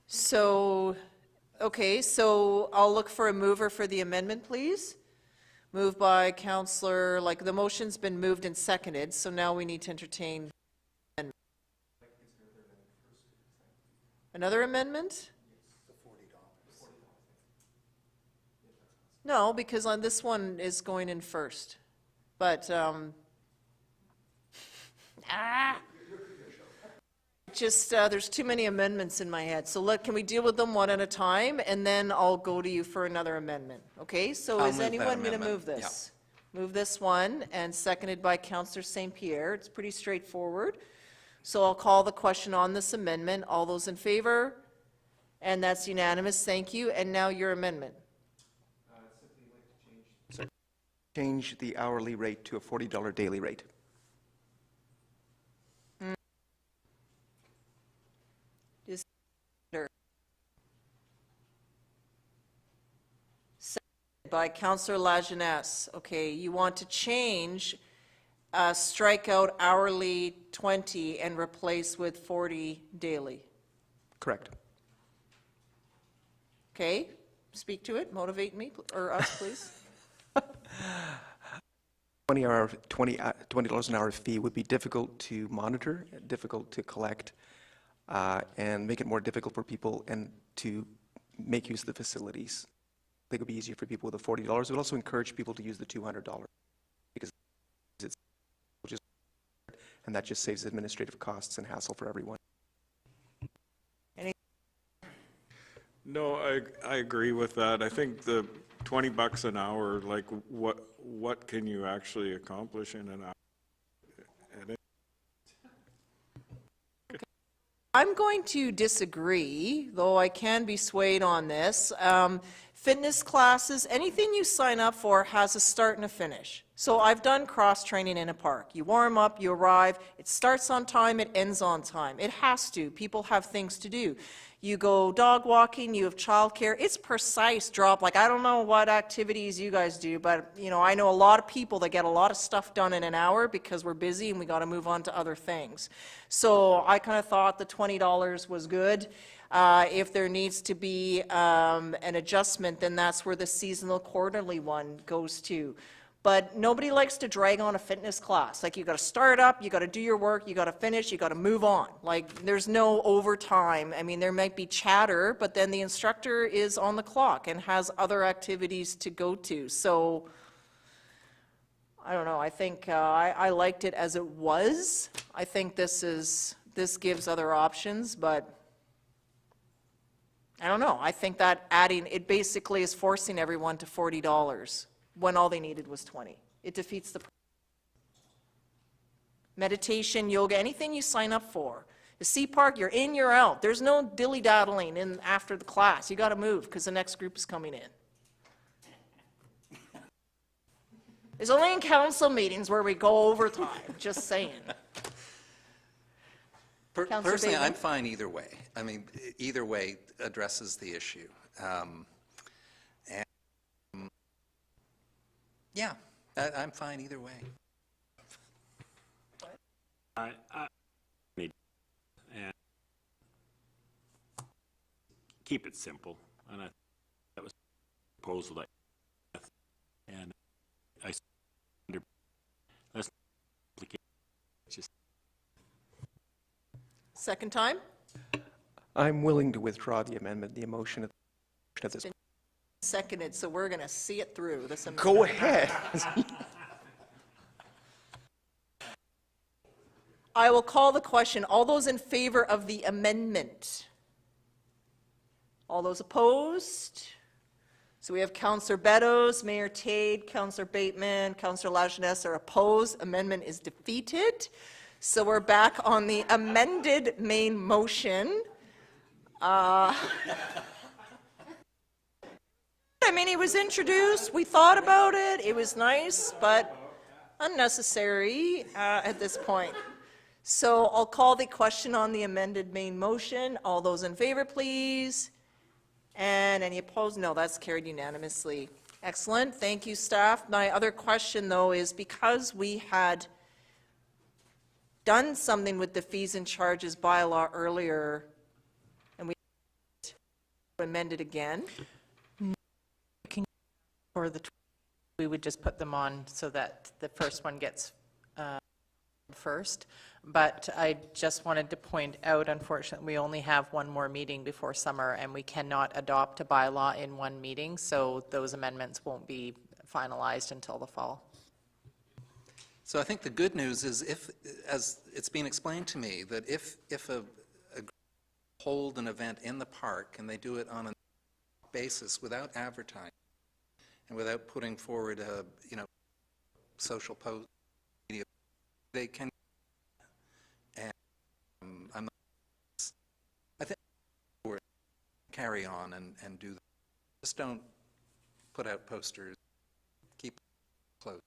A: So, okay, so I'll look for a mover for the amendment, please. Moved by Councillor, like the motion's been moved and seconded, so now we need to entertain another amendment? No, because on this one is going in first, but, just, there's too many amendments in my head. So can we deal with them one at a time, and then I'll go to you for another amendment, okay? So
G: I'll
A: is
G: move that
A: anyone going to
G: amendment.
A: move this? Move this one, and seconded by Councillor St. Pierre. It's pretty straightforward. So I'll call the question on this amendment. All those in favor? And that's unanimous, thank you. And now your amendment.
I: Change the hourly rate to a $40 daily rate.
A: By Councillor Lajeunesse. Okay, you want to change, strike out hourly 20 and replace with 40 daily.
I: Correct.
A: Okay, speak to it, motivate me, or us, please.
I: $20 an hour fee would be difficult to monitor, difficult to collect, and make it more difficult for people and to make use of the facilities. I think it would be easier for people with the $40. It would also encourage people to use the $200 because it's just, and that just saves administrative costs and hassle for everyone.
D: No, I agree with that. I think the $20 an hour, like what can you actually accomplish in an hour?
A: I'm going to disagree, though I can be swayed on this. Fitness classes, anything you sign up for has a start and a finish. So I've done cross-training in a park. You warm up, you arrive, it starts on time, it ends on time. It has to. People have things to do. You go dog walking, you have childcare. It's precise drop. Like, I don't know what activities you guys do, but, you know, I know a lot of people that get a lot of stuff done in an hour because we're busy and we got to move on to other things. So I kind of thought the $20 was good. If there needs to be an adjustment, then that's where the seasonal quarterly one goes to. But nobody likes to drag on a fitness class. Like, you got to start up, you got to do your work, you got to finish, you got to move on. Like, there's no overtime. I mean, there might be chatter, but then the instructor is on the clock and has other activities to go to. So I don't know. I think I liked it as it was. I think this gives other options, but I don't know. I think that adding, it basically is forcing everyone to $40 when all they needed was 20. It defeats the meditation, yoga, anything you sign up for. The Sea Park, you're in, you're out. There's no dilly-daddling in after the class. You got to move because the next group is coming in. It's only in council meetings where we go overtime, just saying.
G: Personally, I'm fine either way. I mean, either way addresses the issue. Yeah, I'm fine either way.
J: And keep it simple, and that was a proposal that, and I let's just
A: Second time?
I: I'm willing to withdraw the amendment, the motion of this.
A: Seconded, so we're going to see it through. This
I: Go ahead.
A: I will call the question. All those in favor of the amendment? All those opposed? So we have Councillor Beddoes, Mayor Tade, Councillor Bateman, Councillor Lajeunesse are opposed. Amendment is defeated. So we're back on the amended main motion. I mean, it was introduced, we thought about it, it was nice, but unnecessary at this point. So I'll call the question on the amended main motion. All those in favor, please. And any opposed? No, that's carried unanimously. Excellent, thank you, staff. My other question, though, is because we had done something with the fees and charges bylaw earlier, and we amended again.
F: For the, we would just put them on so that the first one gets first. But I just wanted to point out, unfortunately, we only have one more meeting before summer, and we cannot adopt a bylaw in one meeting, so those amendments won't be finalized until the fall.
G: So I think the good news is if, as it's been explained to me, that if hold an event in the park and they do it on a basis without advertising and without putting forward a, social post, media, they can, and I'm not, I think we're carry on and do that. Just don't put out posters, keep it closed.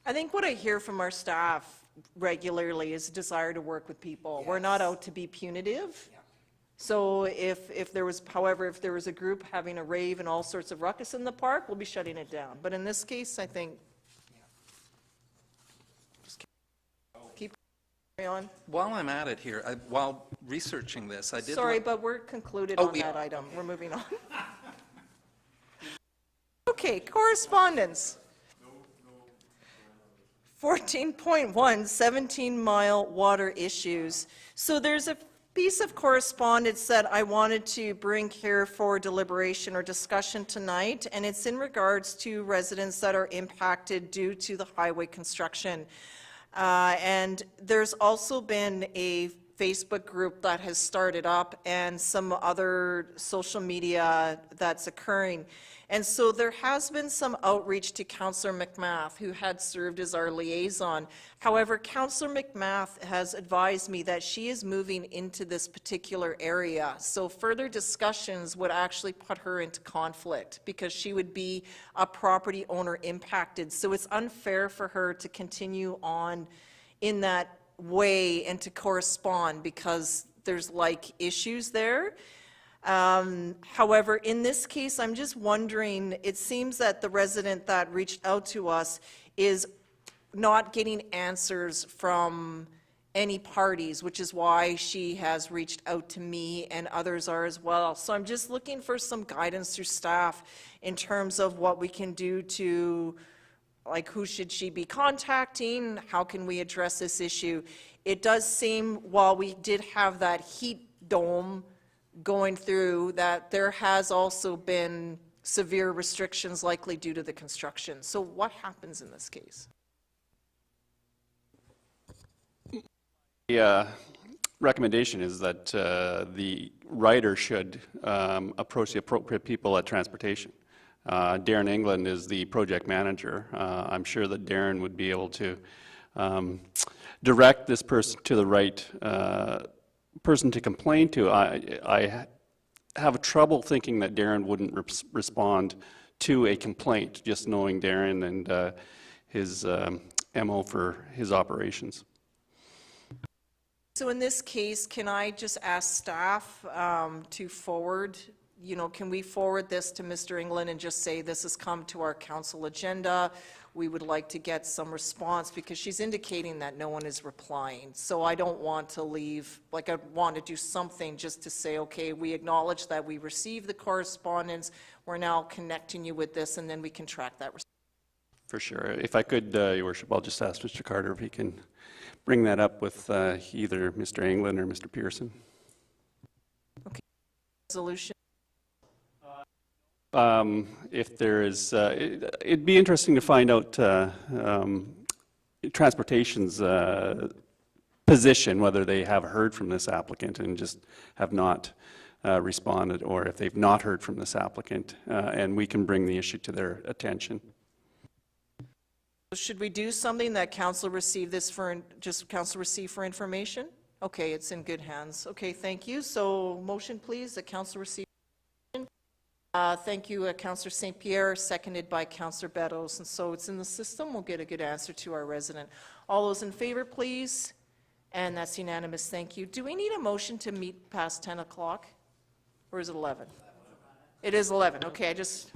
A: I think what I hear from our staff regularly is a desire to work with people. We're not out to be punitive. So if there was, however, if there was a group having a rave and all sorts of ruckus in the park, we'll be shutting it down. But in this case, I think, just keep on.
G: While I'm at it here, while researching this, I did.
A: Sorry, but we're concluded on that item. We're moving on. Okay, correspondence. 14.1, 17-mile water issues. So there's a piece of correspondence that I wanted to bring here for deliberation or discussion tonight, and it's in regards to residents that are impacted due to the highway construction. And there's also been a Facebook group that has started up and some other social media that's occurring. And so there has been some outreach to Councillor McMath, who had served as our liaison. However, Councillor McMath has advised me that she is moving into this particular area. So further discussions would actually put her into conflict because she would be a property owner impacted. So it's unfair for her to continue on in that way and to correspond because there's like issues there. However, in this case, I'm just wondering, it seems that the resident that reached out to us is not getting answers from any parties, which is why she has reached out to me and others are as well. So I'm just looking for some guidance through staff in terms of what we can do to, like, who should she be contacting? How can we address this issue? It does seem, while we did have that heat dome going through, that there has also been severe restrictions likely due to the construction. So what happens in this case?
K: The recommendation is that the writer should approach the appropriate people at transportation. Darren England is the project manager. I'm sure that Darren would be able to direct this person to the right person to complain to. I have trouble thinking that Darren wouldn't respond to a complaint, just knowing Darren and his MO for his operations.
A: So in this case, can I just ask staff to forward, can we forward this to Mr. England and just say this has come to our council agenda? We would like to get some response because she's indicating that no one is replying. So I don't want to leave, like, I want to do something just to say, okay, we acknowledge that we received the correspondence. We're now connecting you with this, and then we can track that.
K: For sure. If I could, Your Worship, I'll just ask Mr. Carter if he can bring that up with either Mr. England or Mr. Pearson.
A: Okay. Resolution.
K: If there is, it'd be interesting to find out transportation's position, whether they have heard from this applicant and just have not responded, or if they've not heard from this applicant, and we can bring the issue to their attention.
A: Should we do something that council receive this for, just council receive for information? Okay, it's in good hands. Okay, thank you. So motion please, that council receive. Thank you, Councillor St. Pierre, seconded by Councillor Beddoes. And so it's in the system. We'll get a good answer to our resident. All those in favor, please. And that's unanimous. Thank you. Do we need a motion to meet past 10 o'clock? Or is it 11? It is 11. Okay, I just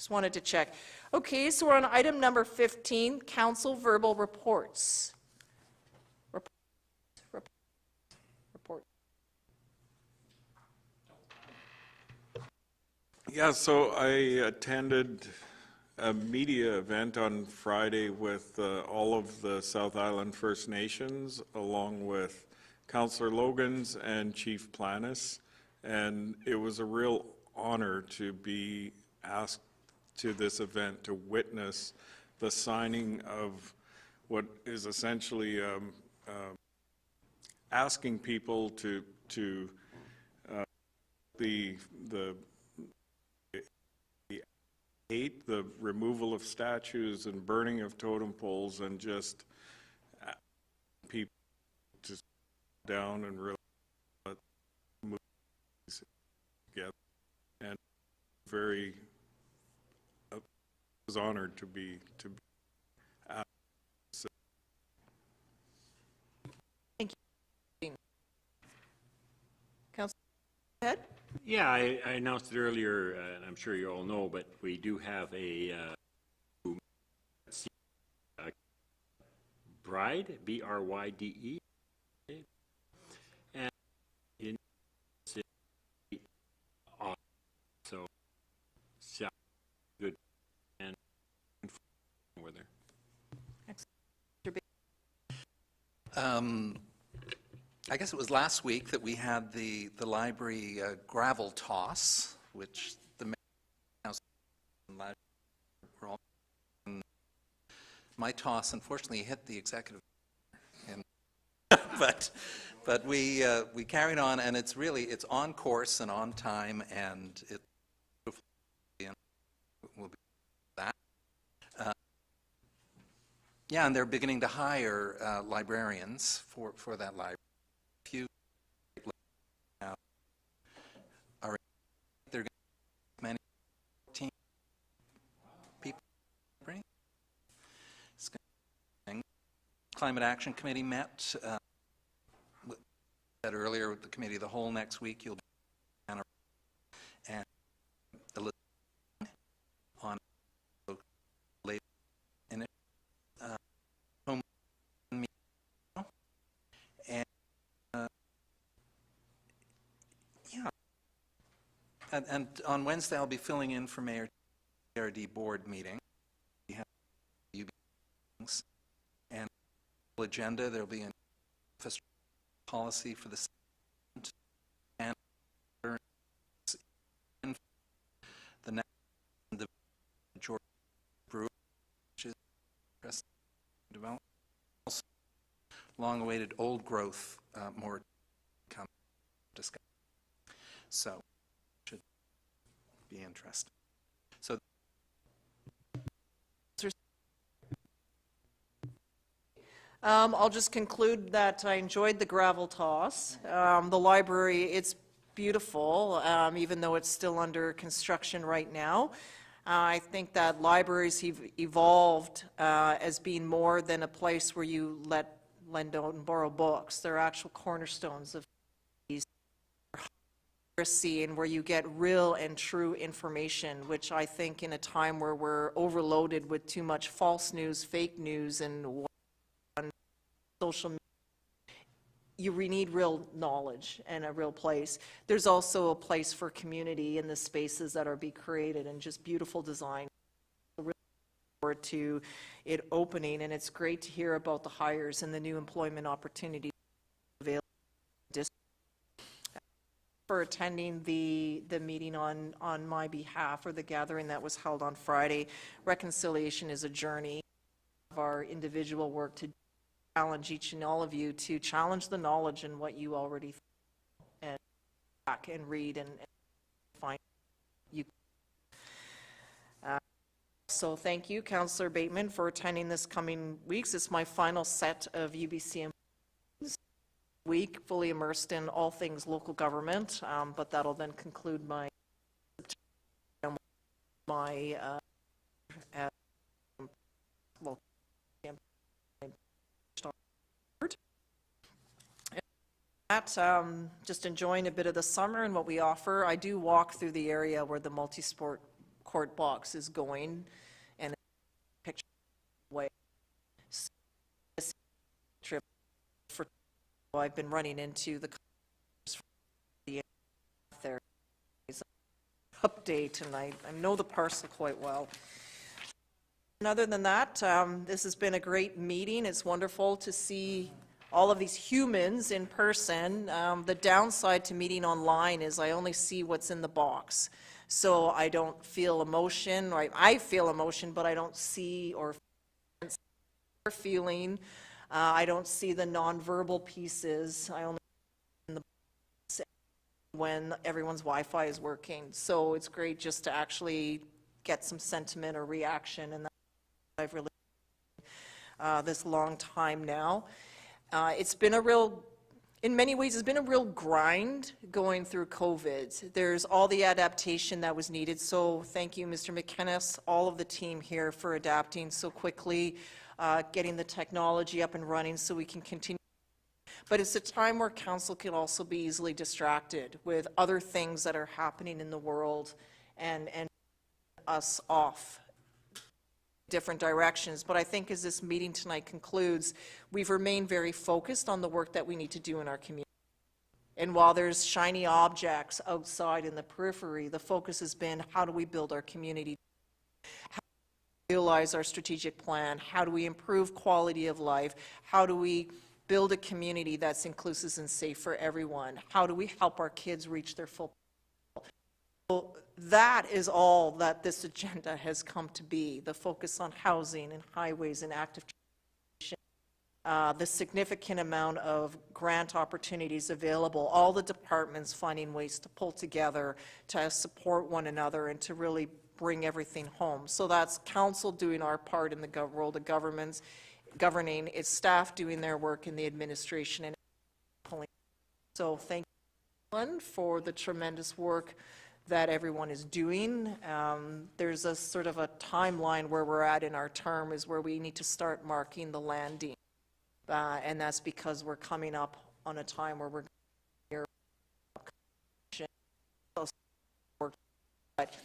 A: wanted to check. Okay, so we're on item number 15, council verbal reports. Report.
D: Yeah, so I attended a media event on Friday with all of the South Island First Nations, along with Councillor Logans and Chief Planis, and it was a real honor to be asked to this event to witness the signing of what is essentially asking people to the hate the removal of statues and burning of totem poles and just people just down and really move together. And very was honored to be asked.
A: Thank you. Councilor, go ahead.
J: Yeah, I announced it earlier, and I'm sure you all know, but we do have a Bride, B-R-Y-D-E, and in so good and over there.
G: I guess it was last week that we had the library gravel toss, which the mayor were all. My toss unfortunately hit the executive, and but we carried on, and it's on course and on time, and it will be that. Yeah, and they're beginning to hire librarians for that library. Few now are they're going to many 14 people. It's going to, Climate Action Committee met said earlier with the Committee of the Whole next week. You'll be and on late in home and yeah, and on Wednesday I'll be filling in for Mayor TRD board meeting. We have UB meetings and agenda. There'll be an office policy for the and the next the George Brewer, which is development. Also, long-awaited old growth more come discuss. So should be interesting. So
A: I'll just conclude that I enjoyed the gravel toss. The library, it's beautiful, even though it's still under construction right now. I think that libraries have evolved as being more than a place where you lend out and borrow books. They're actual cornerstones of these and where you get real and true information, which I think in a time where we're overloaded with too much false news, fake news, and social media, you need real knowledge and a real place. There's also a place for community in the spaces that are being created and just beautiful design. I really look forward to it opening, and it's great to hear about the hires and the new employment opportunities available in the district. For attending the meeting on my behalf, or the gathering that was held on Friday. Reconciliation is a journey of our individual work to challenge each and all of you to challenge the knowledge and what you already think, and back and read and find you. So thank you, Councillor Bateman, for attending this coming weeks. It's my final set of UBC week, fully immersed in all things local government, but that'll then conclude my local just enjoying a bit of the summer and what we offer. I do walk through the area where the multi-sport court box is going, and picture way. So this trip for I've been running into the there update, and I know the parcel quite well. And other than that, this has been a great meeting. It's wonderful to see all of these humans in person. The downside to meeting online is I only see what's in the box. So I don't feel emotion, or I feel emotion, but I don't see or feeling. I don't see the nonverbal pieces. I only see the when everyone's Wi-Fi is working. So it's great just to actually get some sentiment or reaction, and that's what I've really this long time now. It's been a real, in many ways, it's been a real grind going through COVID. There's all the adaptation that was needed, so thank you, Mr. McKennis, all of the team here for adapting so quickly, getting the technology up and running so we can continue. But it's a time where council can also be easily distracted with other things that are happening in the world and us off different directions. But I think as this meeting tonight concludes, we've remained very focused on the work that we need to do in our community. And while there's shiny objects outside in the periphery, the focus has been how do we build our community? How do we realize our strategic plan? How do we improve quality of life? How do we build a community that's inclusive and safe for everyone? How do we help our kids reach their full potential? So that is all that this agenda has come to be, the focus on housing and highways and active transportation, the significant amount of grant opportunities available, all the departments finding ways to pull together to support one another and to really bring everything home. So that's council doing our part in the world of governments, governing, it's staff doing their work in the administration. And so thank you everyone for the tremendous work that everyone is doing. There's a sort of a timeline where we're at in our term is where we need to start marking the landing. And that's because we're coming up on a time where we're but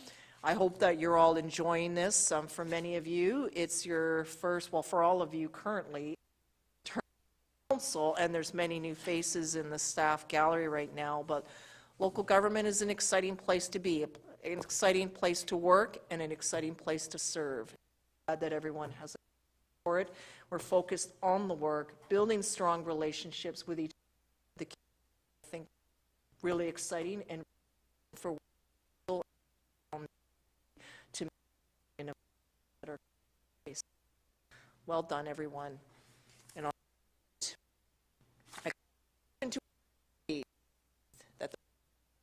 A: I hope that you're all enjoying this. For many of you, it's your first, well, for all of you currently, term council, and there's many new faces in the staff gallery right now, but local government is an exciting place to be, an exciting place to work, and an exciting place to serve. Glad that everyone has a for it. We're focused on the work, building strong relationships with each other. I think really exciting and for to in a better place. Well done, everyone. And I that the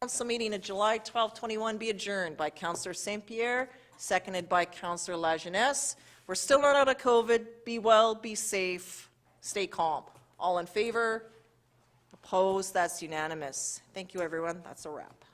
A: council meeting of July 12, 2021 be adjourned by Councillor St. Pierre, seconded by Councillor Lajeunesse. We're still not out of COVID. Be well, be safe, stay calm. All in favor? Opposed? That's unanimous. Thank you, everyone. That's a wrap.